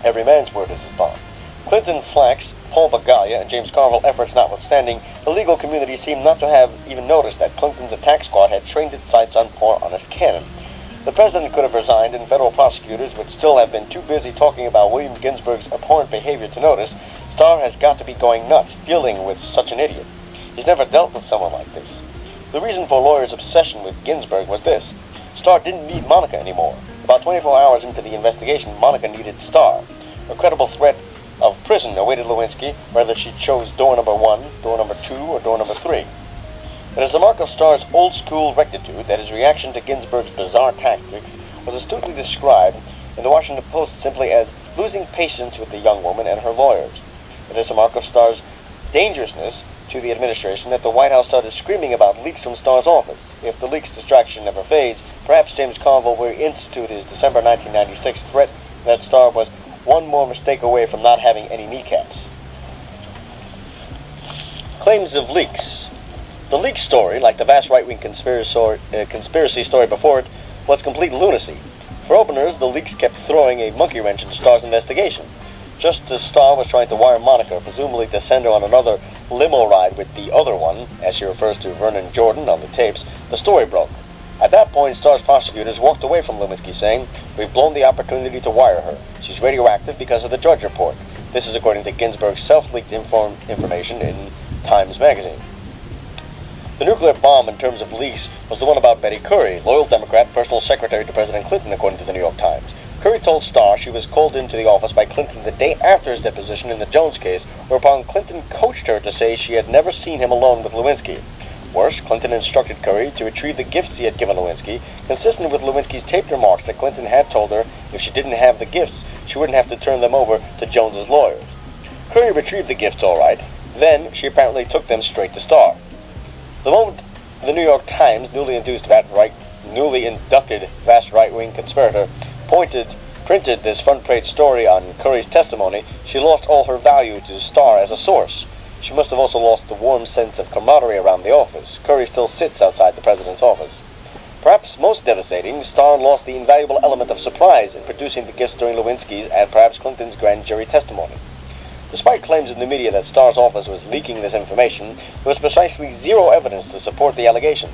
Every man's word is his bond. Clinton Flax, Paul Bagaglia, and James Carville efforts notwithstanding, the legal community seemed not to have even noticed that Clinton's attack squad had trained its sights on poor honest cannon. The president could have resigned, and federal prosecutors would still have been too busy talking about William Ginsburg's abhorrent behavior to notice. Starr has got to be going nuts dealing with such an idiot. He's never dealt with someone like this. The reason for lawyers' obsession with Ginsburg was this. Starr didn't need Monica anymore. About 24 hours into the investigation, Monica needed Starr. A credible threat of prison awaited Lewinsky, whether she chose door number 1, door number 2, or door number 3. It is a mark of Starr's old-school rectitude that his reaction to Ginsburg's bizarre tactics was astutely described in the Washington Post simply as losing patience with the young woman and her lawyers. It is a mark of Starr's dangerousness to the administration that the White House started screaming about leaks from Starr's office. If the leaks distraction never fades, perhaps James Carville will institute his December 1996 threat that Starr was one more mistake away from not having any kneecaps. Claims of leaks. The leak story, like the vast right-wing conspiracy story before it, was complete lunacy. For openers, the leaks kept throwing a monkey wrench into Starr's investigation. Just as Starr was trying to wire Monica, presumably to send her on another limo ride with the other one, as she refers to Vernon Jordan on the tapes, the story broke. At that point, Starr's prosecutors walked away from Lewinsky, saying, "We've blown the opportunity to wire her. She's radioactive because of the Drudge Report." This is according to Ginsburg's self-leaked information in Times magazine. The nuclear bomb in terms of leaks was the one about Betty Curry, loyal Democrat, personal secretary to President Clinton, according to the New York Times. Curry told Starr she was called into the office by Clinton the day after his deposition in the Jones case, whereupon Clinton coached her to say she had never seen him alone with Lewinsky. Worse, Clinton instructed Curry to retrieve the gifts he had given Lewinsky, consistent with Lewinsky's taped remarks that Clinton had told her if she didn't have the gifts, she wouldn't have to turn them over to Jones's lawyers. Curry retrieved the gifts all right. Then she apparently took them straight to Starr. The moment the New York Times, newly inducted vast right-wing conspirator, printed this front-page story on Curry's testimony, she lost all her value to Starr as a source. She must have also lost the warm sense of camaraderie around the office. Curry still sits outside the president's office. Perhaps most devastating, Starr lost the invaluable element of surprise in producing the gifts during Lewinsky's and perhaps Clinton's grand jury testimony. Despite claims in the media that Starr's office was leaking this information, there was precisely zero evidence to support the allegation.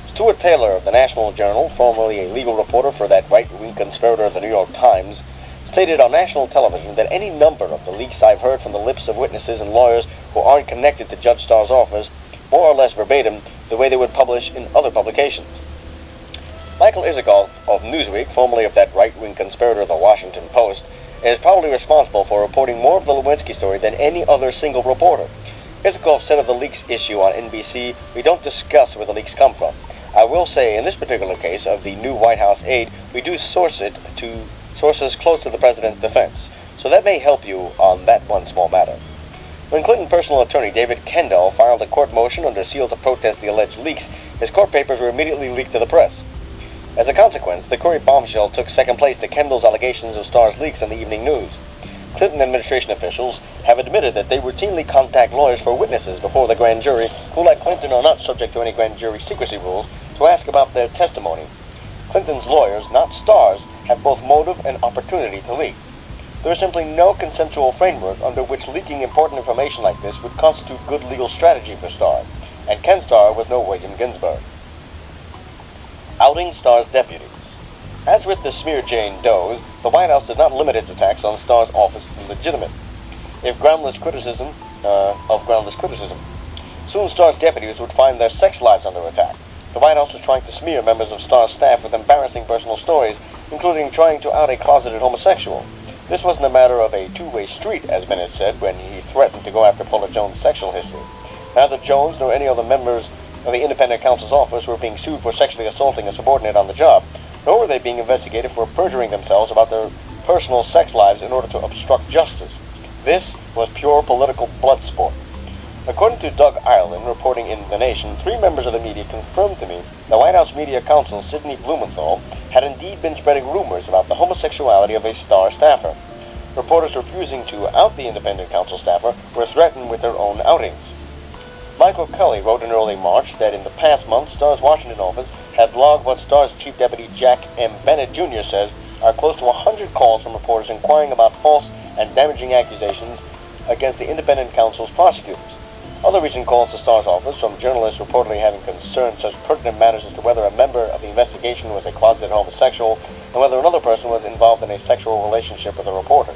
Stuart Taylor of the National Journal, formerly a legal reporter for that right-wing conspirator of the New York Times, stated on national television that any number of the leaks I've heard from the lips of witnesses and lawyers who aren't connected to Judge Starr's office, more or less verbatim, the way they would publish in other publications. Michael Isikoff of Newsweek, formerly of that right-wing conspirator of the Washington Post, is probably responsible for reporting more of the Lewinsky story than any other single reporter. Isikoff said of the leaks issue on NBC, "We don't discuss where the leaks come from. I will say, in this particular case of the new White House aide, we do source it to sources close to the president's defense, so that may help you on that one small matter." When Clinton personal attorney David Kendall filed a court motion under seal to protest the alleged leaks, his court papers were immediately leaked to the press. As a consequence, the Curry bombshell took second place to Kendall's allegations of Starr's leaks in the evening news. Clinton administration officials have admitted that they routinely contact lawyers for witnesses before the grand jury who, like Clinton, are not subject to any grand jury secrecy rules to ask about their testimony. Clinton's lawyers, not Starr's, have both motive and opportunity to leak. There is simply no consensual framework under which leaking important information like this would constitute good legal strategy for Starr, and Ken Starr was no William Ginsburg. Outing Starr's deputies. As with the smear Jane Doe's, the White House did not limit its attacks on Starr's office to legitimate, groundless criticism. Soon Starr's deputies would find their sex lives under attack. The White House was trying to smear members of Starr's staff with embarrassing personal stories, including trying to out a closeted homosexual. This wasn't a matter of a two-way street, as Bennett said when he threatened to go after Paula Jones' sexual history. Neither Jones nor any other members of the independent counsel's office were being sued for sexually assaulting a subordinate on the job, nor were they being investigated for perjuring themselves about their personal sex lives in order to obstruct justice. This was pure political blood sport. According to Doug Ireland, reporting in The Nation, 3 members of the media confirmed to me the White House media counsel, Sidney Blumenthal, had indeed been spreading rumors about the homosexuality of a Star staffer. Reporters refusing to out the independent counsel staffer were threatened with their own outings. Michael Kelly wrote in early March that in the past month, Starr's Washington office had logged what Starr's Chief Deputy Jack M. Bennett Jr. says are close to 100 calls from reporters inquiring about false and damaging accusations against the independent counsel's prosecutors. Other recent calls to Starr's office from journalists reportedly having concerned such pertinent matters as to whether a member of the investigation was a closeted homosexual and whether another person was involved in a sexual relationship with a reporter.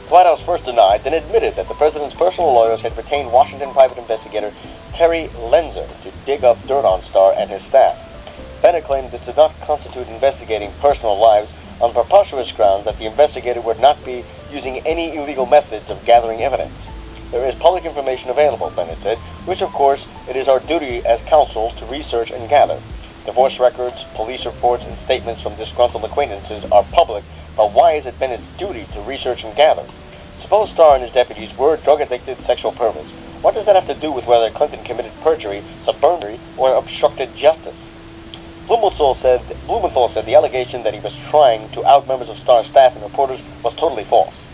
The White House first denied, then admitted that the president's personal lawyers had retained Washington private investigator Terry Lenzer to dig up dirt on Starr and his staff. Bennett claimed this did not constitute investigating personal lives on preposterous grounds that the investigator would not be using any illegal methods of gathering evidence. There is public information available, Bennett said, which of course it is our duty as counsel to research and gather. Divorce records, police reports, and statements from disgruntled acquaintances are public, but why is it Bennett's duty to research and gather? Suppose Starr and his deputies were drug-addicted sexual perverts. What does that have to do with whether Clinton committed perjury, subornry, or obstructed justice? Blumenthal said the allegation that he was trying to out members of Starr's staff and reporters was totally false.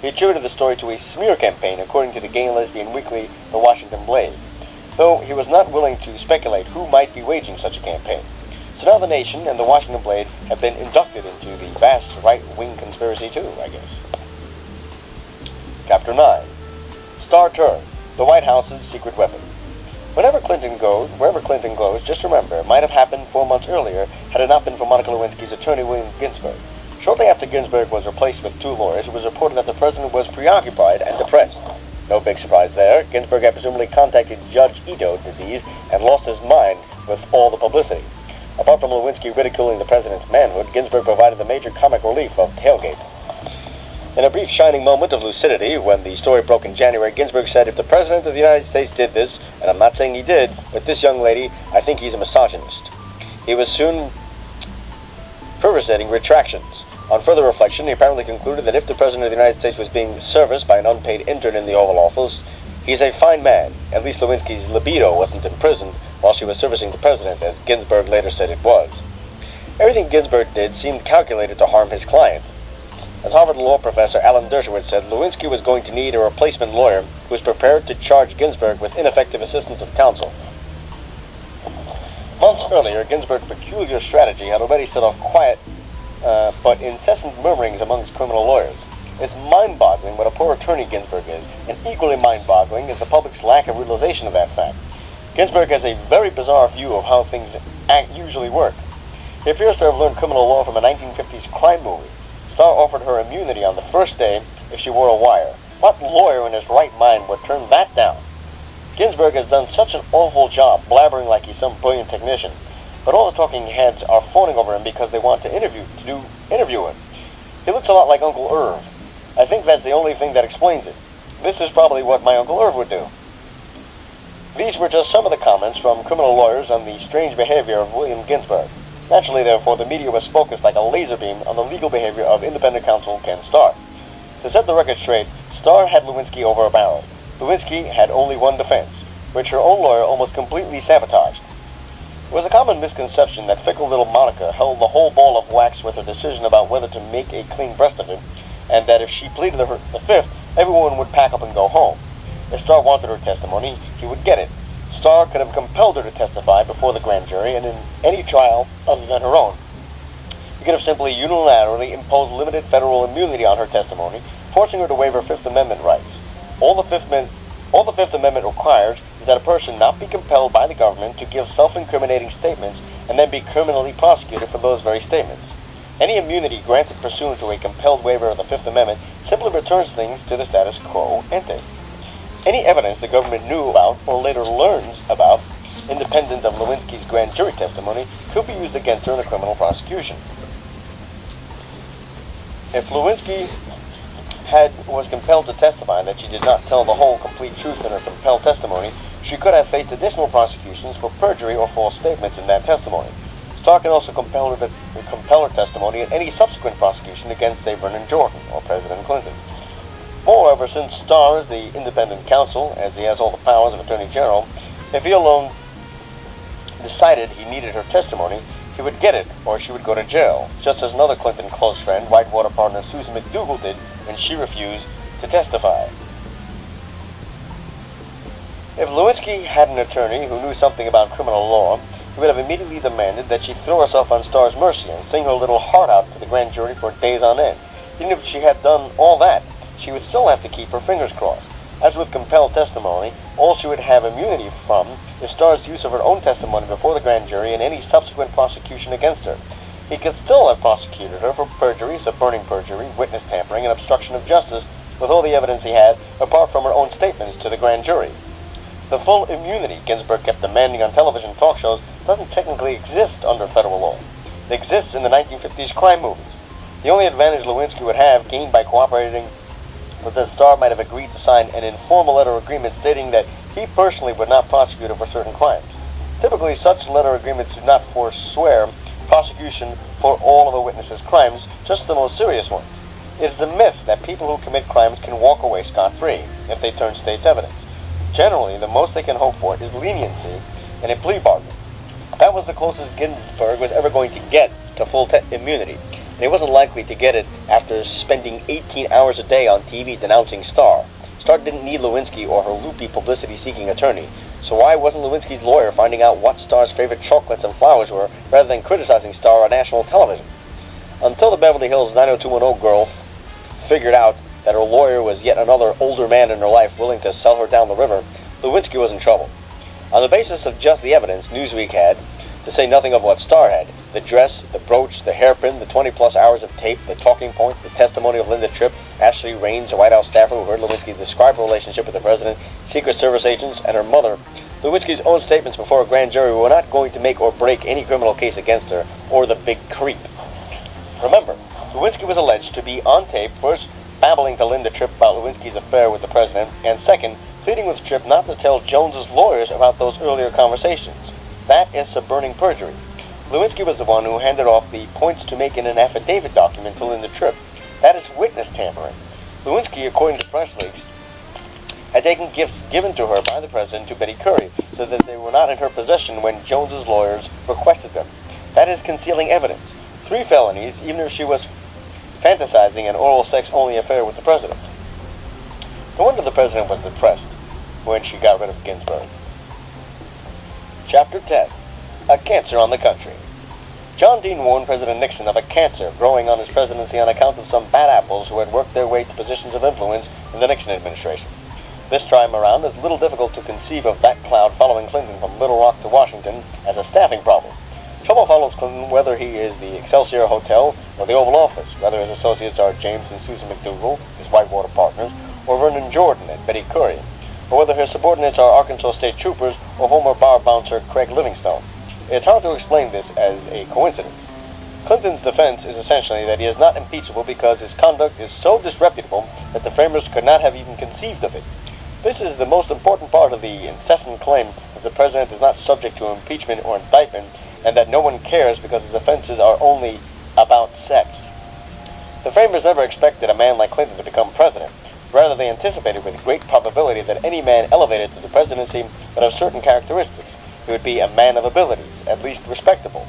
He attributed the story to a smear campaign, according to the gay and lesbian weekly The Washington Blade, though he was not willing to speculate who might be waging such a campaign. So now The Nation and The Washington Blade have been inducted into the vast right-wing conspiracy too, I guess. Chapter 9. Starr Turn, the White House's secret weapon. Wherever Clinton goes, just remember, it might have happened 4 months earlier had it not been for Monica Lewinsky's attorney, William Ginsburg. Shortly after Ginsburg was replaced with 2 lawyers, it was reported that the president was preoccupied and depressed. No big surprise there. Ginsburg had presumably contacted Judge Ito disease and lost his mind with all the publicity. Apart from Lewinsky ridiculing the president's manhood, Ginsburg provided the major comic relief of Tailgate. In a brief shining moment of lucidity, when the story broke in January, Ginsburg said, "If the President of the United States did this, and I'm not saying he did, with this young lady, I think he's a misogynist." He was soon perversating retractions. On further reflection, he apparently concluded that if the President of the United States was being serviced by an unpaid intern in the Oval Office, he's a fine man. At least Lewinsky's libido wasn't imprisoned while she was servicing the President, as Ginsburg later said it was. Everything Ginsburg did seemed calculated to harm his client. As Harvard law professor Alan Dershowitz said, Lewinsky was going to need a replacement lawyer who was prepared to charge Ginsburg with ineffective assistance of counsel. Months earlier, Ginsburg's peculiar strategy had already set off quiet but incessant murmurings amongst criminal lawyers. It's mind-boggling what a poor attorney Ginsburg is, and equally mind-boggling is the public's lack of realization of that fact. Ginsburg has a very bizarre view of how things usually work. He appears to have learned criminal law from a 1950s crime movie. Starr offered her immunity on the first day if she wore a wire. What lawyer in his right mind would turn that down? Ginsburg has done such an awful job blabbering like he's some brilliant technician, but all the talking heads are fawning over him because they want to interview him. He looks a lot like Uncle Irv. I think that's the only thing that explains it. This is probably what my Uncle Irv would do. These were just some of the comments from criminal lawyers on the strange behavior of William Ginsburg. Naturally, therefore, the media was focused like a laser beam on the legal behavior of independent counsel Ken Starr. To set the record straight, Starr had Lewinsky over a barrel. Lewinsky had only one defense, which her own lawyer almost completely sabotaged. It was a common misconception that fickle little Monica held the whole ball of wax with her decision about whether to make a clean breast of him, and that if she pleaded the fifth, everyone would pack up and go home. If Starr wanted her testimony, he would get it. Starr could have compelled her to testify before the grand jury and in any trial other than her own. He could have simply unilaterally imposed limited federal immunity on her testimony, forcing her to waive her Fifth Amendment rights. All the Fifth Amendment requires is that a person not be compelled by the government to give self-incriminating statements and then be criminally prosecuted for those very statements. Any immunity granted pursuant to a compelled waiver of the Fifth Amendment simply returns things to the status quo ante. Any evidence the government knew about or later learns about, independent of Lewinsky's grand jury testimony, could be used against her in a criminal prosecution. If Lewinsky was compelled to testify that she did not tell the whole complete truth in her compelled testimony, she could have faced additional prosecutions for perjury or false statements in that testimony. Starr can also compel her testimony in any subsequent prosecution against, say, Vernon Jordan or President Clinton. Moreover, since Starr is the independent counsel, as he has all the powers of Attorney General, if he alone decided he needed her testimony, he would get it, or she would go to jail, just as another Clinton close friend, Whitewater partner Susan McDougal, did when she refused to testify. If Lewinsky had an attorney who knew something about criminal law, he would have immediately demanded that she throw herself on Starr's mercy and sing her little heart out to the grand jury for days on end. Even if she had done all that, she would still have to keep her fingers crossed. As with compelled testimony, all she would have immunity from is Starr's use of her own testimony before the grand jury and any subsequent prosecution against her. He could still have prosecuted her for perjury, suborning perjury, witness tampering, and obstruction of justice with all the evidence he had, apart from her own statements to the grand jury. The full immunity Ginsburg kept demanding on television talk shows doesn't technically exist under federal law. It exists in the 1950s crime movies. The only advantage Lewinsky would have gained by cooperating was that Starr might have agreed to sign an informal letter agreement stating that he personally would not prosecute her for certain crimes. Typically, such letter agreements do not forswear prosecution for all of the witnesses' crimes, just the most serious ones. It is a myth that people who commit crimes can walk away scot-free if they turn state's evidence. Generally, the most they can hope for is leniency and a plea bargain. That was the closest Ginsburg was ever going to get to full immunity, and he wasn't likely to get it after spending 18 hours a day on TV denouncing Starr. Starr didn't need Lewinsky or her loopy publicity-seeking attorney, so why wasn't Lewinsky's lawyer finding out what Starr's favorite chocolates and flowers were rather than criticizing Starr on national television? Until the Beverly Hills 90210 girl figured out that her lawyer was yet another older man in her life willing to sell her down the river, Lewinsky was in trouble. On the basis of just the evidence Newsweek had, to say nothing of what Starr had, the dress, the brooch, the hairpin, the 20-plus hours of tape, the talking point, the testimony of Linda Tripp, Ashley Raines, a White House staffer who heard Lewinsky describe her relationship with the president, Secret Service agents, and her mother, Lewinsky's own statements before a grand jury were not going to make or break any criminal case against her or the big creep. Remember, Lewinsky was alleged to be on tape, first babbling to Linda Tripp about Lewinsky's affair with the president, and second, pleading with Tripp not to tell Jones's lawyers about those earlier conversations. That is suborning perjury. Lewinsky was the one who handed off the points to make in an affidavit document to Linda Tripp. That is witness tampering. Lewinsky, according to press leaks, had taken gifts given to her by the president to Betty Currie so that they were not in her possession when Jones's lawyers requested them. That is concealing evidence. 3 felonies, even if she was fantasizing an oral sex-only affair with the president. No wonder the president was depressed when she got rid of Ginsburg. Chapter 10. A Cancer on the Country. John Dean warned President Nixon of a cancer growing on his presidency on account of some bad apples who had worked their way to positions of influence in the Nixon administration. This time around, it's a little difficult to conceive of that cloud following Clinton from Little Rock to Washington as a staffing problem. Trouble follows Clinton whether he is the Excelsior Hotel or the Oval Office, whether his associates are James and Susan McDougal, his Whitewater partners, or Vernon Jordan and Betty Currie, or whether his subordinates are Arkansas State Troopers or former bar bouncer Craig Livingstone. It's hard to explain this as a coincidence. Clinton's defense is essentially that he is not impeachable because his conduct is so disreputable that the framers could not have even conceived of it. This is the most important part of the incessant claim that the president is not subject to impeachment or indictment and that no one cares because his offenses are only about sex. The framers never expected a man like Clinton to become president. Rather, they anticipated with great probability that any man elevated to the presidency would have certain characteristics. He would be a man of abilities, at least respectable.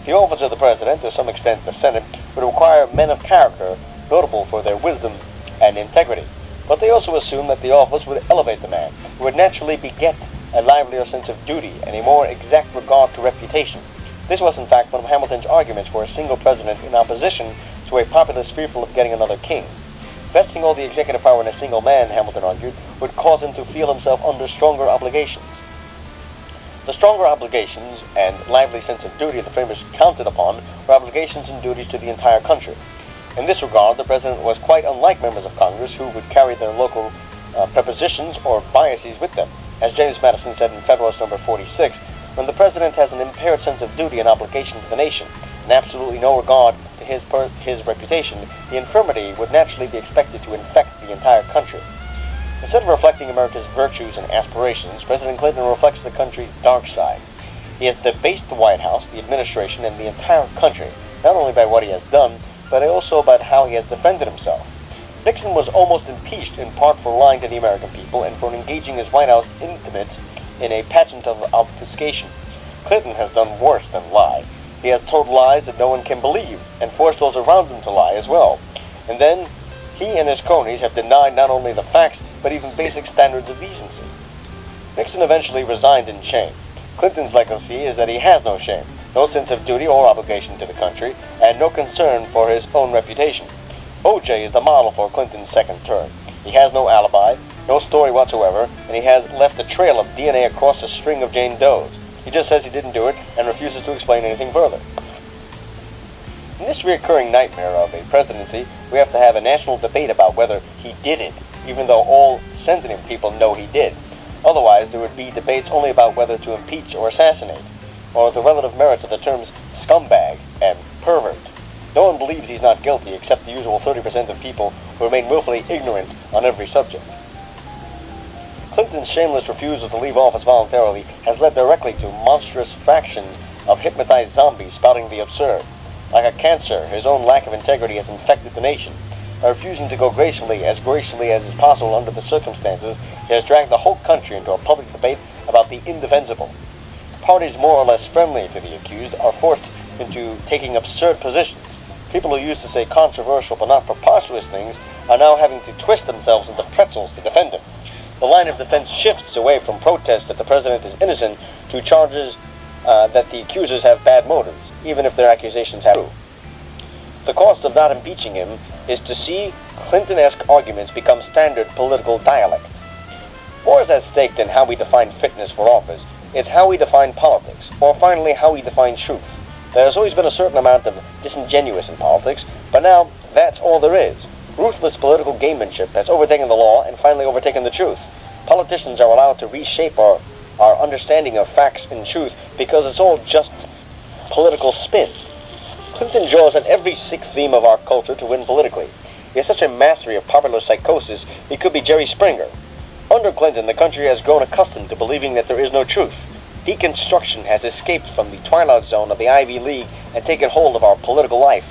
The office of the president, to some extent the Senate, would require men of character, notable for their wisdom and integrity. But they also assumed that the office would elevate the man, who would naturally beget a livelier sense of duty and a more exact regard to reputation. This was in fact one of Hamilton's arguments for a single president in opposition to a populace fearful of getting another king. Vesting all the executive power in a single man, Hamilton argued, would cause him to feel himself under stronger obligations. The stronger obligations and lively sense of duty the framers counted upon were obligations and duties to the entire country. In this regard, the president was quite unlike members of Congress who would carry their local prepossessions or biases with them. As James Madison said in Federalist number 46, when the president has an impaired sense of duty and obligation to the nation, and absolutely no regard to his reputation, the infirmity would naturally be expected to infect the entire country. Instead of reflecting America's virtues and aspirations, President Clinton reflects the country's dark side. He has debased the White House, the administration, and the entire country, not only by what he has done, but also about how he has defended himself. Nixon was almost impeached in part for lying to the American people and for engaging his White House intimates in a pageant of obfuscation. Clinton has done worse than lie. He has told lies that no one can believe, and forced those around him to lie as well. And then, he and his cronies have denied not only the facts, but even basic standards of decency. Nixon eventually resigned in shame. Clinton's legacy is that he has no shame, no sense of duty or obligation to the country, and no concern for his own reputation. O.J. is the model for Clinton's second term. He has no alibi, no story whatsoever, and he has left a trail of DNA across a string of Jane Does. He just says he didn't do it and refuses to explain anything further. In this recurring nightmare of a presidency, we have to have a national debate about whether he did it, even though all sensitive people know he did. Otherwise, there would be debates only about whether to impeach or assassinate, or the relative merits of the terms scumbag and pervert. No one believes he's not guilty except the usual 30% of people who remain willfully ignorant on every subject. Clinton's shameless refusal to leave office voluntarily has led directly to monstrous fractions of hypnotized zombies spouting the absurd. Like a cancer, his own lack of integrity has infected the nation. By refusing to go gracefully as is possible under the circumstances, he has dragged the whole country into a public debate about the indefensible. Parties more or less friendly to the accused are forced into taking absurd positions. People who used to say controversial but not preposterous things are now having to twist themselves into pretzels to defend him. The line of defense shifts away from protests that the president is innocent to charges that the accusers have bad motives, even if their accusations have true. The cost of not impeaching him is to see Clinton-esque arguments become standard political dialect. More is at stake than how we define fitness for office. It's how we define politics, or finally how we define truth. There has always been a certain amount of disingenuous in politics, but now that's all there is. Ruthless political gamemanship has overtaken the law and finally overtaken the truth. Politicians are allowed to reshape our understanding of facts and truth because it's all just political spin. Clinton draws on every sick theme of our culture to win politically. He has such a mastery of popular psychosis, he could be Jerry Springer. Under Clinton, the country has grown accustomed to believing that there is no truth. Deconstruction has escaped from the twilight zone of the Ivy League and taken hold of our political life.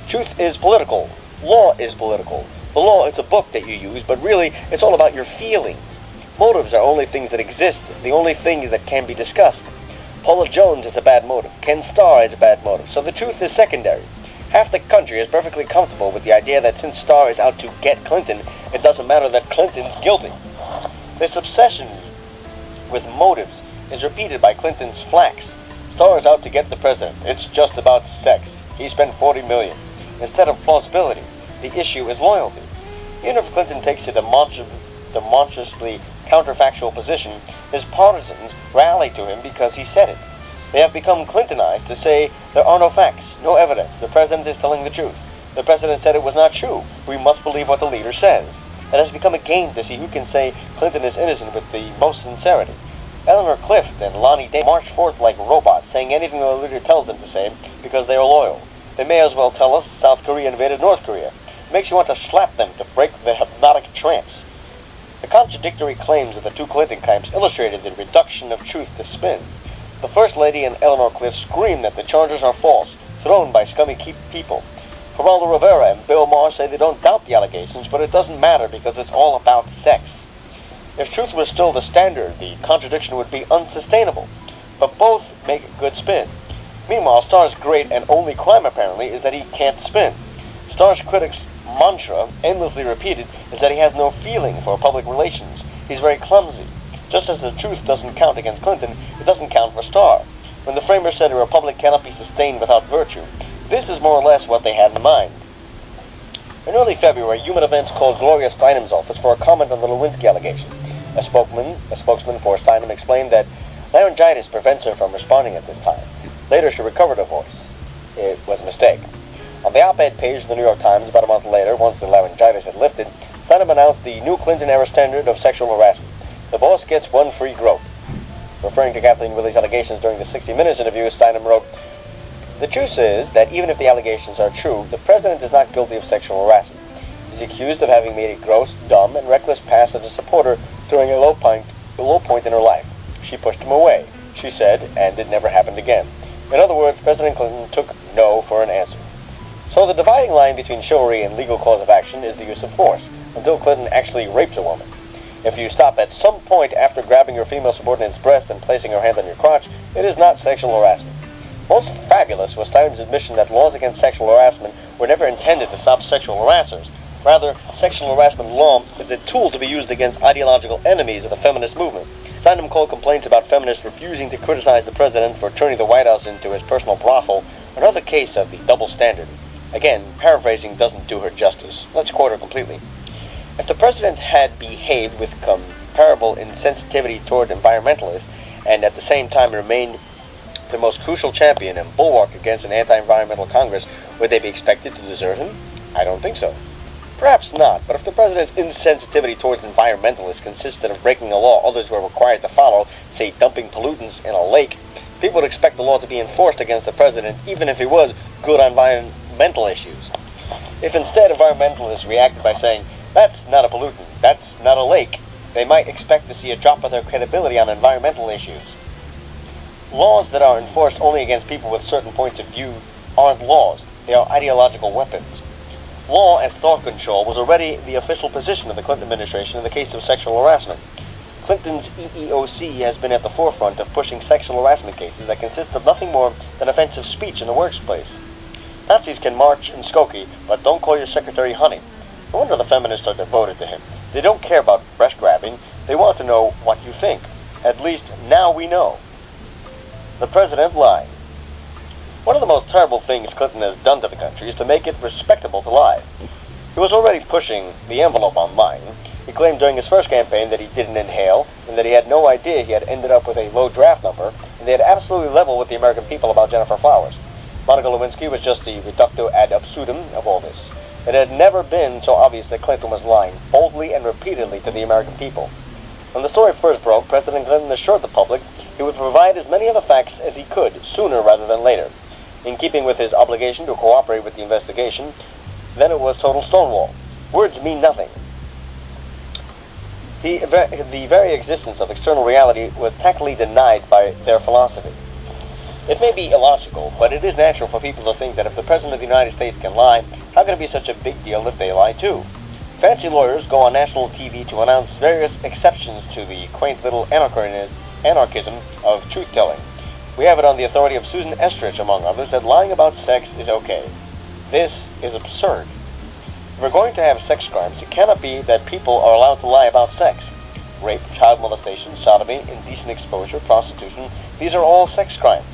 Truth is political. Law is political. The law is a book that you use, but really, it's all about your feelings. Motives are only things that exist, the only things that can be discussed. Paula Jones is a bad motive. Ken Starr is a bad motive. So the truth is secondary. Half the country is perfectly comfortable with the idea that since Starr is out to get Clinton, it doesn't matter that Clinton's guilty. This obsession with motives is repeated by Clinton's flacks. Starr is out to get the president. It's just about sex. He spent $40 million. Instead of plausibility, the issue is loyalty. Even if Clinton takes a demonstrably counterfactual position, his partisans rally to him because he said it. They have become Clintonized to say there are no facts, no evidence. The president is telling the truth. The president said it was not true. We must believe what the leader says. It has become a game to see who can say Clinton is innocent with the most sincerity. Eleanor Clift and Lonnie Day march forth like robots, saying anything the leader tells them to say because they are loyal. They may as well tell us South Korea invaded North Korea. It makes you want to slap them to break the hypnotic trance. The contradictory claims of the two Clinton camps illustrated the reduction of truth to spin. The First Lady and Eleanor Clift scream that the charges are false, thrown by scummy people. Geraldo Rivera and Bill Maher say they don't doubt the allegations, but it doesn't matter because it's all about sex. If truth was still the standard, the contradiction would be unsustainable. But both make a good spin. Meanwhile, Starr's great and only crime, apparently, is that he can't spin. Starr's critics' mantra, endlessly repeated, is that he has no feeling for public relations. He's very clumsy. Just as the truth doesn't count against Clinton, it doesn't count for Starr. When the framers said a republic cannot be sustained without virtue, this is more or less what they had in mind. In early February, Human Events called Gloria Steinem's office for a comment on the Lewinsky allegation. A spokesman for Steinem explained that laryngitis prevents her from responding at this time. Later, she recovered her voice. It was a mistake. On the op-ed page of the New York Times about a month later, once the laryngitis had lifted, Steinem announced the new Clinton-era standard of sexual harassment. The boss gets one free grope. Referring to Kathleen Willey's allegations during the 60 Minutes interview, Steinem wrote, The truth is that even if the allegations are true, the president is not guilty of sexual harassment. He's accused of having made a gross, dumb, and reckless pass at a supporter during a low point in her life. She pushed him away, she said, and it never happened again. In other words, President Clinton took no for an answer. So the dividing line between chivalry and legal cause of action is the use of force, until Clinton actually rapes a woman. If you stop at some point after grabbing your female subordinate's breast and placing her hand on your crotch, it is not sexual harassment. Most fabulous was Stein's admission that laws against sexual harassment were never intended to stop sexual harassers. Rather, sexual harassment law is a tool to be used against ideological enemies of the feminist movement. Steinem called complaints about feminists refusing to criticize the president for turning the White House into his personal brothel another case of the double standard. Again, paraphrasing doesn't do her justice. Let's quote her completely. If the president had behaved with comparable insensitivity toward environmentalists and at the same time remained the most crucial champion and bulwark against an anti-environmental Congress, would they be expected to desert him? I don't think so. Perhaps not, but if the president's insensitivity towards environmentalists consisted of breaking a law others were required to follow, say dumping pollutants in a lake, people would expect the law to be enforced against the president even if he was good on environmental issues. If instead environmentalists reacted by saying, "That's not a pollutant, that's not a lake," they might expect to see a drop of their credibility on environmental issues. Laws that are enforced only against people with certain points of view aren't laws, they are ideological weapons. Law as thought control was already the official position of the Clinton administration in the case of sexual harassment. Clinton's EEOC has been at the forefront of pushing sexual harassment cases that consist of nothing more than offensive speech in the workplace. Nazis can march in Skokie, but don't call your secretary honey. No wonder the feminists are devoted to him. They don't care about breast grabbing, they want to know what you think. At least now we know. The president lied. One of the most terrible things Clinton has done to the country is to make it respectable to lie. He was already pushing the envelope on lying. He claimed during his first campaign that he didn't inhale, and that he had no idea he had ended up with a low draft number, and they had absolutely leveled with the American people about Jennifer Flowers. Monica Lewinsky was just the reductio ad absurdum of all this. It had never been so obvious that Clinton was lying, boldly and repeatedly, to the American people. When the story first broke, President Clinton assured the public he would provide as many of the facts as he could, sooner rather than later. In keeping with his obligation to cooperate with the investigation, then it was total stonewall. Words mean nothing. The very existence of external reality was tactfully denied by their philosophy. It may be illogical, but it is natural for people to think that if the President of the United States can lie, how can it be such a big deal if they lie too? Fancy lawyers go on national TV to announce various exceptions to the quaint little anarchism of truth-telling. We have it on the authority of Susan Estrich, among others, that lying about sex is okay. This is absurd. If we're going to have sex crimes, it cannot be that people are allowed to lie about sex. Rape, child molestation, sodomy, indecent exposure, prostitution, these are all sex crimes.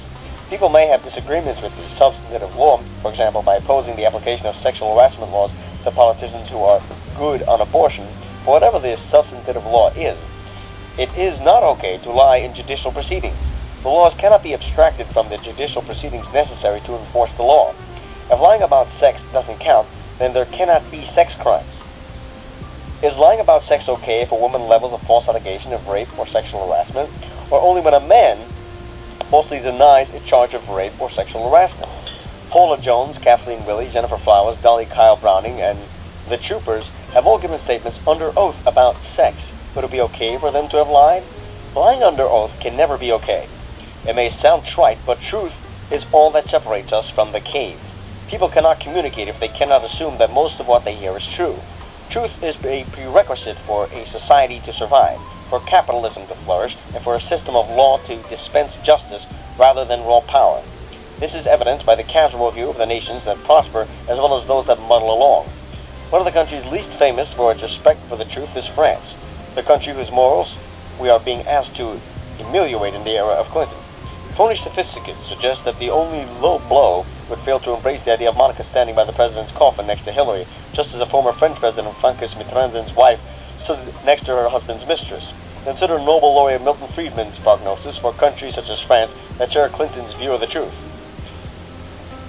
People may have disagreements with the substantive law, for example, by opposing the application of sexual harassment laws to politicians who are good on abortion, but whatever this substantive law is, it is not okay to lie in judicial proceedings. The laws cannot be abstracted from the judicial proceedings necessary to enforce the law. If lying about sex doesn't count, then there cannot be sex crimes. Is lying about sex okay if a woman levels a false allegation of rape or sexual harassment, or only when a man falsely denies a charge of rape or sexual harassment? Paula Jones, Kathleen Willey, Jennifer Flowers, Dolly Kyle Browning, and the troopers have all given statements under oath about sex. Would it be okay for them to have lied? Lying under oath can never be okay. It may sound trite, but truth is all that separates us from the cave. People cannot communicate if they cannot assume that most of what they hear is true. Truth is a prerequisite for a society to survive, for capitalism to flourish, and for a system of law to dispense justice rather than raw power. This is evidenced by the casual view of the nations that prosper as well as those that muddle along. One of the countries least famous for its respect for the truth is France, the country whose morals we are being asked to ameliorate in the era of Clinton. Phony sophisticates suggest that the only low blow would fail to embrace the idea of Monica standing by the president's coffin next to Hillary, just as a former French president, Francois Mitterrand's wife, stood next to her husband's mistress. Consider Nobel laureate Milton Friedman's prognosis for countries such as France that share Clinton's view of the truth.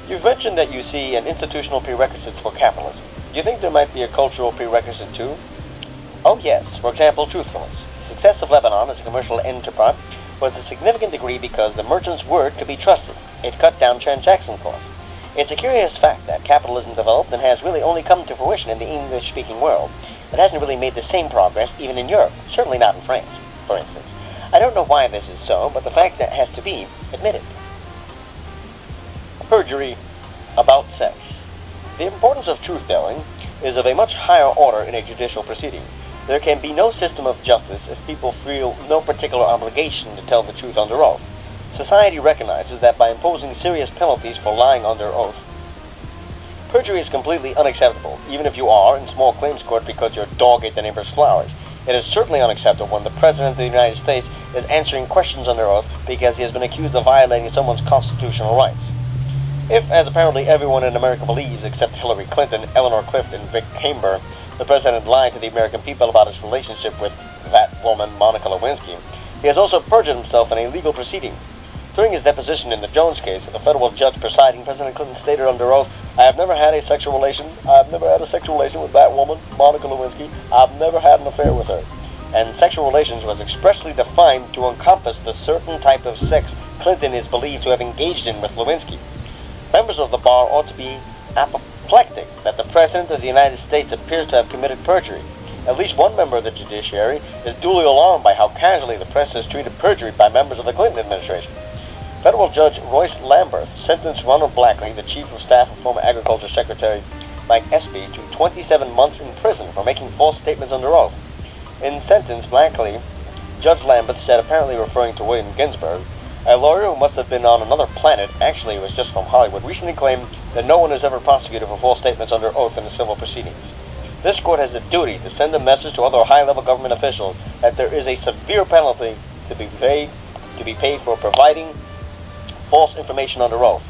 You've mentioned that you see an institutional prerequisites for capitalism. Do you think there might be a cultural prerequisite too? Oh yes, for example, truthfulness. The success of Lebanon as a commercial enterprise was a significant degree because the merchant's word could be trusted. It cut down transaction costs. It's a curious fact that capitalism developed and has really only come to fruition in the English-speaking world. It hasn't really made the same progress even in Europe, certainly not in France, for instance. I don't know why this is so, but the fact that has to be admitted. Perjury about sex. The importance of truth-telling is of a much higher order in a judicial proceeding. There can be no system of justice if people feel no particular obligation to tell the truth under oath. Society recognizes that by imposing serious penalties for lying under oath. Perjury is completely unacceptable, even if you are in small claims court because your dog ate the neighbor's flowers. It is certainly unacceptable when the President of the United States is answering questions under oath because he has been accused of violating someone's constitutional rights. If, as apparently everyone in America believes except Hillary Clinton, Eleanor Clift, and Vic Camber, the President lied to the American people about his relationship with that woman, Monica Lewinsky, he has also perjured himself in a legal proceeding. During his deposition in the Jones case, the federal judge presiding, President Clinton stated under oath, "I have never had a sexual relation. I've never had a sexual relation with that woman, Monica Lewinsky. I've never had an affair with her." And sexual relations was expressly defined to encompass the certain type of sex Clinton is believed to have engaged in with Lewinsky. Members of the bar ought to be apoplectic that the President of the United States appears to have committed perjury. At least one member of the judiciary is duly alarmed by how casually the press has treated perjury by members of the Clinton administration. Federal Judge Royce Lamberth sentenced Ronald Blackley, the Chief of Staff of former Agriculture Secretary Mike Espy, to 27 months in prison for making false statements under oath. In sentence, Blackley, Judge Lamberth said, apparently referring to William Ginsburg, a lawyer who must have been on another planet, actually was just from Hollywood, recently claimed that no one is ever prosecuted for false statements under oath in the civil proceedings. This court has a duty to send a message to other high-level government officials that there is a severe penalty to be paid for providing false information under oath.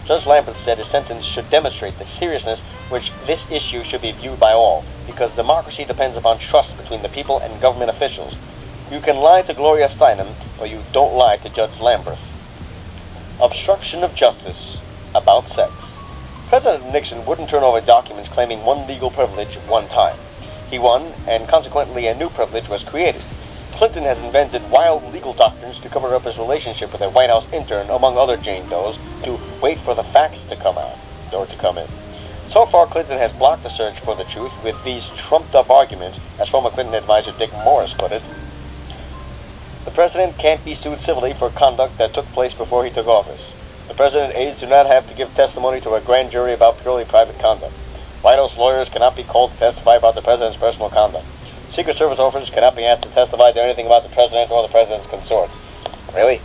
Judge Lamberth said his sentence should demonstrate the seriousness which this issue should be viewed by all, because democracy depends upon trust between the people and government officials. You can lie to Gloria Steinem, but you don't lie to Judge Lamberth. Obstruction of justice about sex. President Nixon wouldn't turn over documents claiming one legal privilege one time. He won, and consequently a new privilege was created. Clinton has invented wild legal doctrines to cover up his relationship with a White House intern, among other Jane Does, to wait for the facts to come out, or to come in. So far, Clinton has blocked the search for the truth with these trumped-up arguments, as former Clinton advisor Dick Morris put it. The president can't be sued civilly for conduct that took place before he took office. The president's aides do not have to give testimony to a grand jury about purely private conduct. White House lawyers cannot be called to testify about the president's personal conduct. Secret Service officers cannot be asked to testify to anything about the president or the president's consorts. Really?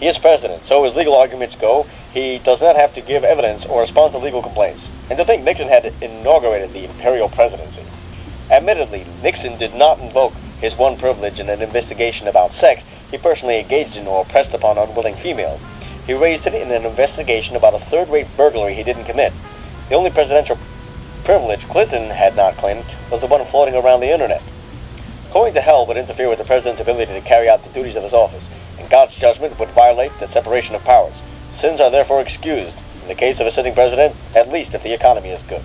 He is president, so as legal arguments go, he does not have to give evidence or respond to legal complaints. And to think Nixon had inaugurated the imperial presidency. Admittedly, Nixon did not invoke his one privilege in an investigation about sex he personally engaged in or pressed upon unwilling females. He raised it in an investigation about a third-rate burglary he didn't commit. The only presidential privilege Clinton had not claimed was the one floating around the internet. Going to hell would interfere with the president's ability to carry out the duties of his office, and God's judgment would violate the separation of powers. Sins are therefore excused, in the case of a sitting president, at least if the economy is good.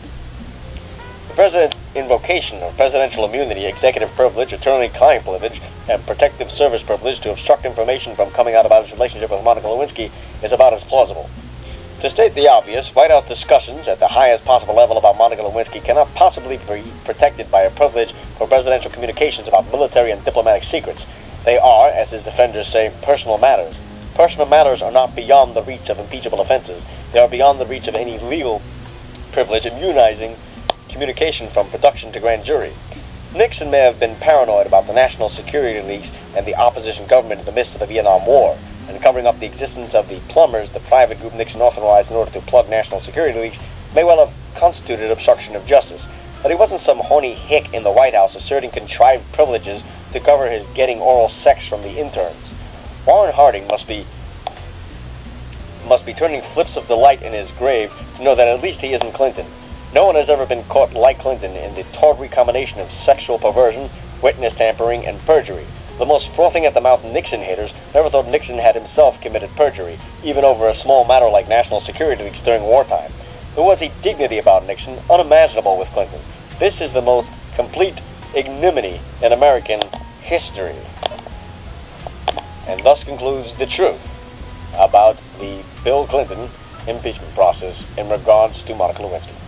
The president's invocation of presidential immunity, executive privilege, attorney-client privilege, and protective service privilege to obstruct information from coming out about his relationship with Monica Lewinsky is about as plausible. To state the obvious, White House discussions at the highest possible level about Monica Lewinsky cannot possibly be protected by a privilege for presidential communications about military and diplomatic secrets. They are, as his defenders say, personal matters. Personal matters are not beyond the reach of impeachable offenses. They are beyond the reach of any legal privilege immunizing communication from production to grand jury. Nixon may have been paranoid about the national security leaks and the opposition government in the midst of the Vietnam War, and covering up the existence of the plumbers, the private group Nixon authorized in order to plug national security leaks, may well have constituted obstruction of justice. But he wasn't some horny hick in the White House asserting contrived privileges to cover his getting oral sex from the interns. Warren Harding must be turning flips of delight in his grave to know that at least he isn't Clinton. No one has ever been caught like Clinton in the tawdry combination of sexual perversion, witness tampering, and perjury. The most frothing at the mouth Nixon haters never thought Nixon had himself committed perjury, even over a small matter like national security leaks during wartime. There was a dignity about Nixon unimaginable with Clinton. This is the most complete ignominy in American history. and thus concludes the truth about the Bill Clinton impeachment process in regards to Monica Lewinsky.